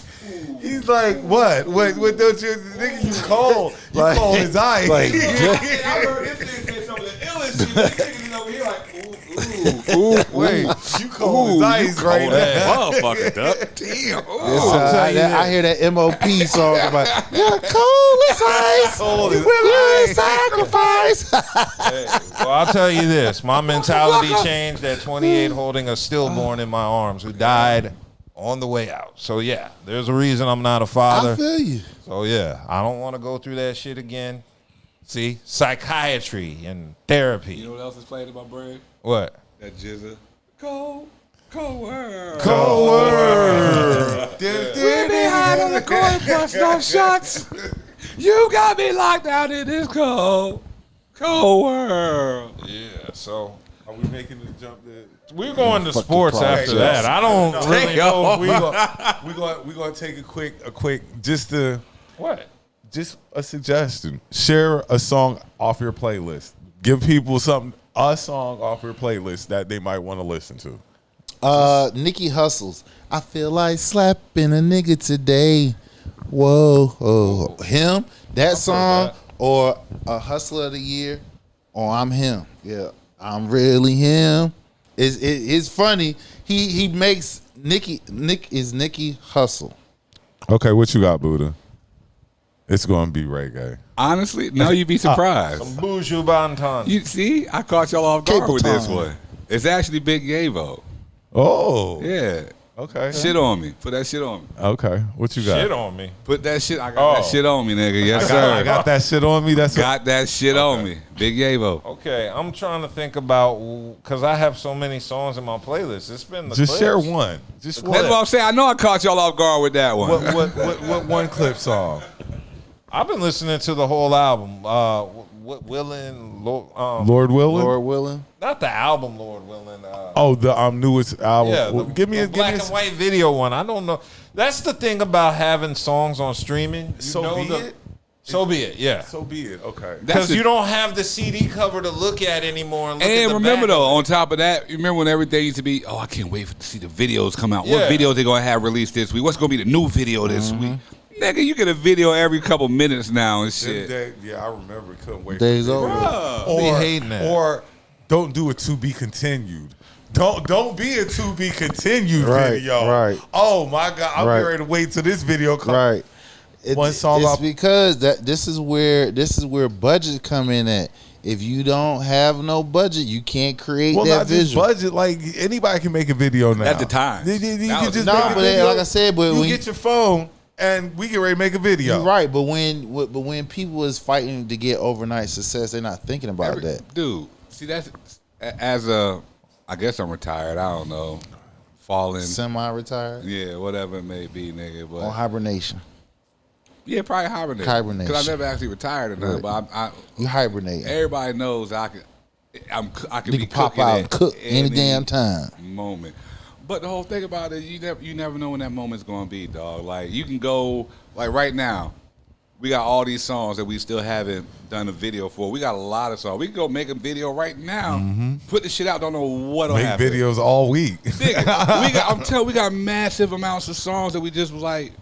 He's like, what? What don't you, nigga, you cold. You Like- cold as ice. like- I heard this nigga say some of the illest shit. This nigga's over here like, ooh. Wait, you cold as ice right now. Motherfucker, duck. Damn. I hear that MOP song about you're cold as ice. Cold as You ice. sacrifice. Hey, well, I'll tell you this. My mentality changed at 28 holding a stillborn in my arms who died on the way out. So, yeah, there's a reason I'm not a father. I feel you. So, yeah, I don't want to go through that shit again. See, psychiatry and therapy. You know what else is playing in my brain? What? That jizza. Cold world. Cold word. We're behind on the court, busting off shots. You got me locked out in this cold world. Yeah, so Are we making the jump there? we're going to Fucking sports after process. that. I don't really know if We gonna take a quick just a suggestion. Share a song off your playlist. Give people a song off your playlist that they might want to listen to. Nikki Hustles. I feel like slapping a nigga today. Whoa, oh, him. That song or a Hustler of the Year or I'm him. Yeah, I'm really him. It's funny. He makes Nikki Hustle. Okay, what you got, Buddha? It's gonna be reggae. Honestly, no, you'd be surprised. Some Buju Banton. You see, I caught y'all off guard with this Cape one. It's actually Big Yavo. Oh, Yeah. okay. Shit on me. Put that shit on me. Okay, what you got? Shit on me. Put that shit. I got that shit on me, nigga. Yes, sir. I got that shit on me. That's Got that shit on me. Big Yavo. Okay, I'm trying to think about because I have so many songs in my playlist. It's been the just clips. share one. Just That's what I'm saying. I know I caught y'all off guard with that one. what one clip song? I've been listening to the whole album. Willin, Lord Willin? Lord Willin. not the album Lord Willin. Oh, the newest album. Yeah, Well, give me the a black and white video one. I don't know. That's the thing about having songs on streaming. You So know be it? So be it. Yeah. So be it. Okay. Because you don't have the CD cover to look at anymore. And, look at And the remember back. though, on top of that, you remember when everything used to be, oh, I can't wait to see the videos come out. What Yeah. videos they gonna have released this week? What's gonna be the new video this week? Nigga, you get a video every couple minutes now and shit. Yeah, I remember. Couldn't wait. Days for over. Be hating that. Or don't do a to be continued. Don't be a to be continued video. Right. Oh my God, I'm Right. ready to wait till this video comes. Right. One song It's off- because this is where budgets come in at. If you don't have no budget, you can't create Well, that not just visual. budget. Like anybody can make a video now. At the time. You That can was- just No, make a but video. like I said, but you when- get your phone and we get ready to make a video. You're right, but when people is fighting to get overnight success, they're not thinking about that. Dude, see that's I guess I'm retired. I don't know. Falling. Semi-retired Yeah, whatever it may be, nigga. on But hibernation. yeah, probably hibernate. Hibernation. Because I never actually retired or nothing. Right. But I You hibernate. everybody knows I can You be can pop cooking out at and cook any damn time. moment. But the whole thing about it, you never know when that moment's gonna be, dog. Like you can go like right now, we got all these songs that we still haven't done a video for. We got a lot of songs. We can go make a video right now. Put the shit out. Don't know what'll Make happen. videos all week. Nigga, we got massive amounts of songs that we just was like,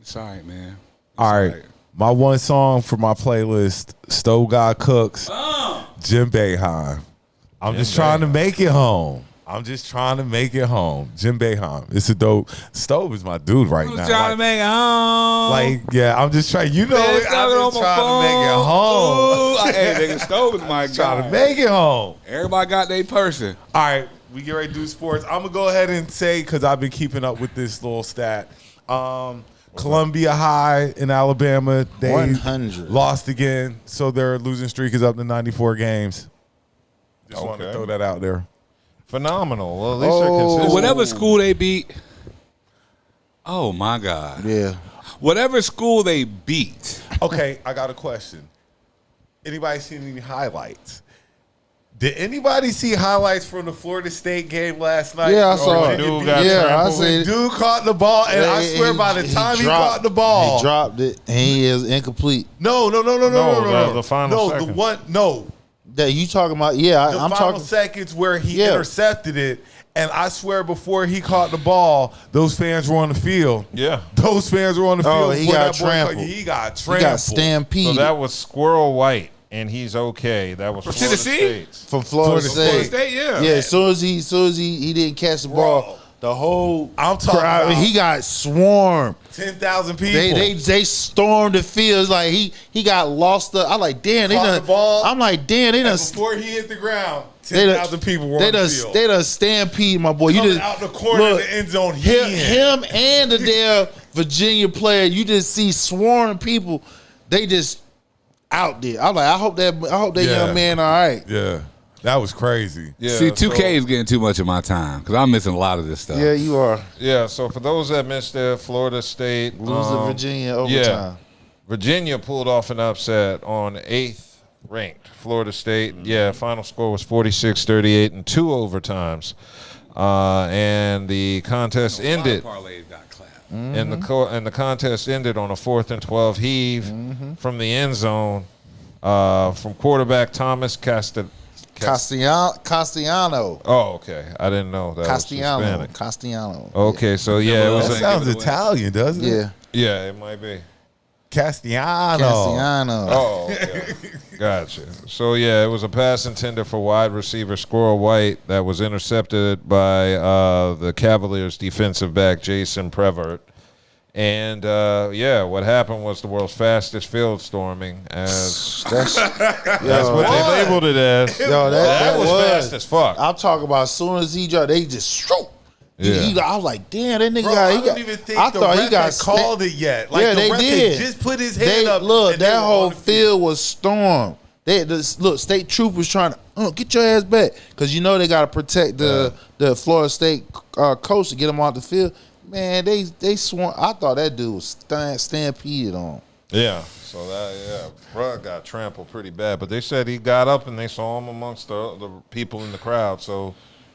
it's all right, man. All right. My one song for my playlist, Stove God Cooks, Jim Behan. I'm just trying to make it home. Jim Behan. It's a dope. Stove is my dude right now. Trying to make it home. Like, yeah, I'm just trying. I'm just trying to make it home. Hey, nigga, Stove is my guy. Trying to make it home. Everybody got their person. All right, we get ready to do sports. I'm gonna go ahead and say, because I've been keeping up with this little stat. Columbia High in Alabama, they 100 lost again, so their losing streak is up to 94 games. Just want to throw that out there. Phenomenal. Well, at least they're consistent. Whatever school they beat. Oh my God. Yeah. Whatever school they beat. Okay, I got a question. Anybody seen any highlights? Did anybody see highlights from the Florida State game last night? Yeah, I saw it. Dude got I see it. Dude caught the ball, and I swear by the time he caught the ball, he dropped it, and he is incomplete. No. The final the seconds. one, no. That you talking about? Yeah, I'm final talking seconds where he intercepted it, and I swear before he caught the ball, those fans were on the field. Yeah. Those fans were on the field. Oh, he got before that boy trampled. He got trampled. He got stampeded. So that was Squirrel White, and he's okay. That was Florida Tennessee? State. from Florida State. Florida State, yeah. Yeah, as soon as he didn't catch the ball, the whole I'm talking crowd, about he got swarmed. 10,000 people. They stormed the field. It's like he got lost. I'm like, damn, they Caught done. the ball, I'm like, damn, they done. before he hit the ground, They done- 10,000 people were They on the done, field. they done stampede, my boy. Coming You just out the corner of the end zone. him and the damn Virginia player. You just see swarming people. They just out there. I'm like, I hope that young man all right. Yeah, that was crazy. Yeah, See, 2K is getting too much of my time because I'm missing a lot of this stuff. Yeah, you are. Yeah, so for those that missed it, Florida State Lose to Virginia overtime. Yeah, Virginia pulled off an upset on 8th ranked Florida State. Yeah, final score was 46-38 in 2 overtimes. And the contest ended. And the contest ended on a 4th and 12 heave from the end zone from quarterback Thomas Castellano. Oh, okay. I didn't know that was Hispanic. Castellano. Okay, so yeah, it was That sounds Italian, doesn't it? Yeah. Yeah, it might be. Castellano. Oh, okay. Gotcha. So, yeah, it was a pass intended for wide receiver Squirrel White that was intercepted by the Cavaliers defensive back Jason Prevert. And, yeah, what happened was the world's fastest field storming. That's what they labeled it as. Yo, that was fast as fuck. I'm talking about as soon as he dropped, they just stroke. Yeah. I was like, damn, that nigga Bro, got. I don't even think I the thought he ref got had called it yet. Like, yeah, the they ref had did. just put his hand up. Look, and they that were whole on the field was stormed. Look, state troopers trying to get your ass back because you know they got to protect the Florida State coach to get them off the field. Man, they swarm. I thought that dude was stampeded on. Yeah, so Rugg got trampled pretty bad. But they said he got up and they saw him amongst the people in the crowd. So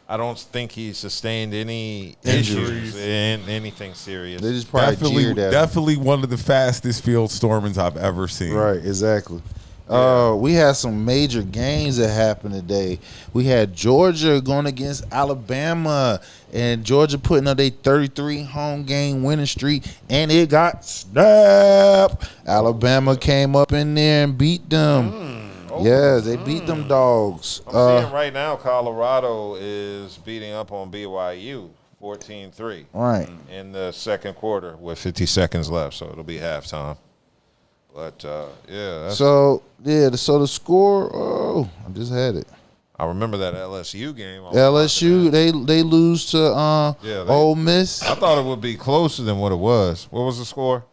I don't think he sustained any injuries and anything serious. They just probably jeered at him. Definitely one of the fastest field stormings I've ever seen. Right, exactly. We had some major games that happened today. We had Georgia going against Alabama, and Georgia putting up their 33 home game winning streak, and it got snapped. Alabama came up in there and beat them. Yeah, they beat them dogs. I'm seeing right now Colorado is beating up on BYU 14-3. Right. In the second quarter with 50 seconds left, so it'll be halftime. But, yeah. So the score, I just had it. I remember that LSU game. LSU, they lose to Ole Miss. I thought it would be closer than what it was. What was the score?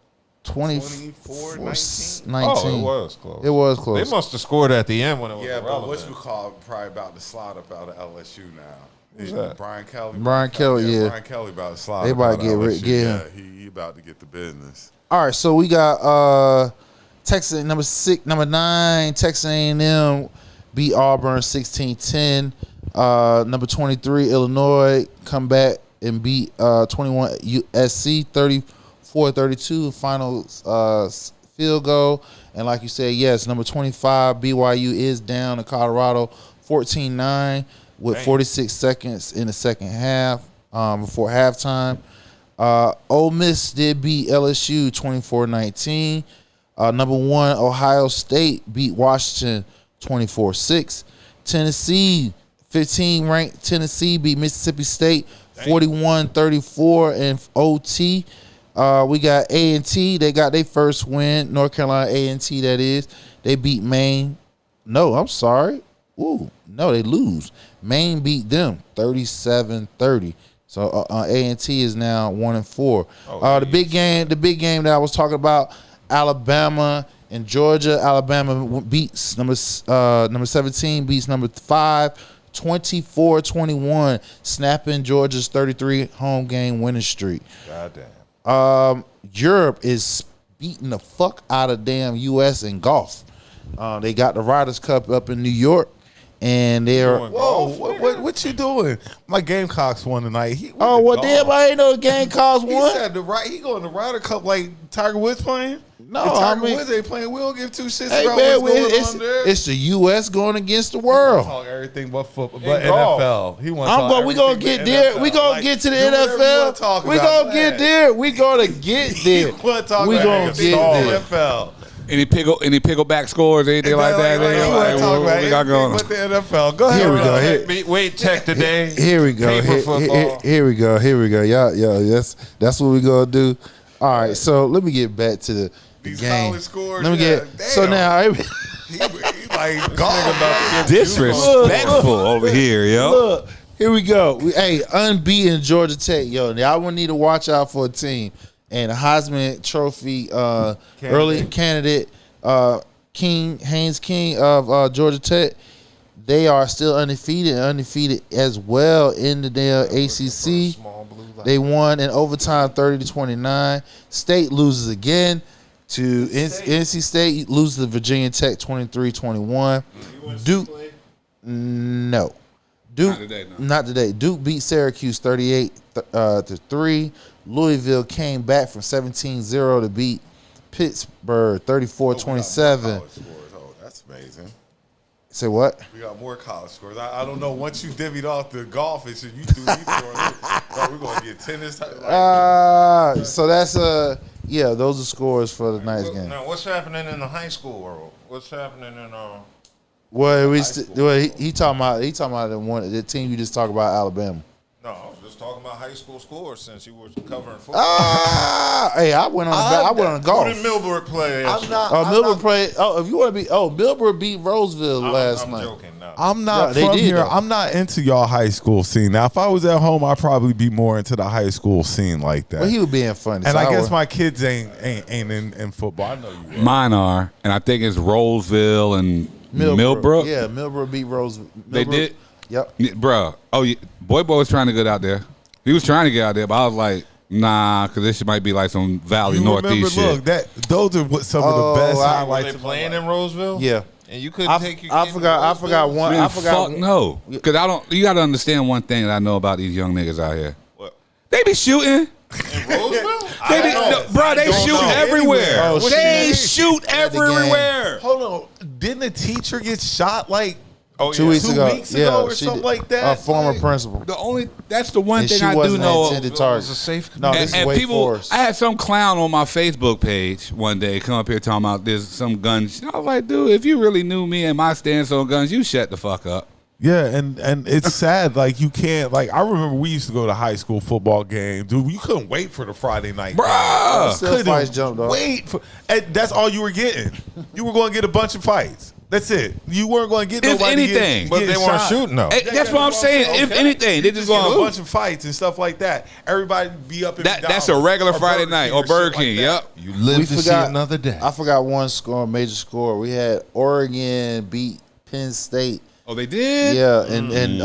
24-19. Oh, it was close. It was close. They must have scored at the end when it was Yeah, irrelevant. but Whatchamacallit probably about to slide up out of LSU now. Who's that? Brian Kelly. Brian Kelly, yeah. Brian Kelly about to slide They up about out to of get LSU. him. Yeah, he about to get the business. All right, so we got Texas number 9, Texas A&M beat Auburn 16-10. Number 23, Illinois come back and beat 21 USC 34-32. Final field goal. And like you said, yes, number 25, BYU is down to Colorado 14-9 with 46 seconds in the second half before halftime. Ole Miss did beat LSU 24-19. Number 1, Ohio State beat Washington 24-6. Tennessee, 15-ranked Tennessee beat Mississippi State 41-34 in OT. We got A&T. They got their first win. North Carolina A&T, that is. They beat Maine. No, I'm sorry. Ooh, no, they lose. Maine beat them 37-30. So A&T is now 1-4. The big game that I was talking about, Alabama and Georgia. Alabama beats number 17 beats number 5 24-21, snapping Georgia's 33 home game winning streak. Goddamn. Europe is beating the fuck out of damn U.S. in golf. They got the Ryder Cup up in New York, and they're What you doing? My Gamecocks won tonight. Damn, I ain't know the Gamecocks won. He said he going to Ryder Cup like Tiger Woods playing. No, if Tiger Woods ain't playing. We don't give two shits Hey, about man, what's going on there. it's the U.S. going against the world. Talk everything but football, but NFL. He wants. We gonna get there. We gonna get to the NFL. We gonna get there. We gonna get there. We gonna get there. NFL. Any pickleback scores, anything like that? What we got going? With the NFL. Go ahead. Here we go. Wait, check today. Here we go. Here we go. Yo, that's what we gonna do. All right. So let me get back to the game. College scores. Let me get. So now. He like God. Disrespectful over here, yo. Look, here we go. Unbeaten Georgia Tech, yo. Now I would need to watch out for a team. And a Heisman Trophy early candidate, Haynes King of Georgia Tech, they are still undefeated as well in the damn ACC. They won in overtime 30-29. State loses again to NC State, loses to Virginia Tech 23-21. Duke, no. Not today. Duke beat Syracuse 38-3. Louisville came back from 17-0 to beat Pittsburgh 34-27. That's amazing. Say what? We got more college scores. I don't know. Once you divvied off the golf issue, you threw me for we're going to get tennis. So that's those are scores for the night's game. Now, what's happening in the high school world? What's happening in Well, he talking about the team you just talked about, Alabama. No, I was just talking about high school scores since you were covering football. Hey, I went on golf. Who did Millbrook play? Millbrook beat Roseville last night. I'm joking. No. I'm not from here. Though. I'm not into y'all high school scene. Now, if I was at home, I'd probably be more into the high school scene like that. Well, he was being funny. And I guess my kids ain't in football. I know you. Mine are, and I think it's Roseville and Millbrook. Yeah, Millbrook beat Roseville. They did. Yep. Bro. Oh, yeah. Boy was trying to get out there. He was trying to get out there, but I was like, nah, because this might be like some Valley Northeast shit. Look, those are some of the best highlights. Were they playing in Roseville? Yeah. And you couldn't take your kid I forgot one. Man, fuck no. Because you got to understand one thing that I know about these young niggas out here. What? They be shooting. In Roseville? They shoot everywhere. They shoot everywhere. Hold on. Didn't a teacher get shot like 2 weeks ago or something like that? A former principal. That's the one thing I do know. It was a safe. No, this is Wake Forest. I had some clown on my Facebook page one day come up here talking about there's some guns. I was like, dude, if you really knew me and my stance on guns, you shut the fuck up. Yeah, and it's sad. Like you can't. Like I remember we used to go to high school football games, dude. You couldn't wait for the Friday night. Bruh, couldn't wait for. And that's all you were getting. You were going to get a bunch of fights. That's it. You weren't going to get if nobody anything, but they weren't shooting though. That's what I'm saying. If anything, they just going a bunch of fights and stuff like that. Everybody be up. That's a regular Friday night or Burger King. Yep. You live to see another day. I forgot one score, major score. We had Oregon beat Penn State. Oh, they did? Yeah, and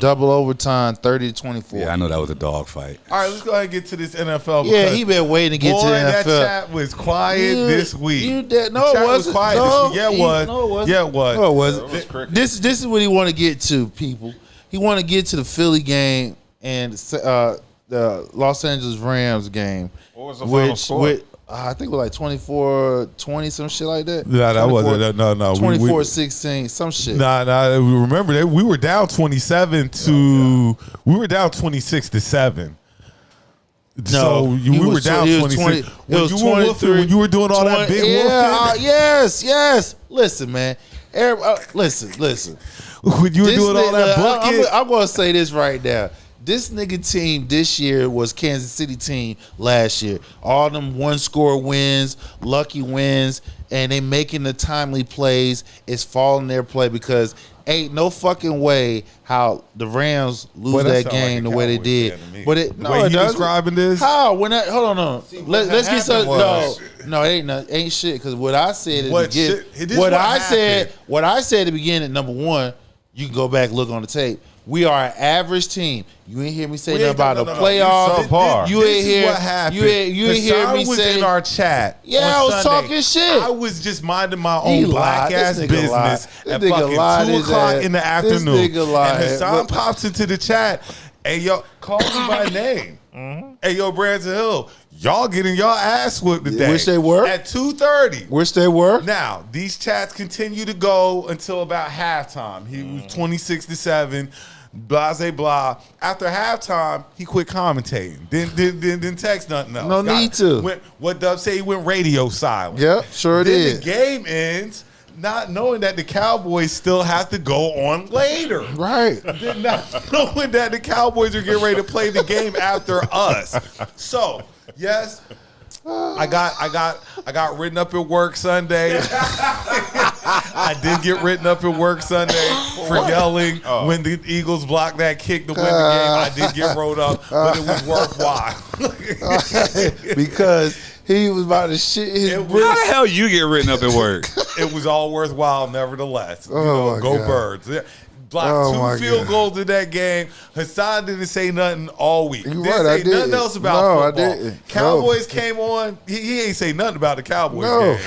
double overtime, 30-24. Yeah, I know that was a dog fight. All right, let's go ahead and get to this NFL. Yeah, he been waiting to get to the NFL. That chat was quiet this week. No, it wasn't. Yeah, it was. Yeah, it was. No, it wasn't. This is what he want to get to, people. He want to get to the Philly game and the Los Angeles Rams game. What was the final score? I think it was like 24-20, some shit like that. Nah, that wasn't. No. 24-16, some shit. Nah. Remember that we were down 27 to. We were down 26-7. So we were down 26. When you were woofing, when you were doing all that big woofing. Yes. Listen, man. Listen. When you were doing all that booking. I'm going to say this right now. This nigga team this year was Kansas City team last year. All them one-score wins, lucky wins, and they making the timely plays. It's falling their play because ain't no fucking way how the Rams lose that game the way they did. But it you describing this? How? Hold on. Let's get some. No, ain't shit. Because what I said at the beginning, what I said at the beginning, number one, you can go back and look on the tape. We are an average team. You ain't hear me say nothing about the playoffs. You ain't hear what happened. You ain't hear me say in our chat. Yeah, I was talking shit. I was just minding my own black ass business at fucking 2 o'clock in the afternoon. And Hassan pops into the chat. Hey yo, call me by name. Hey yo, Branson Hill. Y'all getting y'all ass whipped today. Wish they were. At 2:30. Wish they were. Now, these chats continue to go until about halftime. He was 26-7, blah, blah. After halftime, he quit commentating. Didn't text nothing else. No need to. What Dub say, he went radio silent. Yep, sure did. The game ends not knowing that the Cowboys still have to go on later. Right. Not knowing that the Cowboys are getting ready to play the game after us. So, yes, I got written up at work Sunday. I did get written up at work Sunday for yelling when the Eagles blocked that kick to win the game. I did get rolled up, but it was worthwhile. Because he was about to shit his How the hell you get written up at work? It was all worthwhile, nevertheless. Go God. Birds. Blocked 2 field goals in that game. Hassan didn't say nothing all week. Didn't say nothing else about football. I didn't. Cowboys came on. He ain't say nothing about the Cowboys game.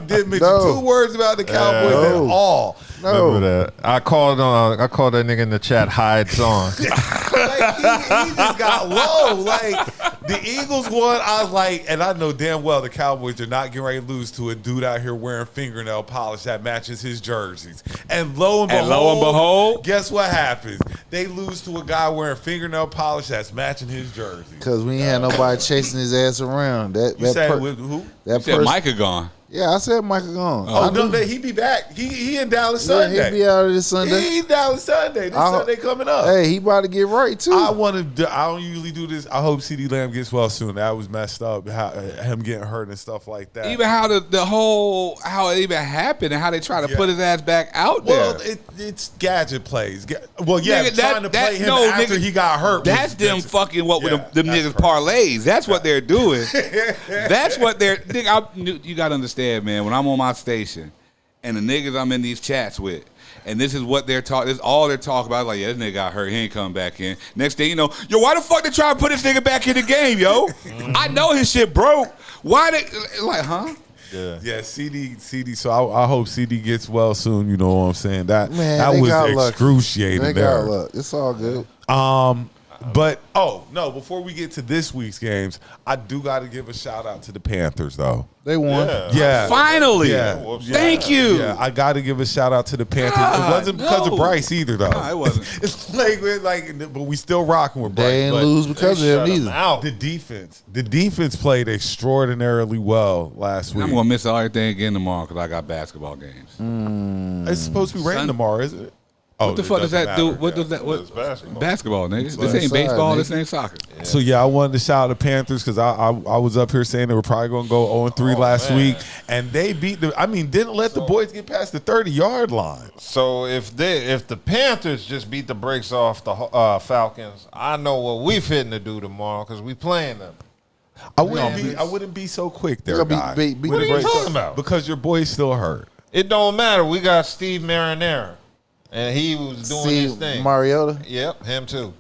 Didn't mention 2 words about the Cowboys at all. Remember that? I called that nigga in the chat hides on. He just got low. Like the Eagles won. I was like, and I know damn well the Cowboys are not getting ready to lose to a dude out here wearing fingernail polish that matches his jerseys. And lo and behold, guess what happens? They lose to a guy wearing fingernail polish that's matching his jersey. Because we ain't had nobody chasing his ass around. You said with who? You said Micah gone. Yeah, I said Micah gone. Oh, no, he be back. He in Dallas Sunday. He be out of this Sunday. He in Dallas Sunday. This Sunday coming up. Hey, he about to get right too. I don't usually do this. I hope CD Lamb gets well soon. That was messed up. Him getting hurt and stuff like that. Even how how it even happened and how they try to put his ass back out there. Well, it's gadget plays. Well, yeah, nigga, trying to play him after he got hurt. That's them fucking with them niggas parlays. That's what they're doing. That's what they're. You got to understand. Man, when I'm on my station and the niggas I'm in these chats with, and this is what they're talking, this is all they're talking about. Like, yeah, this nigga got hurt, he ain't coming back in. Next thing you know, yo, why the fuck they try to put this nigga back in the game, yo? I know his shit broke. Why they like, huh? Yeah, CD. So I hope CD gets well soon. You know what I'm saying? That was excruciating. They got luck. It's all good. But before we get to this week's games, I do got to give a shout out to the Panthers though. They won. Yeah. Finally. Yeah. Thank you. Yeah, I got to give a shout out to the Panthers. It wasn't because of Bryce either though. No, it wasn't. It's but we still rocking with Bryce. They didn't lose because of him either. The defense played extraordinarily well last week. I'm gonna miss everything again tomorrow because I got basketball games. It's supposed to be raining tomorrow, isn't it? What the fuck does that do? What does that? What basketball, nigga? This ain't baseball. This ain't soccer. So I wanted to shout out the Panthers because I was up here saying they were probably going to go 0-3 last week, and they beat didn't let the boys get past the 30-yard line. So if the Panthers just beat the brakes off the Falcons, I know what we fitting to do tomorrow because we playing them. I wouldn't be so quick there, guy. What are you talking about? Because your boy's still hurt. It don't matter. We got Steve Marinara. And he was doing his thing. Mariota? Yep, him too.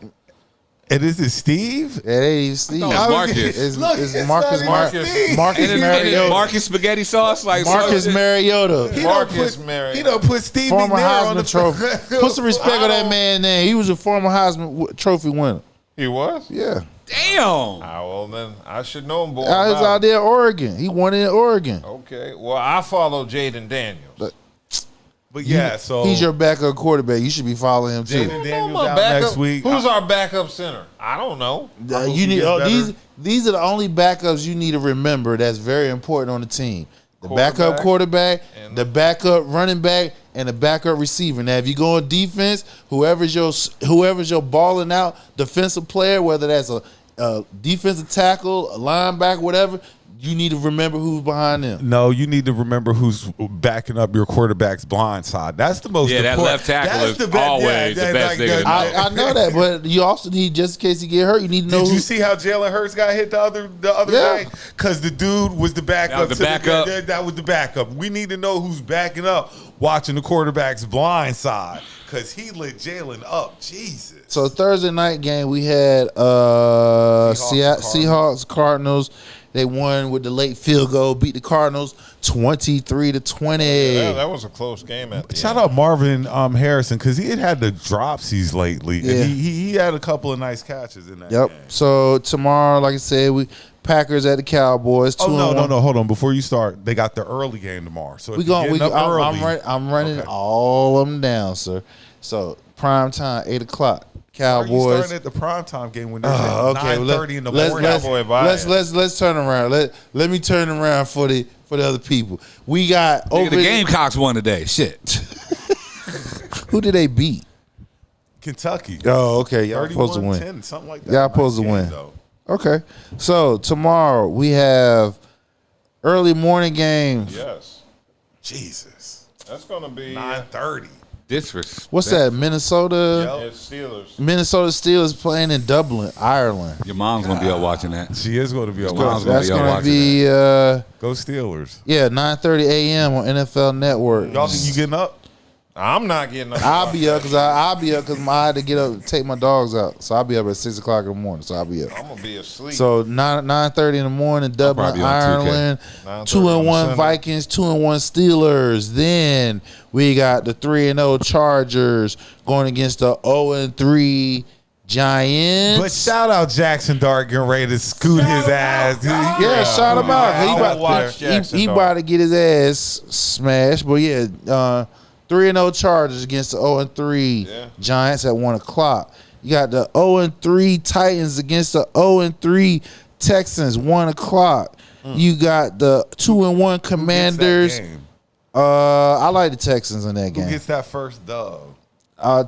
And is it Steve? It ain't Steve. Marcus. It's Marcus Mariota. Marcus spaghetti sauce? Like Marcus Mariota. Marcus Mariota. He done put Steve former McNair on the trophy. Put some respect on that man's name. He was a former Heisman Trophy winner. He was? Yeah. Damn. Well, then I should know him, boy. I was out there in Oregon. He won in Oregon. Okay. Well, I follow Jaden Daniels. But yeah, so he's your backup quarterback. You should be following him too. Jaden Daniels out next week. Who's our backup center? I don't know. You need these are the only backups you need to remember. That's very important on the team. The backup quarterback, the backup running back, and the backup receiver. Now, if you go on defense, whoever's your balling out defensive player, whether that's a defensive tackle, a linebacker, whatever, you need to remember who's behind them. No, you need to remember who's backing up your quarterback's blind side. That's the most important. that left tackle is always the best nigga to know. I know that, but you also need, just in case he get hurt, you need to know. Did you see how Jalen Hurts got hit the other day? Because the dude was the backup. That was the backup. We need to know who's backing up, watching the quarterback's blind side, because he lit Jalen up. Jesus. So Thursday night game, we had Seahawks, Cardinals. They won with the late field goal, beat the Cardinals 23-20. Yeah, that was a close game at the Shout out Marvin Harrison, because he had the dropsies lately. Yeah. And he had a couple of nice catches in that Yep. game. So tomorrow, like I said, we Packers at the Cowboys. No, hold on. Before you start, they got the early game tomorrow. So I'm running all of them down, sir. So prime time, 8 o'clock. Cowboys. Are you starting at the primetime game when they're at 9:30 in the morning? Let's turn around. Let me turn around for the other people. We got the Gamecocks won today. Shit. Who did they beat? Kentucky. Oh, okay. Y'all supposed to win. 31-10, something like that. Y'all supposed to win. Okay. So tomorrow we have early morning games. Yes. Jesus. That's gonna be 9:30. Disrespect. What's that? Minnesota. It's Steelers. Minnesota Steelers playing in Dublin, Ireland. Your mom's gonna be up watching that. She is going to be up watching. That's going to be Go Steelers. Yeah, 9:30 a.m. on NFL Network. Y'all think you getting up? I'm not getting up. I'll be up because I had to get up and take my dogs out. So I'll be up at 6 o'clock in the morning. So I'll be up. I'm gonna be asleep. So 9:30 in the morning, Dublin, Ireland. 2-1 Vikings, 2-1 Steelers. Then we got the 3-0 Chargers going against the 0-3 Giants. But shout out Jackson Dart getting ready to scoot his ass. Shout him out. He about to get his ass smashed. But 3-0 Chargers against the 0-3 Giants at 1 o'clock. You got the 0-3 Titans against the 0-3 Texans, 1 o'clock. You got the 2-1 Commanders. I like the Texans in that game. Who gets that first dub?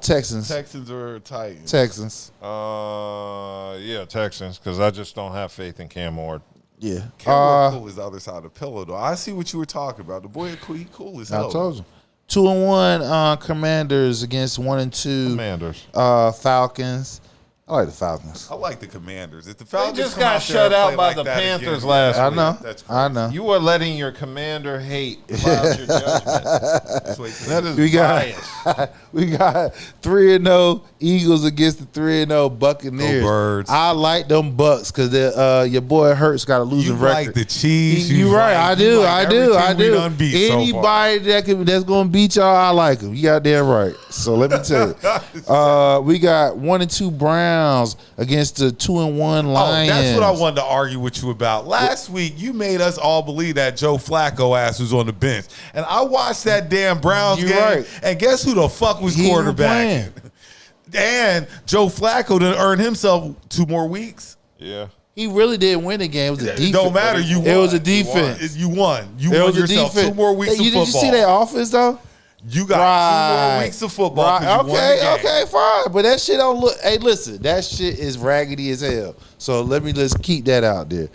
Texans. Texans or Titans? Texans. Texans, because I just don't have faith in Cam Ward. Yeah. Cam Ward cool is the other side of the pillow, though. I see what you were talking about. The boy he cool as hell. I told you. 2-1 Commanders against 1-2 Commanders. Falcons. I like the Falcons. I like the Commanders. If the Falcons They just got shut out by the Panthers last week. I know. You are letting your commander hate cloud your judgment. That is bias. We got 3-0 Eagles against the 3-0 Buccaneers. Go Birds. I like them Bucks because your boy Hurts got a losing record. Like the Chiefs. You right. I do. Anybody that's gonna beat y'all, I like them. You got damn right. So let me tell you, we got 1-2 Browns against the 2-1 Lions. That's what I wanted to argue with you about. Last week, you made us all believe that Joe Flacco ass was on the bench. And I watched that damn Browns game, and guess who the fuck was quarterback? And Joe Flacco didn't earn himself 2 more weeks. Yeah. He really did win the game. It was a defense. Don't matter. You won. It was a defense. You won. You won yourself 2 more weeks of football. Did you see that offense, though? You got 2 more weeks of football. Okay, fine. But that shit don't look. Hey, listen, that shit is raggedy as hell. So let's keep that out there.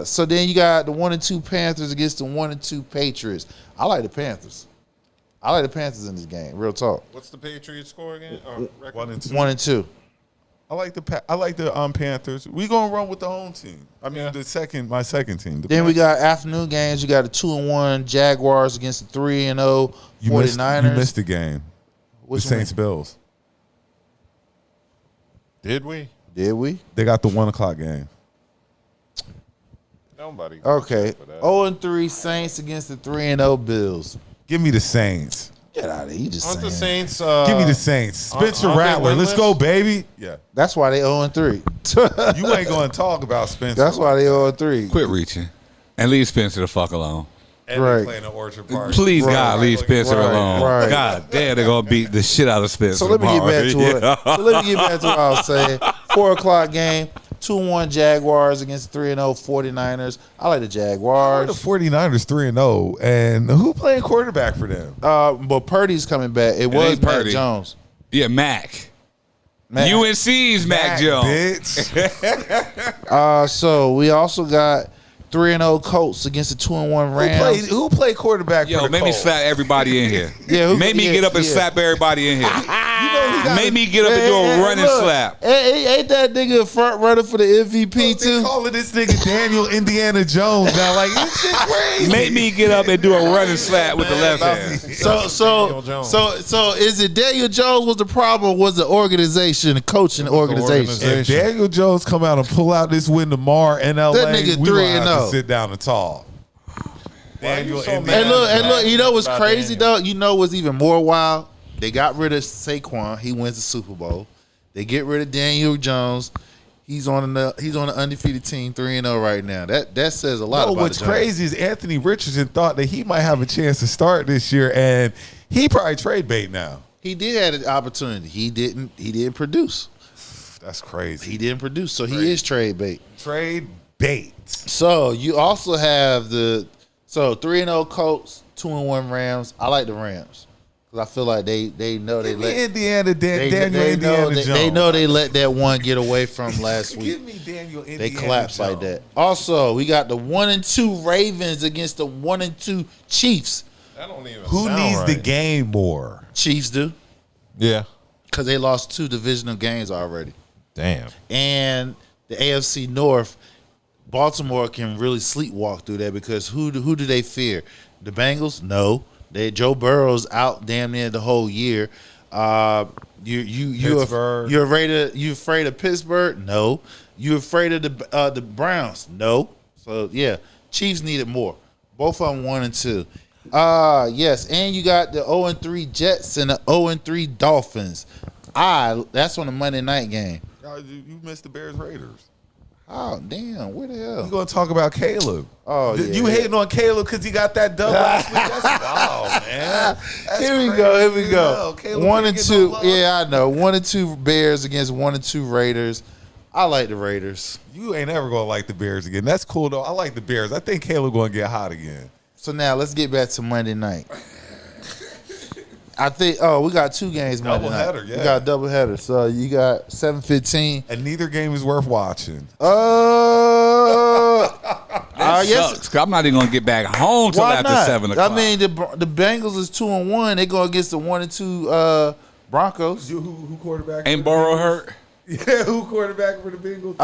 So then you got the 1-2 Panthers against the 1-2 Patriots. I like the Panthers. I like the Panthers in this game. Real talk. What's the Patriots score again? 1-2. 1-2. I like the Panthers. We gonna run with the home team. I mean my second team. Then we got afternoon games. You got the 2-1 Jaguars against the 3-0 49ers. You missed the game. Which the Saints Bills. Did we? They got the 1 o'clock game. Nobody. Okay. 0-3 Saints against the 3-0 Bills. Give me the Saints. Get out of here. You just Aren't the saying. Saints? Give me the Saints. Spencer aren't they Rattler. Let's winless? go, baby. Yeah. That's why they 0-3. You ain't going to talk about Spencer. That's why they 0-3. Quit reaching. And leave Spencer the fuck alone. And Right. they playing the Orchard Park. Please, God, leave Spencer Right. alone. Right. God damn, they're going to beat the shit out of Spencer. So let me get back to tomorrow. it. So let me get back to what I was saying. 4 o'clock game. 2-1 Jaguars against 3-0 49ers. I like the The Jaguars. 49ers 3-0. And who playing quarterback for them? But Purdy's coming back. It was ain't Mac Purdy. Jones. Yeah, Mac. Mac. UNC's Mac Jones. Bitch. So we also got 3-0 Colts against the 2-1 Rams. Who played quarterback for Yo, the make me Colts? slap everybody in here. Yeah, Make me get up and slap everybody in here. Make me get up and do a running look, slap. Ain't that nigga a front runner for the MVP They too? calling this nigga Daniel Indiana Jones now. Like, this shit crazy. Make me get up and do a running slap with the left hand. So is it Daniel Jones was the problem, or was the organization, the coaching organization? If Daniel Jones come out and pull out this win tomorrow in LA, That nigga we gonna have 3-0. to sit down and talk. Daniel And look, you know what's crazy though? You know what's even more wild? They got rid of Saquon. He wins the Super Bowl. They get rid of Daniel Jones. He's on an undefeated team, 3-0 right now. That says a lot No, about what's the Giants. crazy is Anthony Richardson thought that he might have a chance to start this year, and he probably trade bait now. He did have an opportunity. He didn't produce. That's crazy. He didn't produce, so he is trade bait. Trade bait. So you also have 3-0 Colts, 2-1 Rams. I like the Rams because I feel like they know they let Indiana Daniel they Indiana know Jones. they know they let that one get away from last week. Give me Daniel Indiana They collapsed Jones. like that. Also, we got the 1-2 Ravens against the 1-2 Chiefs. That don't even Who sound needs the right. game more? Chiefs do Yeah. because they lost 2 divisional games already. Damn. And the AFC North, Baltimore can really sleepwalk through that because who do they fear? The Bengals? No. Joe Burrow's out damn near the whole year. You're afraid of Pittsburgh? No. You afraid of the Browns? No. So yeah, Chiefs needed more. Both of them 1-2. Yes, and you got the 0-3 Jets and the 0-3 Dolphins. That's on the Monday night game. You missed the Bears Raiders. Oh damn! Where the hell? We're gonna talk about Caleb. Oh, You hating on Caleb because he got that dub last week? That's wild, man. Here we go. Caleb 1-2. love. Yeah, I know. 1-2 Bears against 1-2 Raiders. I like the Raiders. You ain't ever gonna like the Bears again. That's cool though. I like the Bears. I think Caleb gonna get hot again. So now let's get back to Monday night. I think. We got 2 games Monday night. Doubleheader, yeah. We got a doubleheader. So you got 7:15. And neither game is worth watching. That sucks. 'Cause I'm not even gonna get back home till Why after not? 7 o'clock. I mean, the Bengals is 2-1. They go against the 1-2 Broncos. Who quarterback? Ain't Burrow hurt? Yeah, who quarterback for the Bengals?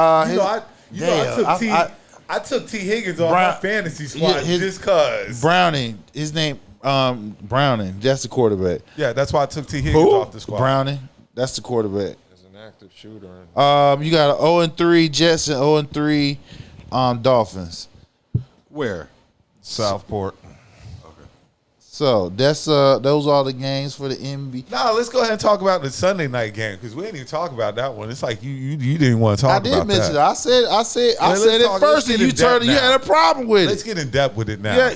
I took T. Higgins off my fantasy squad just cause Browning. His name Browning. That's the quarterback. Yeah, that's why I took T. Higgins off the squad. Browning. That's the quarterback. As an active shooter. You got an 0-3 Jets and 0-3 Dolphins. Where? Southport. So that's those are the games for the NBA. No, let's go ahead and talk about the Sunday night game because we didn't even talk about that one. It's like you didn't want to talk about that. I did mention it. I said let's it talk- first, let's and get you in turned. depth You now. had a problem with Let's it. get in depth with it now. Yeah.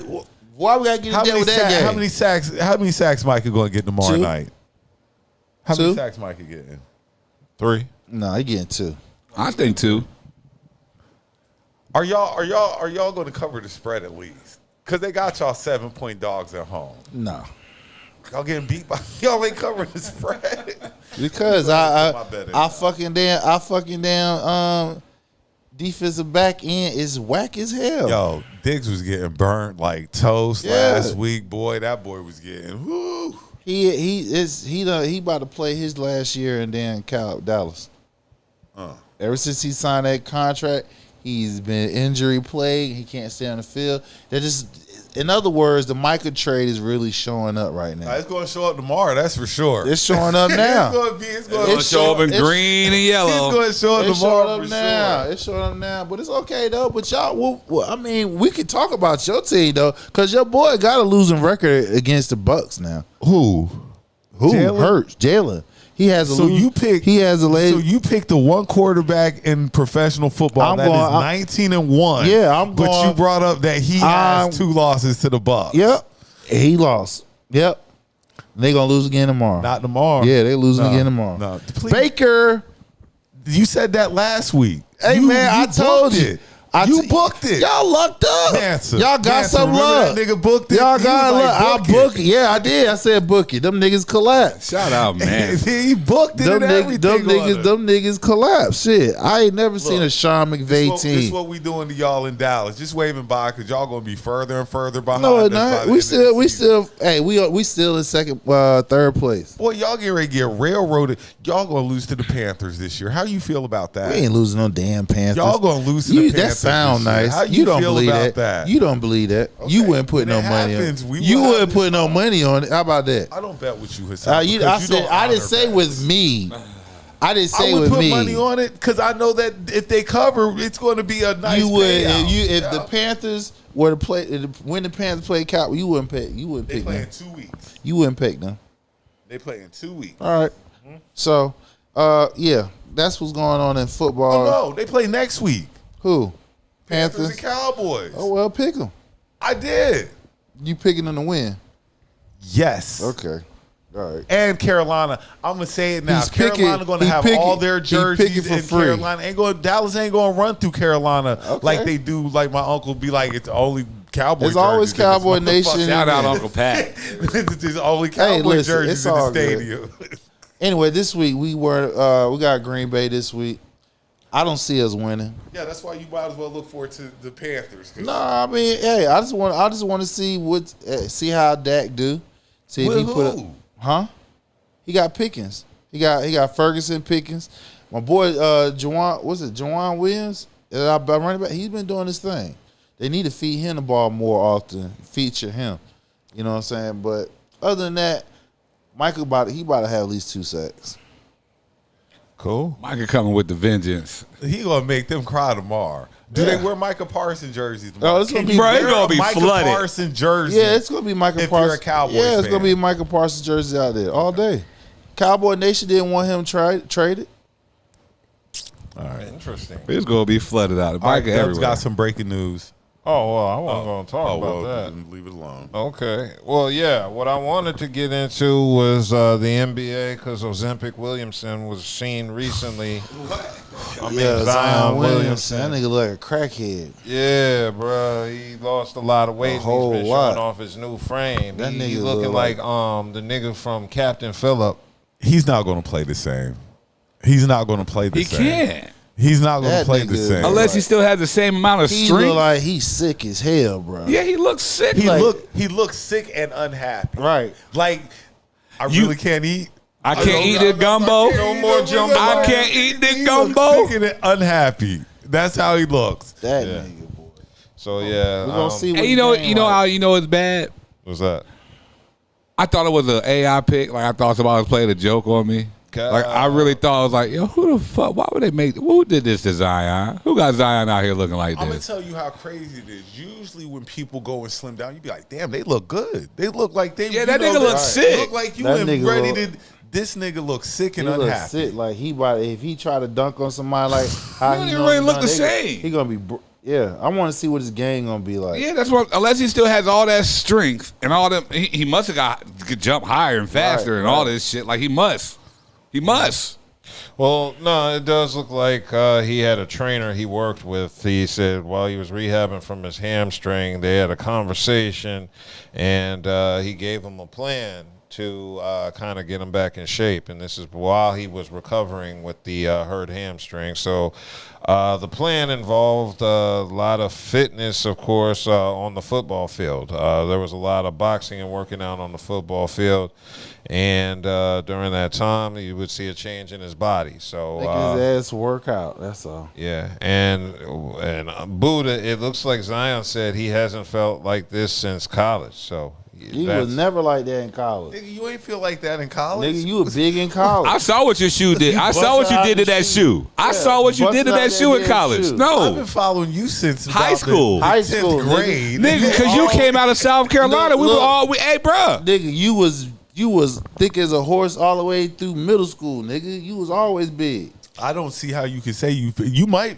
Why we gotta get in depth with that game? How many sacks Micah going to get tomorrow 2? night? How many 2? sacks Micah getting? 3. No, he getting 2. I think 2. Are y'all going to cover the spread at least? Because they got y'all 7-point dogs at home. No. Y'all getting beat by y'all ain't covering the spread. Because I fucking damn defensive back end is whack as hell. Yo, Diggs was getting burnt like toast Yeah. last week. Boy, that boy was getting whoo. He about to play his last year in damn Dallas. Ever since he signed that contract, He's been injury plagued. He can't stay on the field. They're just, in other words, the Micah trade is really showing up right now. It's going to show up tomorrow. That's for sure. It's showing up now. It's going to show up in green and yellow. It's going to show up tomorrow for now. sure. It's showing up now, but it's okay though. But y'all, well, I mean, we could talk about your team though, because your boy got a losing record against the Bucks now. Who hurts? Jalen. He has a So you picked the one quarterback in professional football that is 19-1. Yeah, But you brought up that he has 2 losses to the Bucks. Yep, he lost. Yep, they gonna lose again tomorrow. Not tomorrow. Yeah, they losing again tomorrow. No, Baker. You said that last week. Hey man, I told you. You booked it. Y'all lucked up. Y'all got some luck. That nigga booked it. Y'all got luck. I booked it. it. Yeah, I did. I said book it. Them niggas collapsed. Shout out, man. He booked it Them and everything. them niggas collapsed. Shit, I ain't never seen a Sean McVay This team. is what we doing to y'all in Dallas. Just waving by because y'all gonna be further and further behind. No, us not. by the We end of the still. season. Hey, we still in second, third place. Boy, y'all get ready to get railroaded. Y'all gonna lose to the Panthers this year. How you feel about that? We ain't losing no damn Panthers. Y'all gonna lose to the Panthers. That sound this year. nice. How you don't feel believe about that. You don't believe that. You wouldn't put no money on it. You wouldn't put no money on it. How about that? I don't bet with you, Hassan. I didn't say with me. I didn't say I would with put me. money on it because I know that if they cover, it's going to be a nice. You would payout. if the Panthers were to play when the Panthers played Cowboys, you wouldn't pick. You wouldn't They pick play them. in 2 weeks. You wouldn't pick them. They play in 2 weeks. All right. So, yeah, that's what's going on in football. Oh no, they play next week. Who? Panthers Panthers. and Cowboys. Oh well, pick them. I did. You picking them to win? Yes. Okay. All right. And Carolina, I'm gonna say it now. He's picking- Carolina going to he have picking- all their he jerseys picking for in free. Carolina. Dallas ain't going to run through Carolina like they do. Like my uncle be like, it's only Cowboy. It's always jerseys in this Cowboy Nation. motherfucker. Shout out Uncle Pat. It's only Cowboy listen, jerseys it's in the all good. stadium. Anyway, this week we got Green Bay this week. I don't see us winning. Yeah, that's why you might as well look forward to the Panthers. No, I mean, hey, I just want to see how Dak do. See if With he put who? He got Pickens. He got Ferguson, Pickens. My boy Jawan Williams, our running back. He's been doing his thing. They need to feed him the ball more often. Feature him. You know what I'm saying? But other than that, Michael about to have at least 2 sacks. Cool. Micah coming with the vengeance. He gonna make them cry tomorrow. Do they wear Micah Parsons jerseys tomorrow? Oh, it's gonna Can be- you Bro, wear it's gonna a be Micah flooded. Parsons jersey. Yeah, it's gonna be Michael if Parsons. you're a Cowboys yeah, it's fan. gonna be Michael Parsons jerseys out there all day. Cowboy Nation didn't want him traded. All right, interesting. It's gonna be flooded out. All right, Micah Dub's everywhere. got some breaking news. Oh, well, I wasn't going to talk about that. Then leave it alone. Okay. Well, yeah, what I wanted to get into was the NBA because Ozempic Williamson was seen recently. Zion Williamson. That nigga look like a crackhead. Yeah, bro. He lost a lot of weight. He's whole been lot. showing off his new frame. That He nigga looking look like like- the nigga from Captain Phillip. He's not going to play the same. He's not going to play the He same. can't. He's not going to That play the nigga- same. Unless he still has the same amount of He strength. look like he's sick as hell, bro. Yeah, he looks sick. He Like, looks sick and unhappy. Right. Like I really can't eat. I can't eat the gumbo. No more jumbo. I can't eat the He gumbo. looks sick and unhappy. That's how he looks. That Yeah. nigga, boy. So, yeah. We're gonna see what And you know how you know it's bad? What's that? I thought it was an AI pick. Like I thought somebody was playing a joke on me. Like I really thought I was like, yo, who the fuck? Why would they make? Who did this to Zion? Who got Zion out here looking like I'm gonna this? tell you how crazy it is. Usually when people go and slim down, you be like, damn, they look good. They look like they. Yeah, you that know, nigga they looks sick. Look like you That and nigga ready look- to. This nigga looks sick He and look unhappy. sick. Like if he try to dunk on somebody, like how He he don't really look dunk, the same. He gonna be. Yeah, I want to see what his game gonna be like. Yeah, that's what. Unless he still has all that strength and all that, he must have could jump higher and faster and all this shit. Like he must. He must. Well, no, it does look like he had a trainer he worked with. He said while he was rehabbing from his hamstring, they had a conversation, and he gave him a plan. to kind of get him back in shape. And this is while he was recovering with the hurt hamstring. So the plan involved a lot of fitness, of course, on the football field. There was a lot of boxing and working out on the football field. And during that time, you would see a change in his body. So Make his ass work out. That's all. Yeah, and Buddha, it looks like Zion said he hasn't felt like this since college. So he was never like that in college. Nigga, you ain't feel like that in college. Nigga, you were big in college. I saw what your shoe did. I saw what you did to that shoe. I saw what you did to that shoe in college. No, I've been following you since high school, high school, 10th grade, nigga. Because you came out of South Carolina. We were all, hey, bruh. Nigga, you was thick as a horse all the way through middle school, nigga. You was always big. I don't see how you can say you might.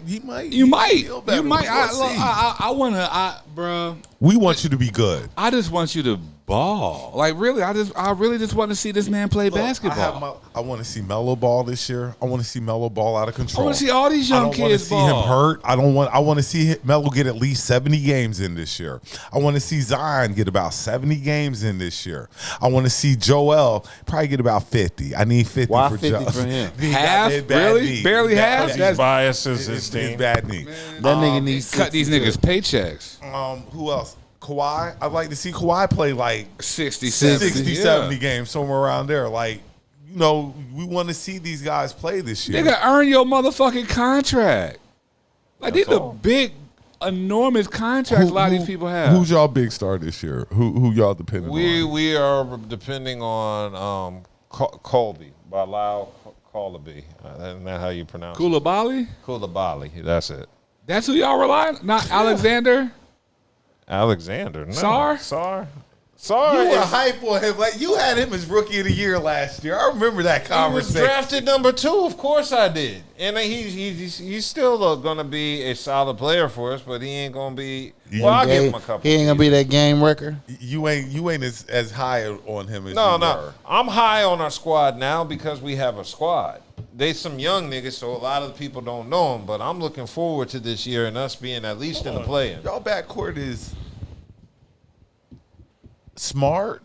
I wanna, bro. We want you to be good. I just want you to ball. Like really, I really just want to see this man play basketball. I want to see Melo ball this year. I want to see Melo ball out of control. I want to see all these young kids ball. I don't want to see him hurt. I want to see Melo get at least 70 games in this year. I want to see Zion get about 70 games in this year. I want to see Joel probably get about 50. I need 50 Why for 50 for him? Half? Really? Barely half? That's biases his team. His bad knee. That nigga needs cut these niggas paychecks. Who else? Kawhi. I'd like to see Kawhi play like 60, 70 games, somewhere around there. Like, you know, we want to see these guys play this year. Nigga, earn your motherfucking contract. Like, these are big, enormous contracts a lot of these people have. Who's y'all big star this year? Who y'all depending on? We are depending on Colby, Bilal Colby. Isn't that how you pronounce it? Koulibaly? Koulibaly, that's it. That's who y'all rely on? Not Alexander? Alexander, no. Sar? You were hype on him. Like, you had him as rookie of the year last year. I remember that conversation. He was drafted number 2. Of course I did. And he's still going to be a solid player for us, but he ain't going to be. Well, I'll give him a couple. He ain't going to be that game wrecker. You ain't as high on him as no. were. I'm high on our squad now because we have a squad. They some young niggas, so a lot of the people don't know them. But I'm looking forward to this year and us being at least in the play-in. Y'all backcourt is Smart.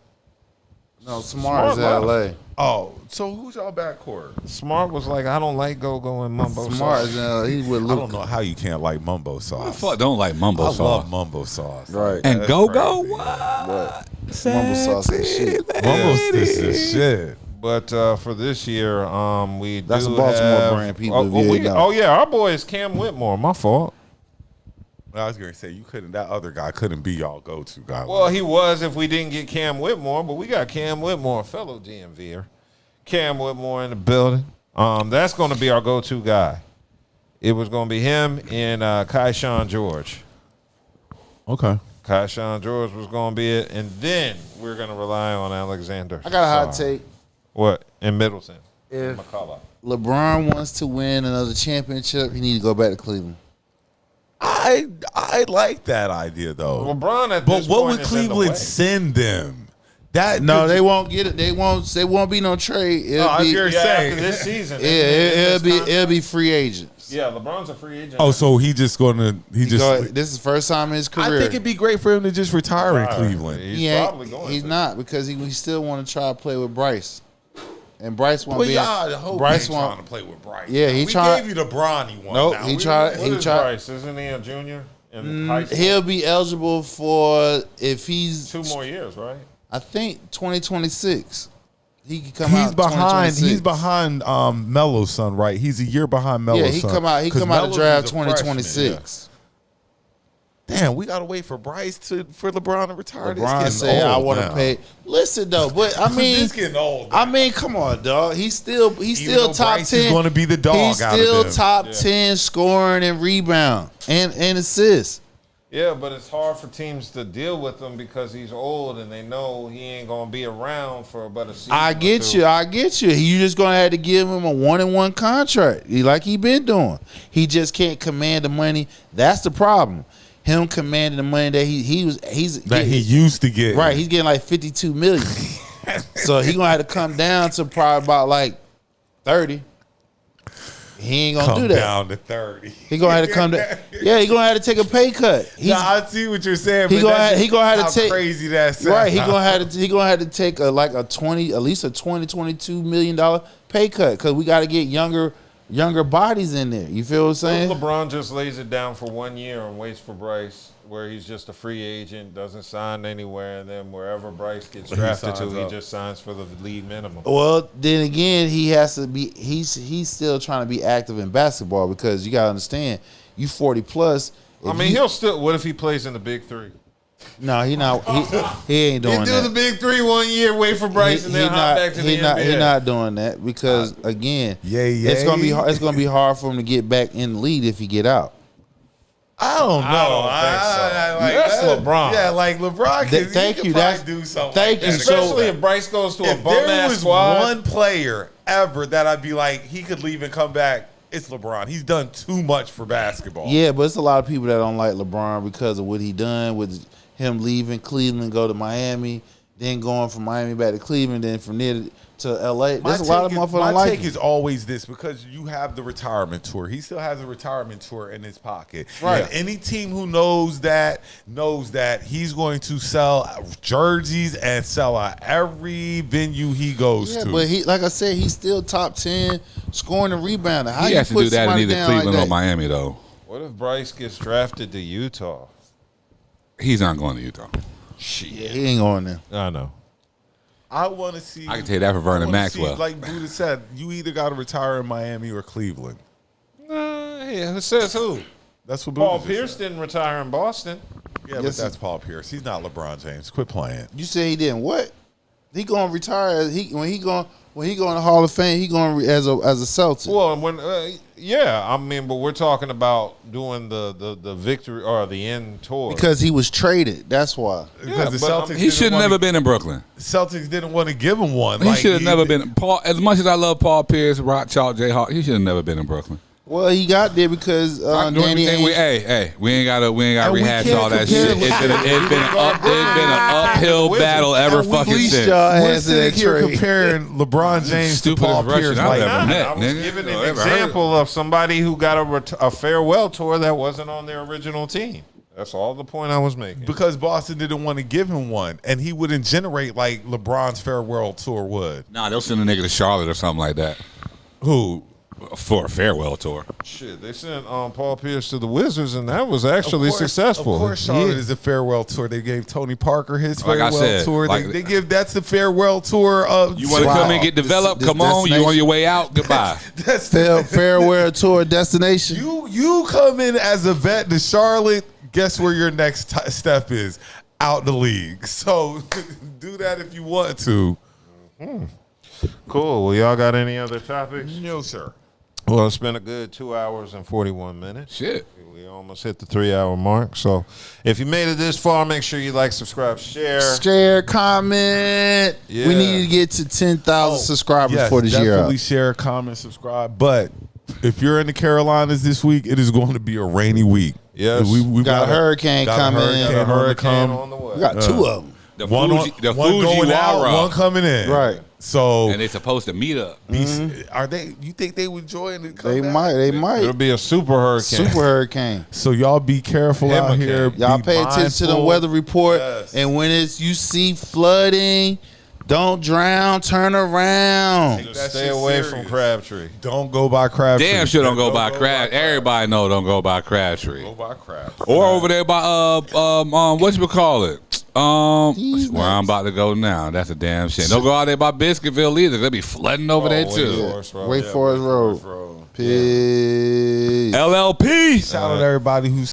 No, Smart is LA. Oh, so who's y'all backcourt? Smart was like, I don't like go-go and mumbo Smart sauce. is he would I look. don't know how you can't like mumbo sauce. I don't like mumbo sauce. I love mumbo sauce. Right. And That's go-go? crazy. What? Mumbo sauce is shit. Mumbo sauce is shit. But for this year, we That's do a Baltimore have, brand, people, if you know. Oh yeah, our boy is Cam Whitmore. My fault. I was gonna say that other guy couldn't be y'all go-to guy. Well, he was if we didn't get Cam Whitmore, but we got Cam Whitmore, a fellow DMVer. Cam Whitmore in the building. That's going to be our go-to guy. It was going to be him and Kaishawn George. Okay. Kaishawn George was going to be it, and then we're going to rely on Alexander. I got a hot take. What? In Middleton. If McCullough. LeBron wants to win another championship, he need to go back to Cleveland. I like that idea though. LeBron at but this what point would is in the way. Cleveland send them? That No, they won't get it. They won't be no trade. It'll I was be, gonna say. After this season. it'll be free agents. Yeah, LeBron's a free agent. Oh, so he just This is the first time in his career. I think it'd be great for him to just retire in Cleveland. He's probably going He's to. not because he still want to try to play with Bryce, and Bryce won't Well, be. y'all, the whole Bryce game trying won't. to play with Bryce. Yeah, he we tried. gave you the Bronny one. Nope, now. he tried. What He is tried. Bryce? Isn't he a junior in high school? He'll be eligible for if he's 2 more years, right? I think 2026. He can come out. He's behind. 2026. He's behind Melo's son, right? He's a year behind Melo's son. Yeah, he come out. He 'Cause come out Melo's of draft is a freshman, 2026. Damn, we gotta wait for Bryce for LeBron to retire. LeBron said, "I want to pay." Listen though, but I mean, This getting old. I mean, come on, dog. He's still though top Bryce 10. is gonna be the dog He's out of still them. top 10 scoring and rebound and assists. Yeah, but it's hard for teams to deal with him because he's old and they know he ain't gonna be around for but a season. I get you. You just gonna have to give him a 1-and-1 contract, like he been doing. He just can't command the money. That's the problem. Him commanding the money that he used to get. Right, he's getting like $52 million. So he gonna have to come down to probably about like 30. He ain't gonna come do that. down to 30. He gonna have to come down. Yeah, he gonna have to take a pay cut. I see what you're saying. He but gonna that's have how to take crazy that sounds. right. He gonna have to take at least a $22 million pay cut because we got to get younger bodies in there. You feel what I'm saying? LeBron just lays it down for 1 year and waits for Bryce, where he's just a free agent, doesn't sign anywhere, and then wherever Bryce gets drafted to, he just signs for the league minimum. Well, then again, he has to be. He's still trying to be active in basketball because you gotta understand, you 40 plus. I mean, he'll still. What if he plays in the Big Three? No, he not. He ain't doing He do that. the Big Three 1 year, wait for Bryce, and then hop back to the NBA. He not doing that because again, it's gonna be hard for him to get back in the league if he get out. I don't know. That's LeBron. Yeah, like LeBron. Thank you. That's do something. Thank you. Especially if Bryce goes to a bum there ass was squad. one player ever that I'd be like, he could leave and come back. It's LeBron. He's done too much for basketball. Yeah, but it's a lot of people that don't like LeBron because of what he done with him leaving Cleveland, go to Miami, then going from Miami back to Cleveland, then from there to LA. There's a lot of motherfuckers My don't like take him. is always this because you have the retirement tour. He still has a retirement tour in his pocket. Right. And any team who knows that he's going to sell jerseys and sell out every venue he goes to. But he, like I said, he's still top 10 scoring and rebounding. How He you has to put do that in somebody either down Cleveland like or that? Miami, though. What if Bryce gets drafted to Utah? He's not going to Utah. Shit. Yeah, he ain't going there. I know. I want to see. I can tell you that for Vernon I wanna Maxwell. see, like Buddha said, you either got to retire in Miami or Cleveland. Yeah, it says who? That's what Paul Buddha just Pierce said. didn't retire in Boston. Yeah, but that's Paul Pierce. He's not LeBron James. Quit playing. You say he didn't what? He gonna retire when he going to Hall of Fame. He going as a Celtic. Well, I mean, but we're talking about doing the victory or the end tour Because he was traded. That's why. Because the Celtics He should have never been in Brooklyn. Celtics didn't want to give him one. He should have never been. Paul, as much as I love Paul Pierce, Rock Chalk, J Hawk, he should have never been in Brooklyn. Well, he got there because Danny Ainge. We ain't got to we rehash can't all that compare shit. It's been an uphill battle ever fucking since. We're sitting here comparing LeBron James to Paul Pierce. I've ever met, I was nigga. giving No, an ever heard. example of somebody who got a farewell tour that wasn't on their original team. That's all the point I was making. Because Boston didn't want to give him one, and he wouldn't generate like LeBron's farewell tour would. Nah, they'll send a nigga to Charlotte or something like that. Who? For a farewell tour. Shit, they sent Paul Pierce to the Wizards, and that was actually successful. Of course, Charlotte is a farewell tour. They gave Tony Parker his Like I farewell said, tour. like- They give that's the farewell tour of. You want to come and get developed? Come on. You on your way out? Goodbye. That's farewell tour destination. You come in as a vet to Charlotte. Guess where your next step is? Out the league. So do that if you want to. Cool. Well, y'all got any other topics? No, sir. Well, it's been a good 2 hours and 41 minutes. Shit. We almost hit the 3 hour mark. So if you made it this far, make sure you like, subscribe, share. Comment. Yeah. We need to get to 10,000 subscribers Yes, before this year definitely up. share, comment, subscribe. But if you're in the Carolinas this week, it is going to be a rainy week. Yes. we Got a hurricane coming in. Got a hurricane on the way. We got two of them. The one going out, one coming in. Right. So And they're supposed to meet up. are they? You think they would join it? They might. It'll be a super hurricane. Super hurricane. So y'all be careful out Hurricane. here. Y'all Be pay attention to the mindful. weather report. Yes. And when you see flooding, don't drown, turn around. Just stay away from Crabtree. Don't go by Crabtree. Damn sure don't go by Crabtree. Everybody know don't go by Crabtree. Go by Crabtree. Or over there by what you call it? Where I'm about to go now. That's a damn shit. Don't go out there by Biscuitville either. They'll be flooding over there too. Wake Forest Road. Peace. LLP. Shout out to everybody who's